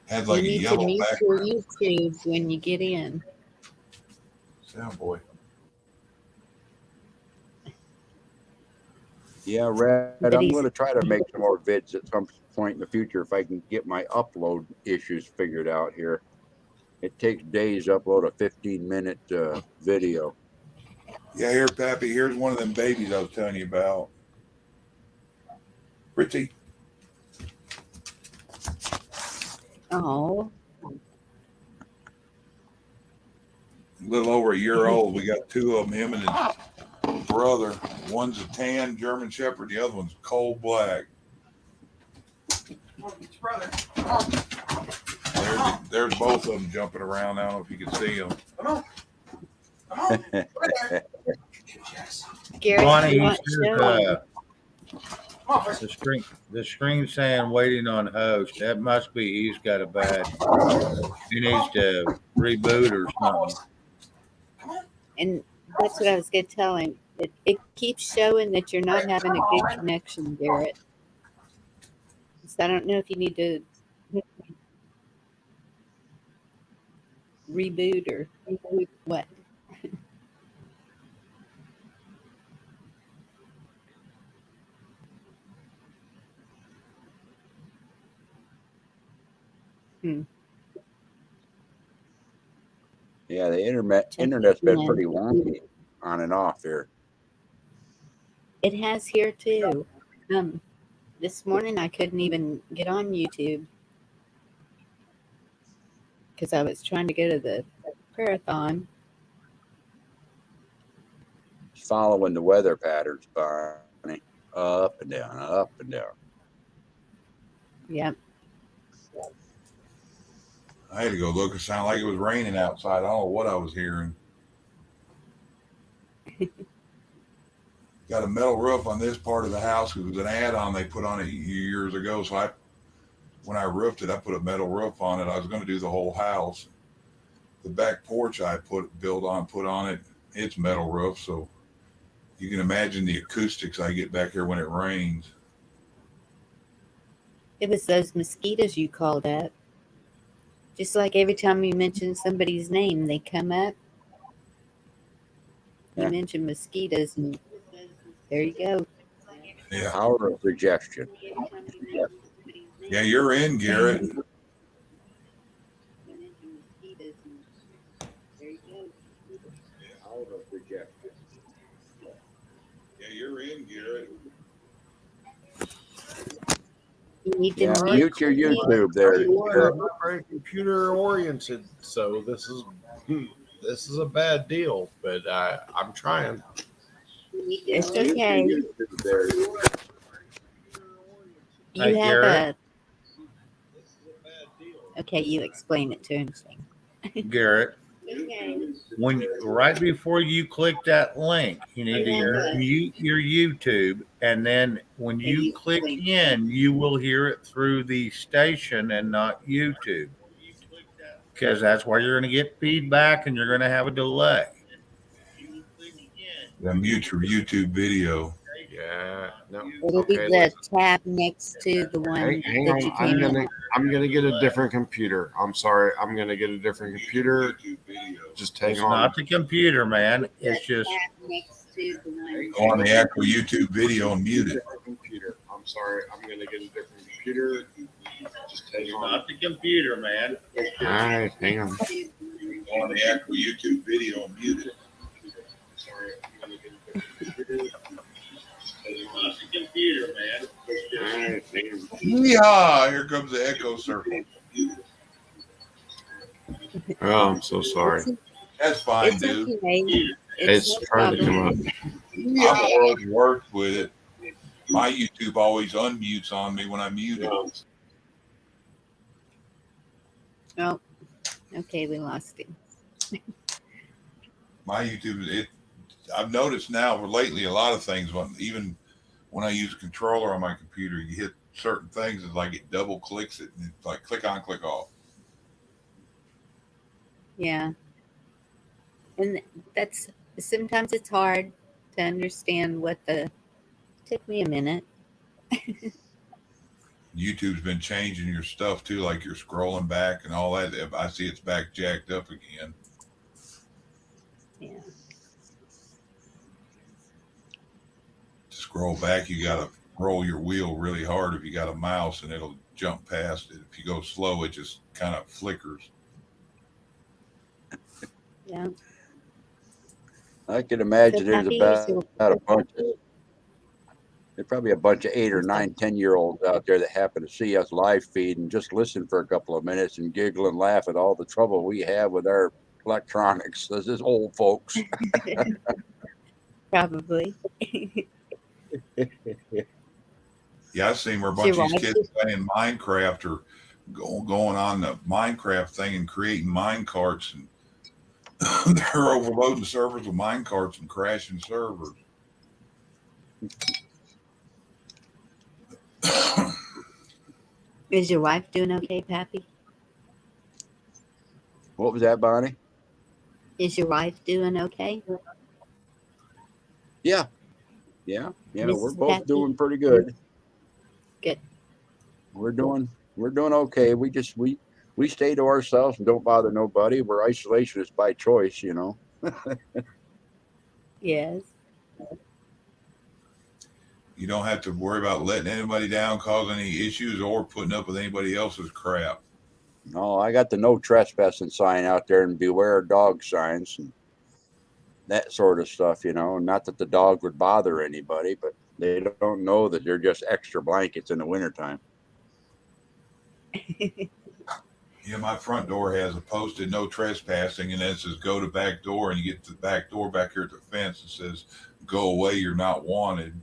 Had like You a need to yellow mute background. your YouTube when you get in. Sound boy. Yeah, Red, But I'm he's going to try to make some more vids at some point in the future if I can get my upload issues figured out here. It takes days to upload a 15-minute video. Yeah, here, Pappy. Here's one of them babies I was telling you about. Fritzy. oh, A little over a year old. We got two of them, him and his brother. One's a tan German Shepherd. The other one's coal black. There's both of them jumping around. I don't know if you can see them. Gary, Bonnie, you he want says, showing? the screen saying waiting on host. That must be he's got a bad. He needs to reboot or something. And that's what I was going to tell him. It keeps showing that you're not having a good connection, Garrett. So I don't know if you need to reboot or what. Hmm. Yeah, the Checking internet's been in. pretty wonky on and off here. It has here too. This morning I couldn't even get on YouTube because I was trying to go to the prayer-a-thon. Following the weather patterns, Bonnie. Up and down, up and down. Yep. I had to go look. It sounded like it was raining outside. I don't know what I was hearing. Got a metal roof on this part of the house. It was an add-on they put on it years ago. So when I roofed it, I put a metal roof on it. I was going to do the whole house. The back porch I put on it. It's metal roof, so you can imagine the acoustics I get back here when it rains. It was those mosquitoes you called up. Just like every time you mention somebody's name, they come up. You Yeah. mention mosquitoes, and there you go. Yeah. Power of suggestion. Yeah, you're in, Garrett. Power of suggestion. Yeah, you're in, Garrett. You need to Yeah, mute your YouTube there. I'm not very computer oriented, so this is a bad deal. But I'm trying. It's okay. You Hey, have Garrett. Okay, you explain it to him. Garrett, when right before you click that link, you need to mute your YouTube, and then when you click in, you will hear it through the station and not YouTube, because that's where you're going to get feedback and you're going to have a delay. Then mute your YouTube video. Yeah. No. It'll be the tab next to the one Hang that on. you can. I'm gonna get a different computer. I'm sorry. I'm gonna get a different computer. Just hang It's on. not the computer, man. It's just Go on the actual YouTube video and mute it. Computer. I'm sorry. I'm gonna get a different computer. Just hang it's on. not the computer, man. It's All just right. Hang on. Go on the actual YouTube video and mute it. Sorry. I'm gonna get a different computer. it's not the computer, man. It's just All right. Hang on. Yeah, here comes the echo circle. Oh, I'm so sorry. That's fine, It's dude. okay. It's no trying to problem. come up. I've always worked with it. My YouTube always unmutes on me when I mute it. Oh, okay, we lost him. My YouTube, I've noticed now lately a lot of things, even when I use a controller on my computer, you hit certain things, it's like it double clicks it, and it's like click on, click off. Yeah. And that's sometimes it's hard to understand what took me a minute. YouTube's been changing your stuff too, like you're scrolling back and all that. I see it's back jacked up again. Yeah. To scroll back, you got to roll your wheel really hard if you got a mouse, and it'll jump past it. If you go slow, it just kind of flickers. Yeah. I can imagine So there's Pappy, about a bunch of, there's probably a bunch of 8 or 9, 10-year-olds out there that happen to see us live feed and just listen for a couple of minutes and giggle and laugh at all the trouble we have with our electronics. This is old folks. Probably. Yeah, I've seen where a So bunch of why these kids playing Minecraft or going on the Minecraft thing and creating mine carts, and they're overloading servers with mine carts and crashing servers. Is your wife doing okay, Pappy? What was that, Bonnie? Is your wife doing okay? Yeah. Yeah. Yeah. We're Mrs. both Pappy? doing pretty good. Good. We're doing okay. We stay to ourselves and don't bother nobody. We're isolationists by choice, you know. Yes. You don't have to worry about letting anybody down, causing any issues, or putting up with anybody else's crap. No, I got the no trespassing sign out there and beware dog signs and that sort of stuff, you know. Not that the dog would bother anybody, but they don't know that they're just extra blankets in the wintertime. Yeah, my front door has a posted no trespassing, and then it says go to back door, and you get to the back door back here at the fence. It says go away, you're not wanted.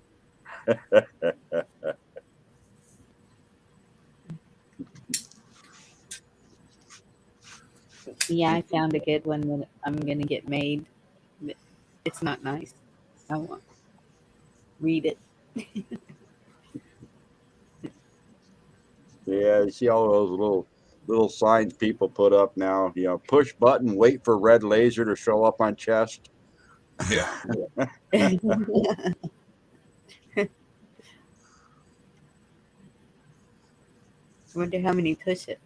Yeah, I found a good one that I'm gonna get made. But it's not nice. I won't read it. Yeah, you see all those little signs people put up now. You know, push button, wait for red laser to show up on chest. Yeah. Wonder how many push it.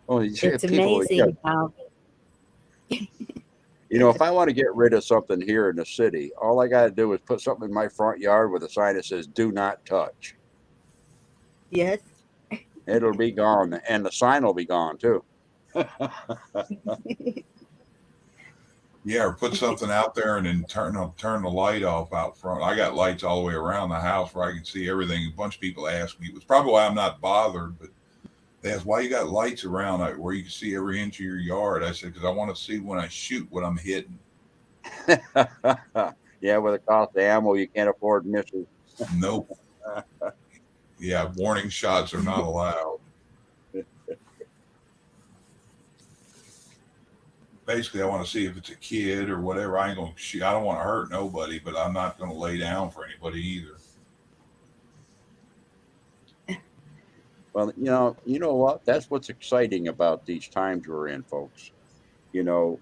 Oh, It's people, amazing how. you know, if I want to get rid of something here in the city, all I got to do is put something in my front yard with a sign that says "Do not touch." Yes. It'll be gone, and the sign will be gone too. Yeah, or put something out there and then turn the light off out front. I got lights all the way around the house where I can see everything. A bunch of people ask me. It was probably why I'm not bothered, but they asked why you got lights around where you can see every inch of your yard. I said because I want to see when I shoot what I'm hitting. Yeah, with the cost of ammo, you can't afford misses. Nope. Yeah, warning shots are not allowed. Basically, I want to see if it's a kid or whatever. I ain't gonna shoot. I don't want to hurt nobody, but I'm not gonna lay down for anybody either. Well, you know what? That's what's exciting about these times we're in, folks. You know,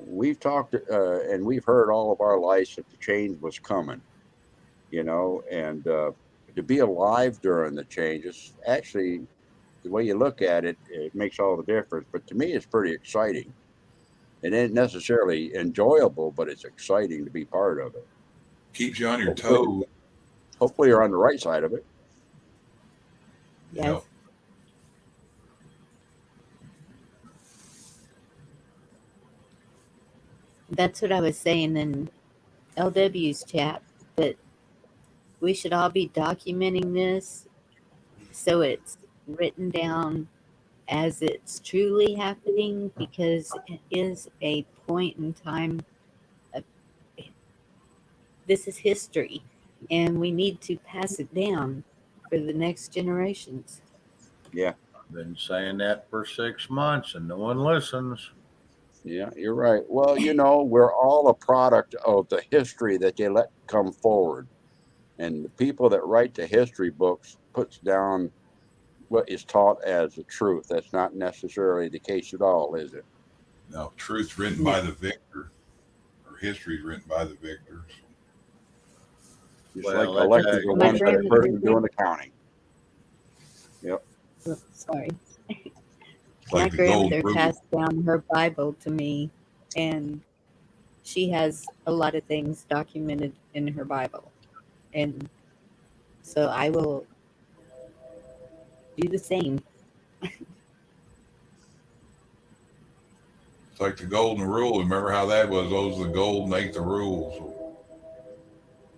we've talked and we've heard all of our lives that the change was coming. You know, and to be alive during the change is actually the way you look at it. It makes all the difference. But to me, it's pretty exciting. It ain't necessarily enjoyable, but it's exciting to be part of it. Keeps you on your toes. Hopefully, you're on the right side of it. Yes. Yep. That's what I was saying in LW's chat, that we should all be documenting this so it's written down as it's truly happening, because it is a point in time. This is history, and we need to pass it down for the next generations. Yeah. Been saying that for 6 months and no one listens. Yeah, you're right. Well, you know, we're all a product of the history that they let come forward. And the people that write the history books puts down what is taught as the truth. That's not necessarily the case at all, is it? No, truth's written by the victor, or history's written by the victors. Just Well, like electors are My ones that are grandmother person doing the counting. Yep. Sorry. It's My like the golden grandmother rule. passed down her Bible to me, and she has a lot of things documented in her Bible. And so I will do the same. It's like the golden rule. Remember how that was? Those are the gold make the rules.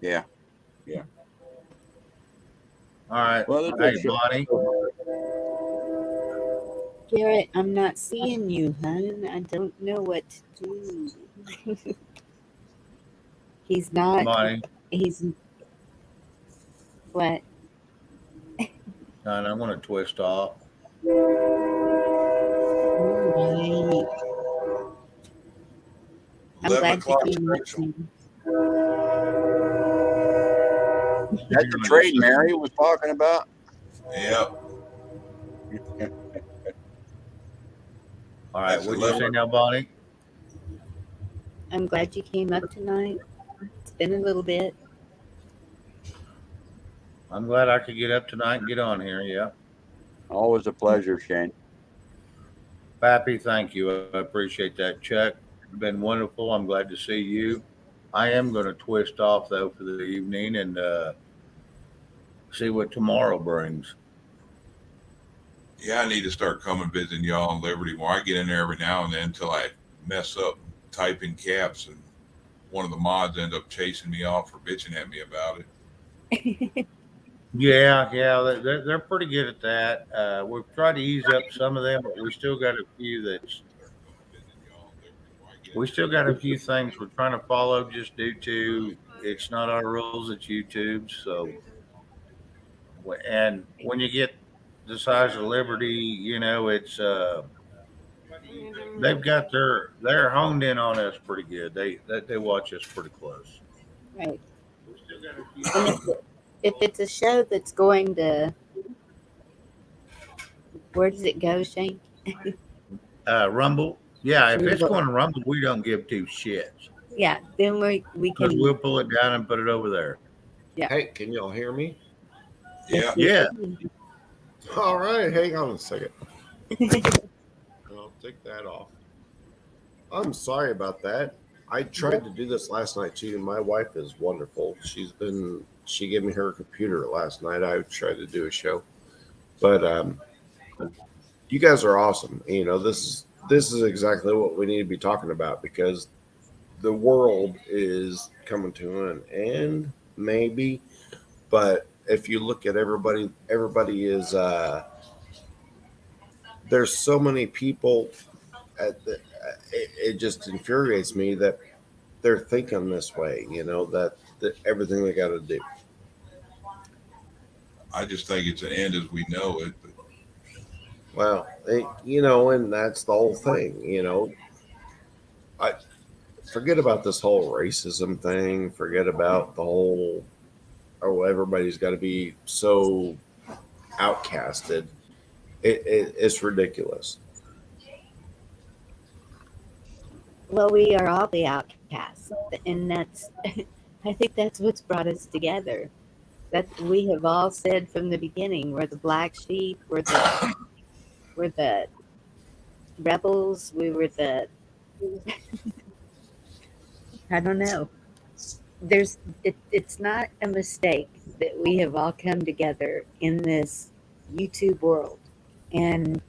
Yeah. Yeah. All right. Well, Hey, Bonnie. Garrett, I'm not seeing you, hon. I don't know what to do. He's not. Bonnie. He's what? And I'm going to twist off. Right. I'm 11 glad you o'clock came up special. to me. That's the trade Mary was talking about. Yep. All right. That's What did you say 11. now, Bonnie? I'm glad you came up tonight. It's been a little bit. I'm glad I could get up tonight and get on here. Yeah. Always a pleasure, Shane. Pappy, thank you. I appreciate that. Chuck, it's been wonderful. I'm glad to see you. I am going to twist off, though, for the evening and see what tomorrow brings. Yeah, I need to start coming visiting y'all on Liberty more. I get in there every now and then until I mess up typing caps, and one of the mods end up chasing me off or bitching at me about it. Yeah, yeah, they're pretty good at that. We've tried to ease up some of them, but we still got a few that's we still got a few things we're trying to follow just due to it's not our rules, it's YouTube's. So, and when you get the size of Liberty, you know, it's they've got they're honed in on us pretty good. They watch us pretty close. Right. And if it's a show that's going to, where does it go, Shane? Rumble, yeah, if it's Rumble. going to Rumble, we don't give two shits Yeah, then we because can. we'll pull it down and put it over there. Yeah. Hey, can y'all hear me? Yeah. Yeah. All right, hang on a second. I'll take that off. I'm sorry about that. I tried to do this last night too. My wife is wonderful. She gave me her computer last night. I tried to do a show, but you guys are awesome. You know, this is exactly what we need to be talking about because the world is coming to an end, maybe. But if you look at everybody is there's so many people at the, it just infuriates me that they're thinking this way, you know, that everything they got to do. I just think it's an end as we know it. But Well, you know, and that's the whole thing, you know. I forget about this whole racism thing. Forget about the whole, oh, everybody's got to be so outcasted. It's ridiculous. Well, we are all the outcasts, and that's. I think that's what's brought us together. That we have all said from the beginning, we're the black sheep, we're the rebels, we were the. I don't know. It's not a mistake that we have all come together in this YouTube world, and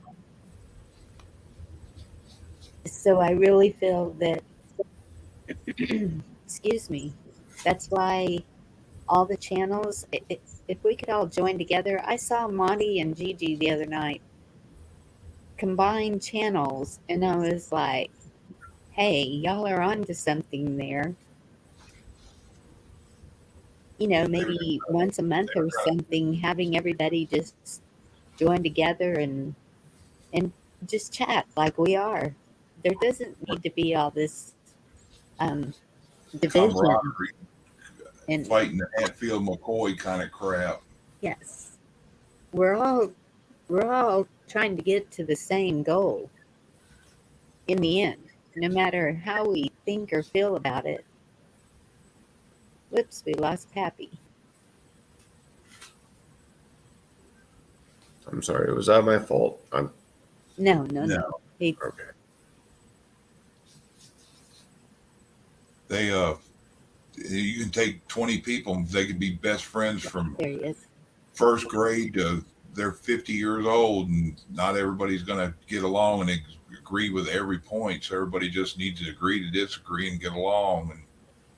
so I really feel that. Excuse me. That's why all the channels. If we could all join together, I saw Monty and Gigi the other night combine channels, and I was like, "Hey, y'all are onto something there." You know, maybe once a month or something, having everybody just join together and just chat like we are. There doesn't need to be all this um, division. camaraderie, And fighting the Hatfield McCoy kind of crap. yes, we're all we're all trying to get to the same goal in the end, no matter how we think or feel about it. Whoops, we lost Pappy. I'm sorry. Was that my fault? I'm No. He, okay. They you can take 20 people, they could be best friends from there he is. first grade to they're 50 years old, and not everybody's going to get along and agree with every point. So everybody just needs to agree to disagree and get along. And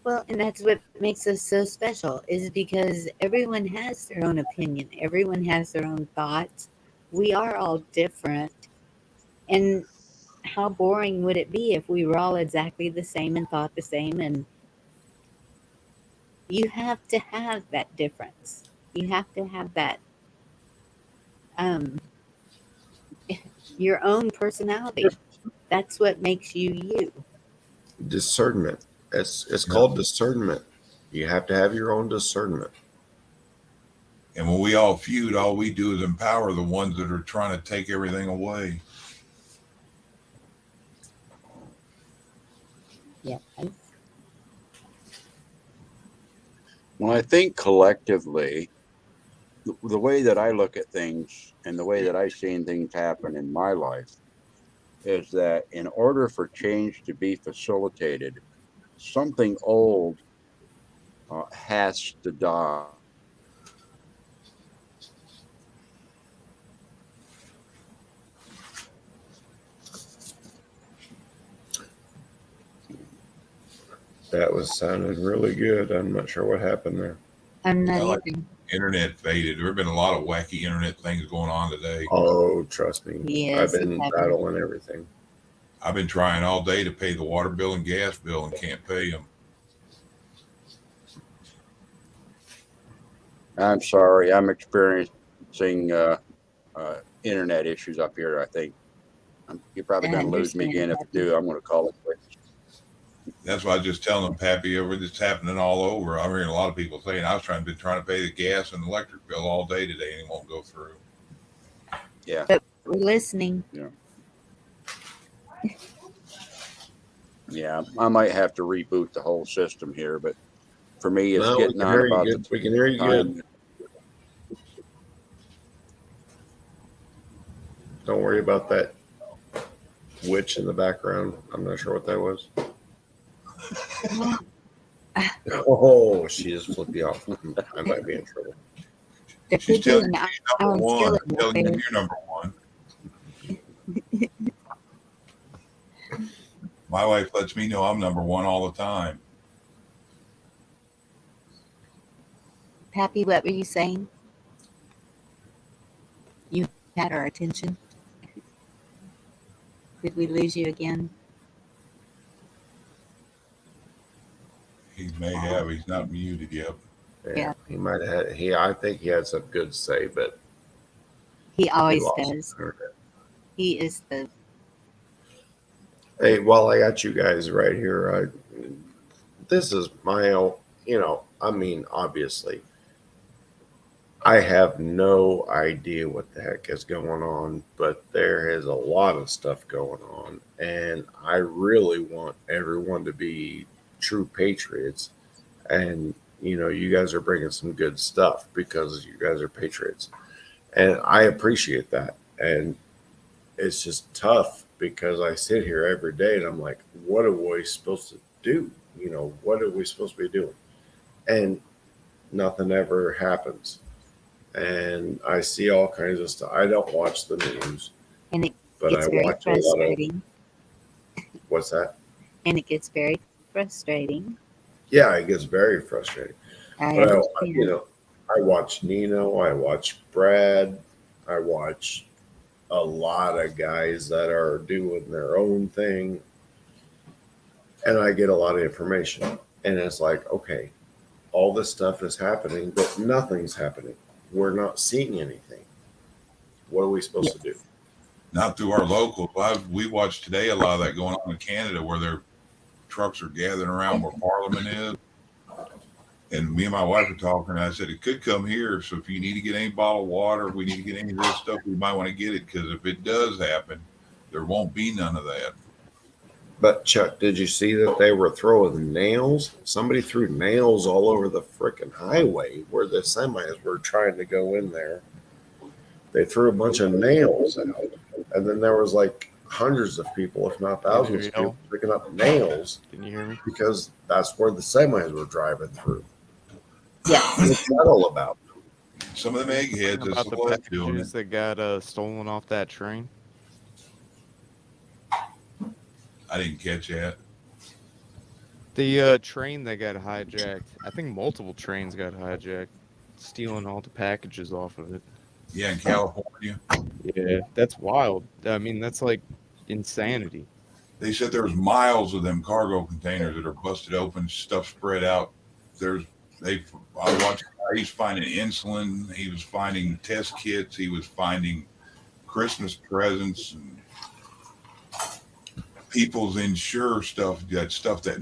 Well, and that's what makes us so special is because everyone has their own opinion. Everyone has their own thoughts. We are all different. And how boring would it be if we were all exactly the same and thought the same? And you have to have that difference. You have to have that um, your own personality. That's what makes you you. Discernment. It's called discernment. You have to have your own discernment. and when we all feud, all we do is empower the ones that are trying to take everything away. Yeah. When I think collectively, the way that I look at things and the way that I've seen things happen in my life is that in order for change to be facilitated, something old has to die. That was sounded really good. I'm not sure what happened there. I'm not Well, either. internet faded. There have been a lot of wacky internet things going on today. Oh, trust me. Yes, I've it been happened. battling everything. I've been trying all day to pay the water bill and gas bill and can't pay them. I'm sorry. I'm experiencing internet issues up here. I think you're probably I going to lose me understand, again. If you Pappy. do, I'm going to call it quits. That's why I was just telling them, Pappy, it's happening all over. I'm hearing a lot of people saying been trying to pay the gas and electric bill all day today and it won't go through. Yeah. But we're listening. Yeah. I might have to reboot the whole system here, but for me, it's No, we getting can on hear you about good. the We can hear you good. time. Don't worry about that witch in the background. I'm not sure what that was. Oh, she just flipped you off. I might be in trouble. There She's could be telling an you iron number one. skillet I'm up telling there. you you're number one. My wife lets me know I'm number one all the time. Pappy, what were you saying? You had our attention. Did we lose you again? He may have. He's not muted yet. Yeah. He might have. I think he had some good say, but He he always lost. does. He is the Hey, while I got you guys right here, this is my own. I mean, obviously, I have no idea what the heck is going on, but there is a lot of stuff going on, and I really want everyone to be true patriots. And you guys are bringing some good stuff because you guys are patriots, and I appreciate that. And it's just tough because I sit here every day and I'm like, what are we supposed to do? What are we supposed to be doing? And nothing ever happens. And I see all kinds of stuff. I don't watch the news, and it but gets I very watch a lot of. frustrating. What's that? And it gets very frustrating. Yeah, it gets very frustrating. I But understand. I watch Nino. I watch Brad. I watch a lot of guys that are doing their own thing, and I get a lot of information. And it's like, okay, all this stuff is happening, but nothing's happening. We're not seeing anything. What are we supposed to do? Not through our locals. We watched today a lot of that going on in Canada where their trucks are gathering around where Parliament is. And me and my wife were talking, and I said, it could come here. So if you need to get any bottled water, if we need to get any of this stuff, we might want to get it. Because if it does happen, there won't be none of that. But Chuck, did you see that they were throwing nails? Somebody threw nails all over the frickin' highway where the semis were trying to go in there. They threw a bunch of nails out. And then there was like hundreds of people, if not thousands of people, picking up nails. Can you hear me? Because that's where the semis were driving through. Yeah. What's that all about? Some of them eggheads About that's the what doing packages it. that got stolen off that train. I didn't catch that. The train that got hijacked. I think multiple trains got hijacked, stealing all the packages off of it. Yeah, in California. Yeah, that's wild. I mean, that's like insanity. They said there was miles of them cargo containers that are busted open, stuff spread out. I watched. He's finding insulin. He was finding test kits. He was finding Christmas presents and people's insure stuff. That stuff that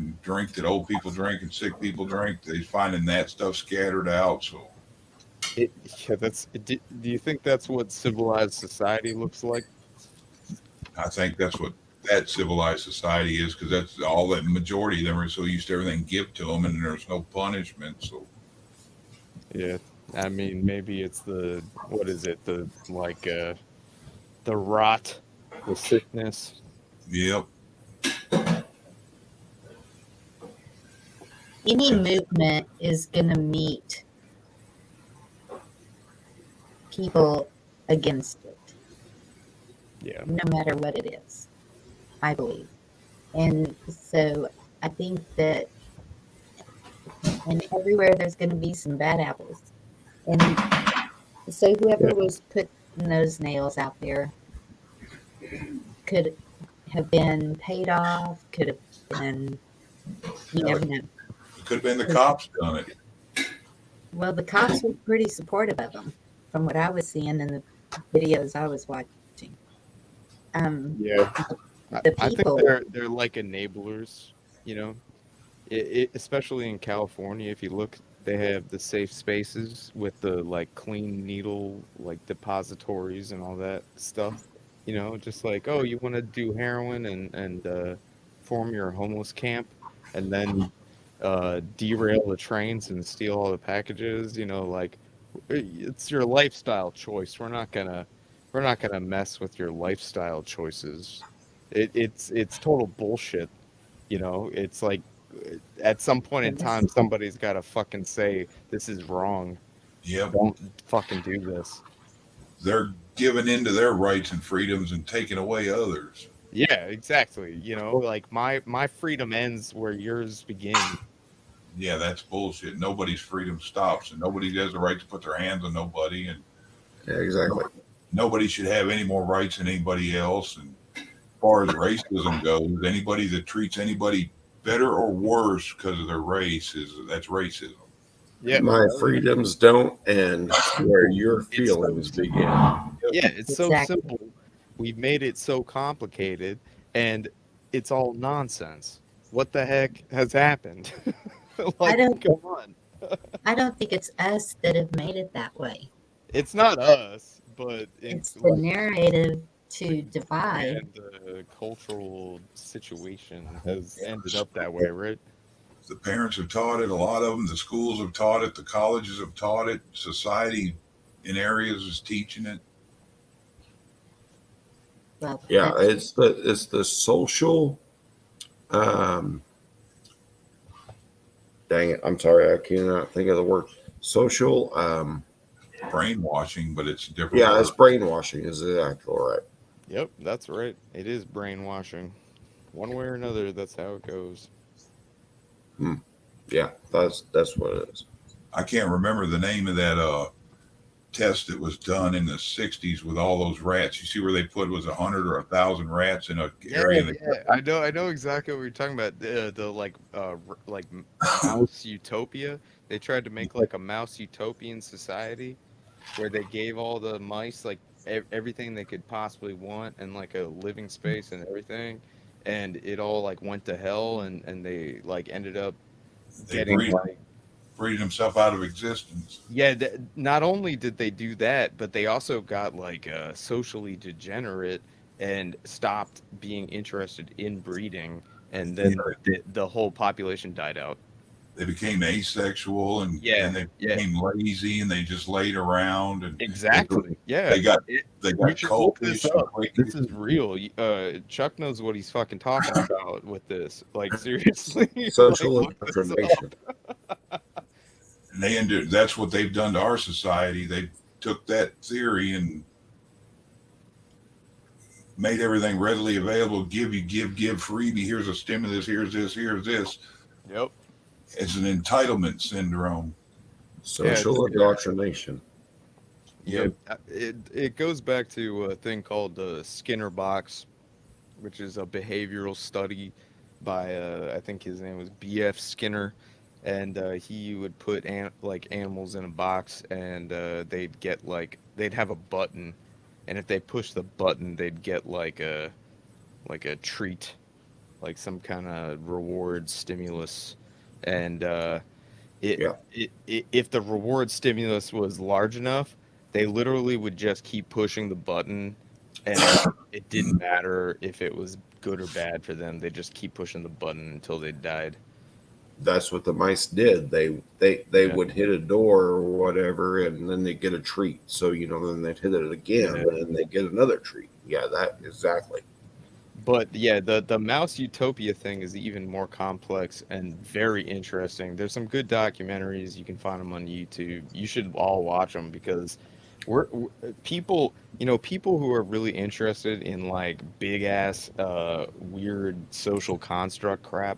old people drink and sick people drink. He's finding that stuff scattered out. So Yeah, do you think that's what civilized society looks like? I think that's what that civilized society is, because that's all that majority of them are so used to everything give to them, and there's no punishment. So Yeah, I mean, maybe it's the rot, the sickness. Yep. Any movement is going to meet people against it. Yeah. No matter what it is, I believe. And so I think that and everywhere there's going to be some bad apples. And so whoever was putting those nails out there could have been paid off, could have been, you never know. It could have been the cops done it. Well, the cops were pretty supportive of them, from what I was seeing in the videos I was watching. Yeah. The I think people, they're like enablers, you know. Especially in California, if you look, they have the safe spaces with the like clean needle like depositories and all that stuff. You know, just like, oh, you want to do heroin and form your homeless camp, and then derail the trains and steal all the packages. You know, like it's your lifestyle choice. We're not gonna mess with your lifestyle choices. It's total bullshit. You know, it's like at some point in time, somebody's got to fucking say this is wrong. Yep. Don't fucking do this. They're giving into their rights and freedoms and taking away others. Yeah, exactly. You know, like my freedom ends where yours begin. Yeah, that's bullshit. Nobody's freedom stops, and nobody has the right to put their hands on nobody, and Yeah, exactly. nobody should have any more rights than anybody else. And as far as racism goes, anybody that treats anybody better or worse because of their race that's racism. Yeah. My freedoms don't end where your It's so feelings begin. Yeah, it's so Exactly. simple. We've made it so complicated, and it's all nonsense. What the heck has happened? I Like, don't come on. I don't think it's us that have made it that way. It's not us, but It's the like narrative to and divide. the cultural situation has ended up that way, right? The parents have taught it, a lot of them. The schools have taught it. The colleges have taught it. Society in areas is teaching it. Well, Yeah, that's it's the social um dang it, I'm sorry, I cannot think of the word. Social Brainwashing, but it's a different yeah, word. it's brainwashing is exactly right. Yep, that's right. It is brainwashing. One way or another, that's how it goes. Yeah, that's what it is. I can't remember the name of that test that was done in the 60s with all those rats. You see where they put was 100 or 1,000 rats in an area. Yeah. I know exactly what you're talking about. The like mouse utopia. They tried to make like a mouse utopian society where they gave all the mice like everything they could possibly want and like a living space and everything, and it all like went to hell, and they like ended up They getting breeded himself out of existence. yeah. Not only did they do that, but they also got like socially degenerate and stopped being interested in breeding, and then the whole population died out. They became asexual and they became lazy and they just laid around and Exactly. Yeah. They got You should look cultish this and up. This is real. Chuck knows what he's fucking talking about with this. Like seriously. Social Like, look this up. indoctrination. And they ended. That's what they've done to our society. They took that theory and made everything readily available. Give freebie. Here's a stimulus. Here's this. Here's this. Yep. It's an entitlement syndrome. Social indoctrination. Yeah, it goes back to a thing called the Skinner box, which is a behavioral study by I think his name was B.F. Skinner, and he would put like animals in a box, and they'd have a button, and if they push the button, they'd get like a treat, like some kind of reward stimulus, and if the reward stimulus was large enough, they literally would just keep pushing the button, and it didn't matter if it was good or bad for them. They just keep pushing the button until they died. That's what the mice did. They would hit a door or whatever, and then they get a treat. So then they'd hit it again, and they get another treat. Yeah, that exactly. But yeah, the mouse utopia thing is even more complex and very interesting. There's some good documentaries. You can find them on YouTube. You should all watch them because we're people, people who are really interested in like big ass weird social construct crap.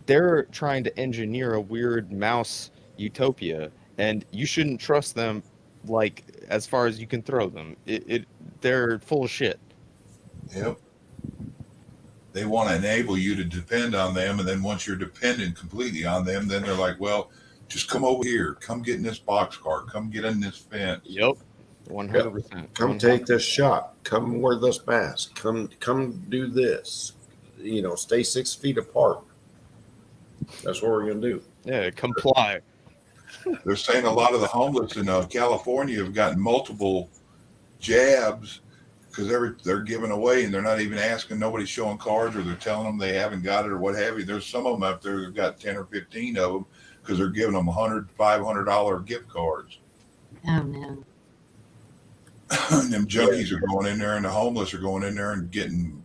they're trying to engineer a weird mouse utopia, and you shouldn't trust them, like, as far as you can throw them. They're full of shit. Yep. They want to enable you to depend on them, and then once you're dependent completely on them, then they're like, well, just come over here, come get in this boxcar, come get in this fence. Yep. 100%. Come take this shot. Come wear this mask. Come do this. You know, stay 6 feet apart. That's what we're gonna do. Yeah, comply. They're saying a lot of the homeless in California have gotten multiple jabs because they're giving away, and they're not even asking. Nobody's showing cards, or they're telling them they haven't got it or what have you. There's some of them out there that've got 10 or 15 of them because they're giving them $100, $500 gift cards. Oh no. And them junkies are going in there, and the homeless are going in there and getting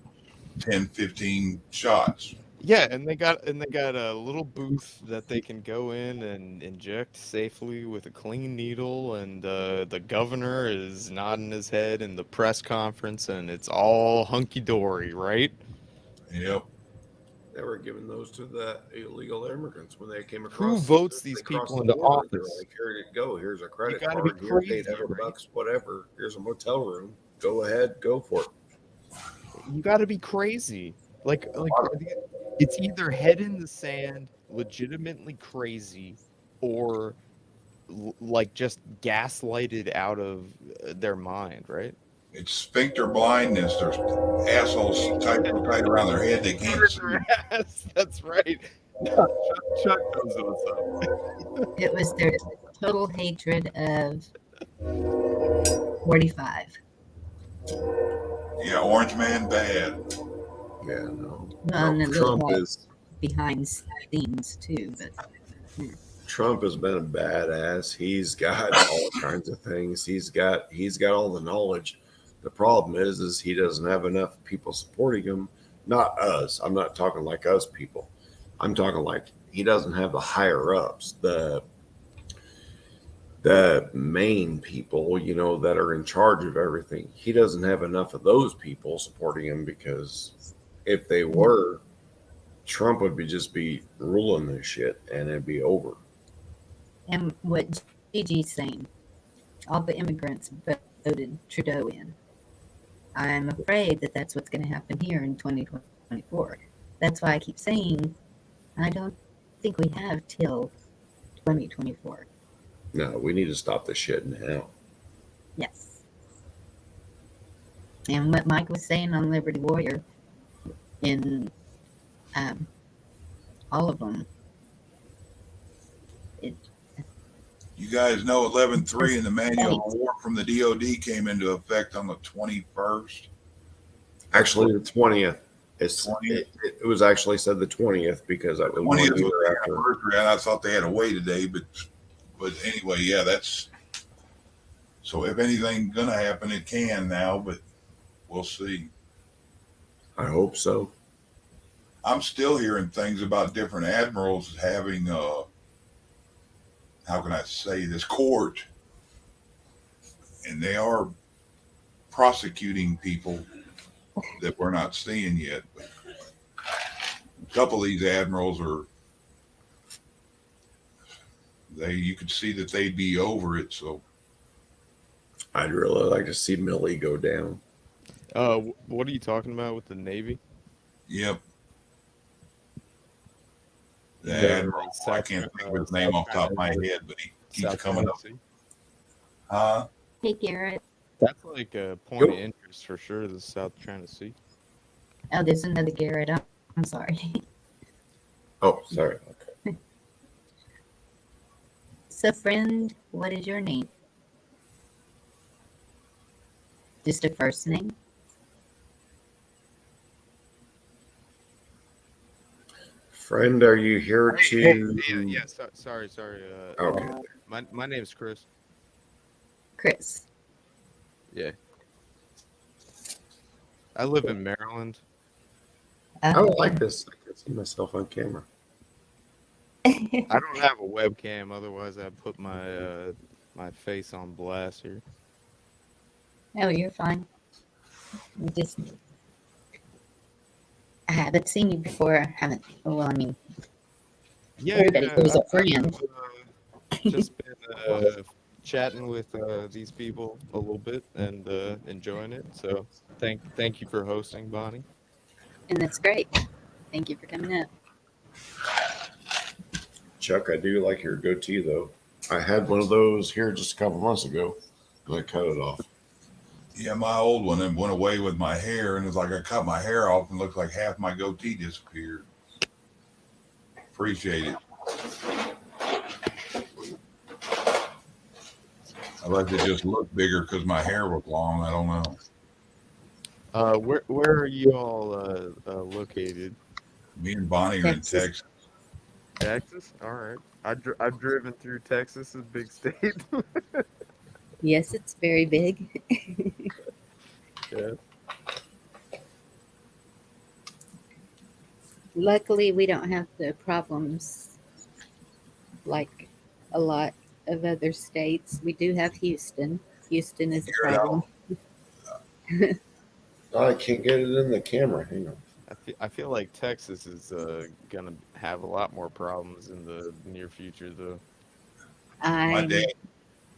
10, 15 shots. Yeah, and they got a little booth that they can go in and inject safely with a clean needle, and the governor is nodding his head in the press conference, and it's all hunky dory, right? Yep. They were giving those to the illegal immigrants when they came across. Who votes these people into office? They're like, here you go. Here's a credit gotta be card. Here's crazy, $800, right? whatever. Here's a motel room. Go ahead, go for it. You got to be crazy. Like it's either head in the sand, legitimately crazy, or like just gaslighted out of their mind, right? It's sphincter blindness. There's assholes tight around their head. They can't see. That's right. Chuck knows what's up. It was their total hatred of 45. Yeah, Orange Man bad. Yeah, no. Well, and a little Trump more is behind scenes too, but Trump has been a badass. He's got all kinds of things. He's got all the knowledge. The problem is he doesn't have enough people supporting him. Not us. I'm not talking like us people. I'm talking like he doesn't have the higher ups, the main people, you know, that are in charge of everything. He doesn't have enough of those people supporting him, because if they were, Trump would be ruling this shit and it'd be over. and what Gigi's saying, all the immigrants voted Trudeau in. I'm afraid that that's what's going to happen here in 2024. That's why I keep saying I don't think we have till 2024. No, we need to stop this shit now. Yes. And what Mike was saying on Liberty Warrior, in all of them, You guys know 11.3 in the manual of war from the DOD came into effect on the 21st. Actually, the 20th. It was actually said the 20th because that was 20th 1 year was after. the anniversary, and I thought they had away today, but anyway, yeah, that's so. If anything gonna happen, it can now, but we'll see. I hope so. I'm still hearing things about different admirals having how can I say this, court, and they are prosecuting people that we're not seeing yet. But a couple of these admirals you could see that they'd be over it. So I'd really like to see Millie go down. What are you talking about with the Navy? yep. The The admiral, I can't think of his name off the top of my head, but he keeps South coming up. China Sea? Huh? hey Garrett, That's like a point of interest for sure, the South China Sea. oh, there's another Garrett. I'm sorry. Oh, sorry. Okay. So, friend, what is your name? Just a first name? Friend, are you here to? Sorry. Okay. My name's Chris. Chris. Yeah. I live in Maryland. I don't like this. I can see myself on camera. I don't have a webcam, otherwise I'd put my my face on blast here. Oh, you're fine. Just I haven't seen you before. I haven't. Well, I mean, Yeah, everybody yeah. who's a I friend. have just been chatting with these people a little bit and enjoying it. So thank you for hosting, Bonnie. And that's great. Thank you for coming up. Chuck, I do like your goatee though. I had one of those here just a couple months ago, and I cut it off. Yeah, my old one and went away with my hair, and it's like I cut my hair off and looked like half my goatee disappeared. Appreciate it. Unless it just looked bigger because my hair was long. I don't know. Where are you all located? Me and Bonnie are in Texas. Texas. Texas. All right. I've driven through Texas, a big state. Yes, it's very big. Yeah. Luckily, we don't have the problems like a lot of other states. We do have Houston. Houston is a You're out. problem. I can't get it in the camera. Hang on. I feel like Texas is gonna have a lot more problems in the near future, though. My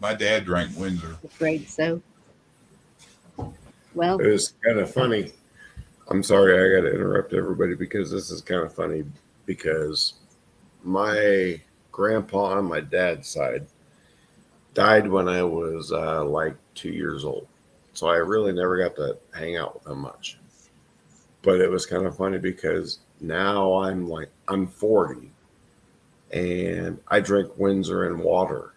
I'm dad drank Windsor. afraid so. Well, It was kind of funny. I'm sorry, I got to interrupt everybody because this is kind of funny. Because my grandpa on my dad's side died when I was like 2 years old, so I really never got to hang out with him much. But it was kind of funny because now I'm 40 and I drink Windsor and water.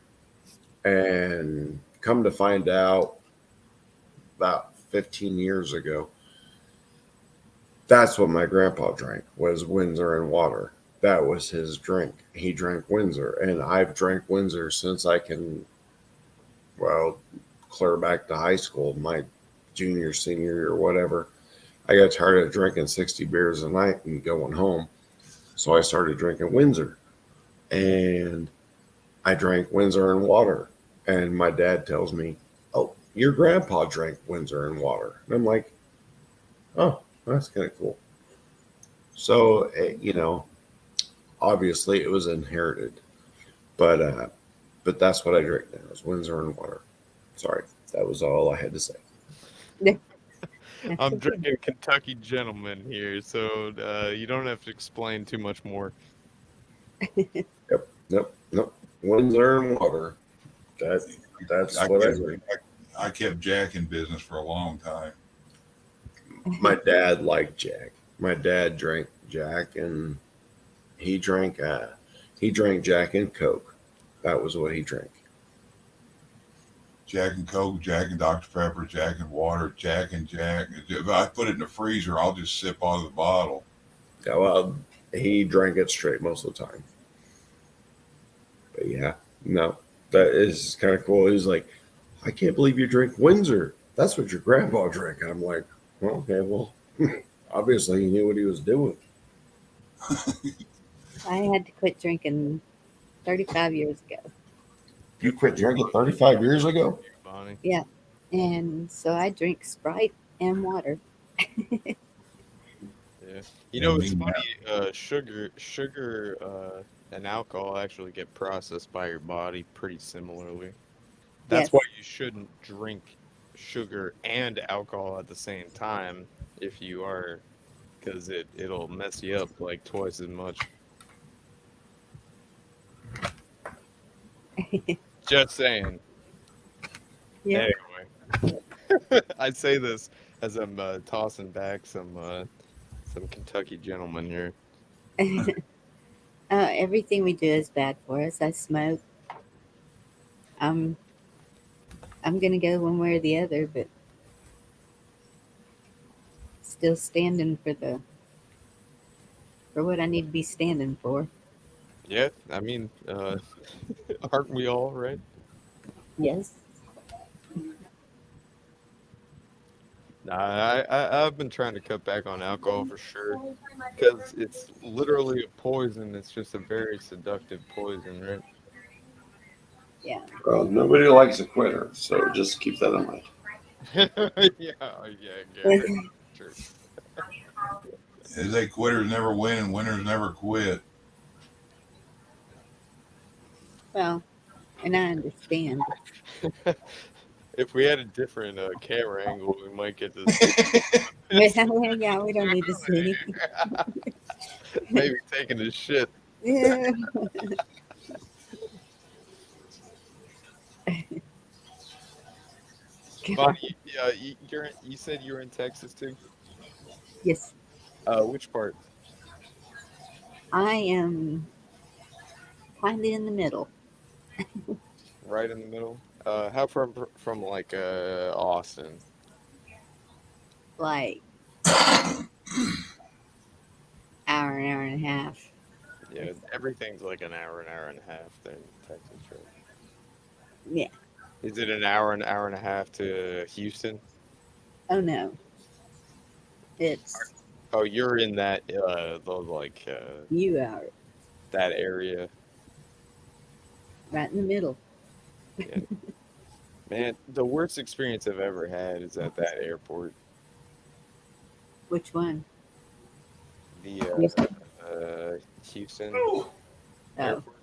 And come to find out, about 15 years ago, that's what my grandpa drank was Windsor and water. That was his drink. He drank Windsor, and I've drank Windsor since I can, well, clear back to high school, my junior, senior, or whatever. I got tired of drinking 60 beers a night and going home, so I started drinking Windsor, and I drank Windsor and water. And my dad tells me, "Oh, your grandpa drank Windsor and water." And I'm like, "Oh, that's kind of cool." So, obviously it was inherited, but that's what I drink now is Windsor and water. Sorry, that was all I had to say. that's I'm okay. drinking Kentucky Gentleman here, so you don't have to explain too much more. Yep, nope. Windsor and water. That's I what I kept, drink. I kept Jack in business for a long time. My dad liked Jack. My dad drank Jack, and he drank Jack and Coke. That was what he drank. Jack and Coke, Jack and Dr. Pepper, Jack and water, Jack and Jack. If I put it in the freezer, I'll just sip out of the bottle. Yeah, well, he drank it straight most of the time. But yeah, no, that is kind of cool. He's like, "I can't believe you drink Windsor. That's what your grandpa drank." I'm like, "Well, okay, well, obviously he knew what he was doing." I had to quit drinking 35 years ago. You quit drinking 35 years ago? Bonnie. Yeah. And so I drink Sprite and water. Yeah. You Yeah, know, me it's now. funny. Sugar, and alcohol actually get processed by your body pretty similarly. That's Yes. why you shouldn't drink sugar and alcohol at the same time if you are, because it'll mess you up like twice as much. Just saying. Yeah. Anyway, I say this as I'm tossing back some Kentucky Gentleman here. Everything we do is bad for us. I smoke. I'm gonna go one way or the other, but still standing for what I need to be standing for. Yeah, I mean, aren't we all, right? Yes. Nah, I've been trying to cut back on alcohol for sure, because it's literally a poison. It's just a very seductive poison, right? Yeah. Well, nobody likes a quitter, so just keep that in mind. Yeah, yeah, Gary. True. They say quitters never win and winners never quit. Well, and I understand. If we had a different camera angle, we might get to see Well, yeah, we don't need to see anything. maybe taking a shit. Yeah. Bonnie, you said you're in Texas too. Yes, Which part? I am kind of in the middle. Right in the middle. How from like Austin? Like hour, an hour and a half. Yeah, everything's like an hour and a half there in Texas, right? Yeah. Is it an hour and a half to Houston? Oh no, it's Oh, you're in that you are that area. right in the middle. Yeah. Man, the worst experience I've ever had is at that airport. Which one? The Houston? Houston Oh, airport.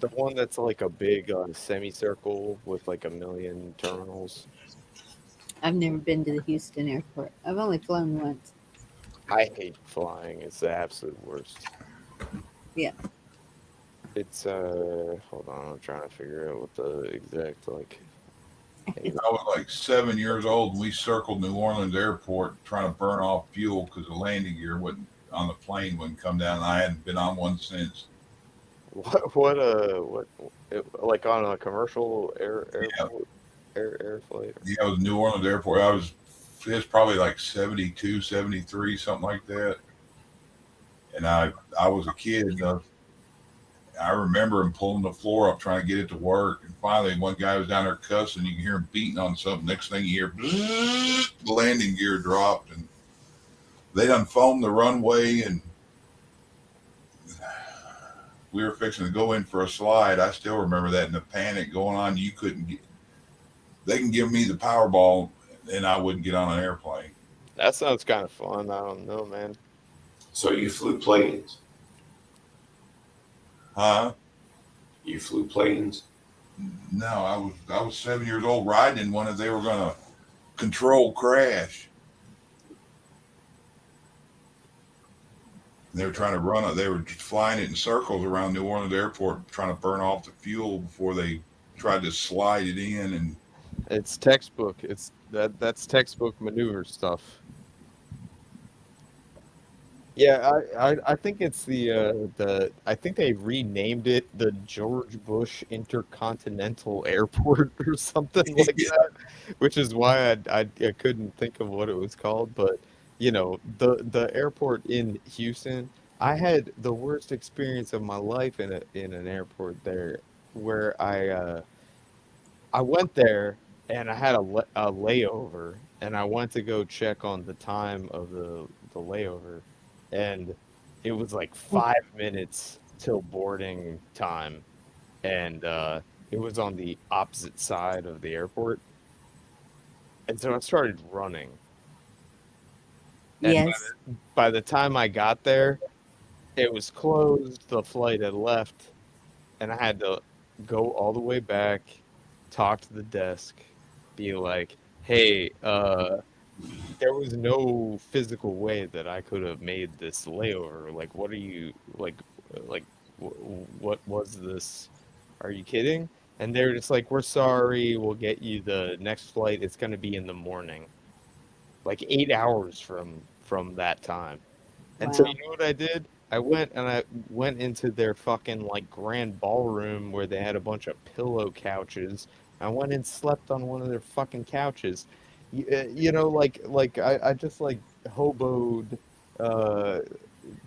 The one that's like a big semicircle with like a million terminals. I've never been to the Houston airport. I've only flown once. I hate flying. It's the absolute worst. Yeah. It's hold on, I'm trying to figure out what the exact like. I was like 7 years old and we circled New Orleans airport trying to burn off fuel because the landing gear wouldn't on the plane wouldn't come down. I hadn't been on one since. What like on a commercial airport air flight? Yeah, it was New Orleans airport. It was probably like 72, 73, something like that. And I was a kid. I remember him pulling the floor up trying to get it to work. And finally, one guy was down there cussing. You can hear him beating on something. Next thing you hear, the landing gear dropped. And they done foamed the runway. And we were fixing to go in for a slide. I still remember that in the panic going on. You couldn't get, they can give me the Powerball and I wouldn't get on an airplane. That sounds kind of fun. I don't know, man. So you flew planes? Huh? You flew planes? No, I was 7 years old riding in one that they were going to control crash. They were trying to run it. They were flying it in circles around New Orleans airport, trying to burn off the fuel before they tried to slide it in. And It's textbook. That's textbook maneuver stuff. Yeah, I think it's the I think they renamed it the George Bush Intercontinental Airport or something like yeah, that, which is why I couldn't think of what it was called. But you know, the airport in Houston, I had the worst experience of my life in an airport there, where I went there and I had a layover, and I went to go check on the time of the layover, and it was like 5 minutes till boarding time, and it was on the opposite side of the airport, and so I started running, and Yes. by the time I got there, it was closed. The flight had left, and I had to go all the way back, talk to the desk, be like, "Hey, there was no physical way that I could have made this layover. Like, what are you like? What was this? Are you kidding?" And they're just like, "We're sorry. We'll get you the next flight. It's going to be in the morning, like 8 hours from that time." And so Wow. you know what I did? I went into their fucking like grand ballroom where they had a bunch of pillow couches. I went and slept on one of their fucking couches. You know, I just like hoboed, uh,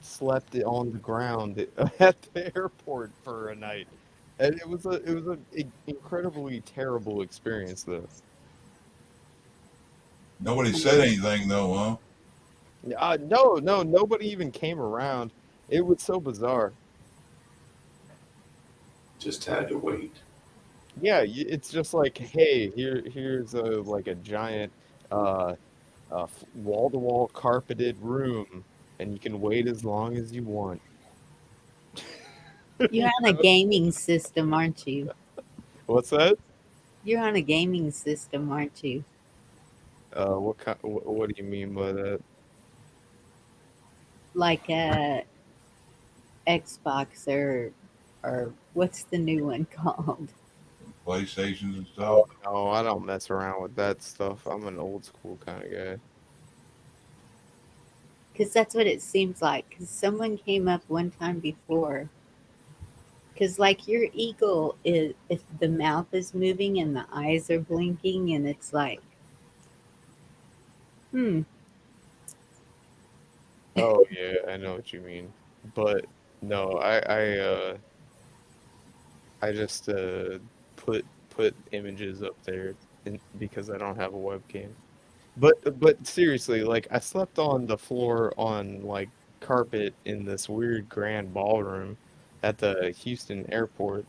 slept on the ground at the airport for a night, and it was a incredibly terrible experience though. nobody said anything though, huh? No, nobody even came around. It was so bizarre. Just had to wait. Yeah, it's just like, hey, here's a like a giant uh a wall-to-wall carpeted room, and you can wait as long as you want. You're on a gaming system, aren't you? What's that? You're on a gaming system, aren't you? What do you mean by that? Like a Xbox or what's the new one called? PlayStations and Oh stuff. no, I don't mess around with that stuff. I'm an old school kind of guy. Because that's what it seems like. Because someone came up one time before. Because like your eagle is, if the mouth is moving and the eyes are blinking, and it's like, hmm, Oh yeah, I know what you mean. But no, I just put images up there because I don't have a webcam. But seriously, like I slept on the floor on like carpet in this weird grand ballroom at the Houston airport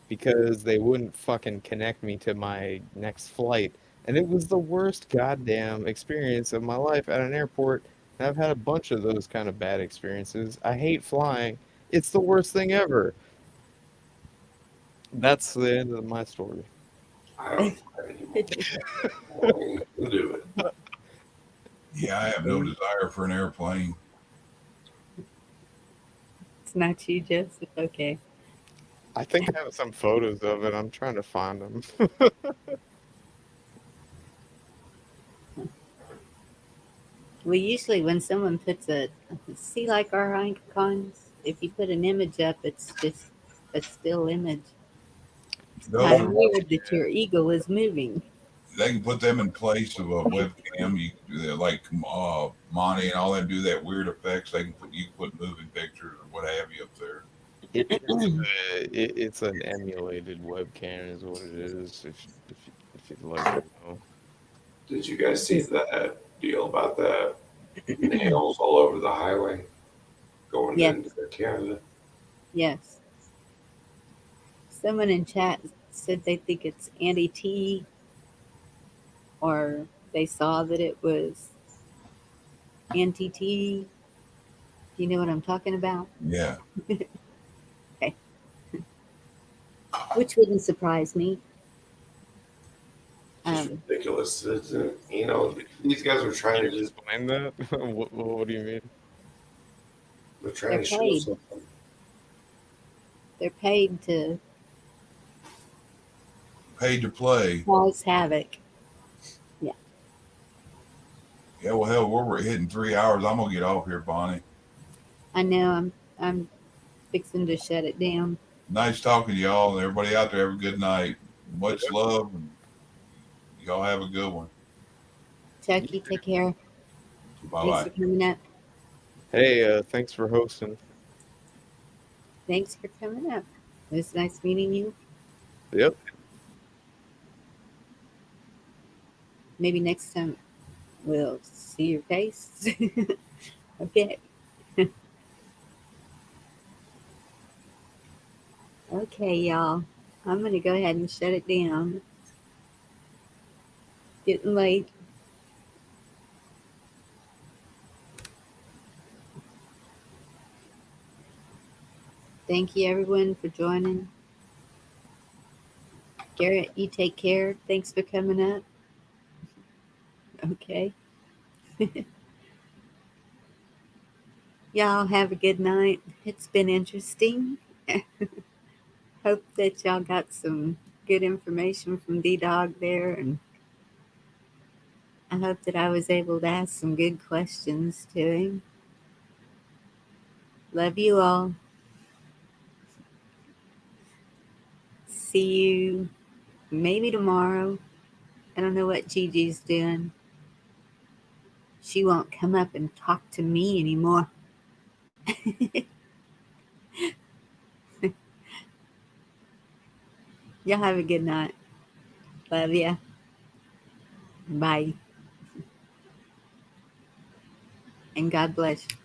because they wouldn't fucking connect me to my next flight. And it was the worst goddamn experience of my life at an airport. And I've had a bunch of those kind of bad experiences. I hate flying. It's the worst thing ever. That's the end of my story. I don't fight anymore. I don't even do it. Yeah, I have no desire for an airplane. it's not you, Joseph. Okay. I think I have some photos of it. I'm trying to find them. Well, usually when someone puts see, like our icons, if you put an image up, it's just a still image. It's Those kind are of weird that your eagle is moving. they can put them in place of a webcam. You can do that, like Monty and all them do that weird effects. You can put moving pictures or what have you up there. It's an emulated webcam, is what it is. If you'd like to know. Did you guys see that deal about the nails all over the highway going Yes, into Canada? yes. Someone in chat said they think it's anti-T, or they saw that it was anti-T. Do you know what I'm talking about? Yeah. Okay. Which wouldn't surprise me. Just ridiculous. You know, these guys are trying Can to you just explain that? What do you mean? they're trying They're to show paid. something. They're paid to Paid to play. cause havoc. Yeah. Yeah, well, hell, we're hitting 3 hours. I'm gonna get off here, Bonnie. I know. I'm fixing to shut it down. Nice talking to y'all, and everybody out there. Have a good night. Much love, and y'all have a good one. Chucky, take care. Bye Thanks bye. for coming up. Hey, thanks for hosting. Thanks for coming up. It was nice meeting you. Yep. Maybe next time we'll see your face. Okay. Okay, y'all. I'm going to go ahead and shut it down. Getting late. Thank you, everyone, for joining. Garrett, you take care. Thanks for coming up. Okay. Y'all have a good night. It's been interesting. Hope that y'all got some good information from D-Dog there, and I hope that I was able to ask some good questions to him. Love you all. See you maybe tomorrow. I don't know what Gigi's doing. She won't come up and talk to me anymore. Y'all have a good night. Love ya. Bye. And God bless you.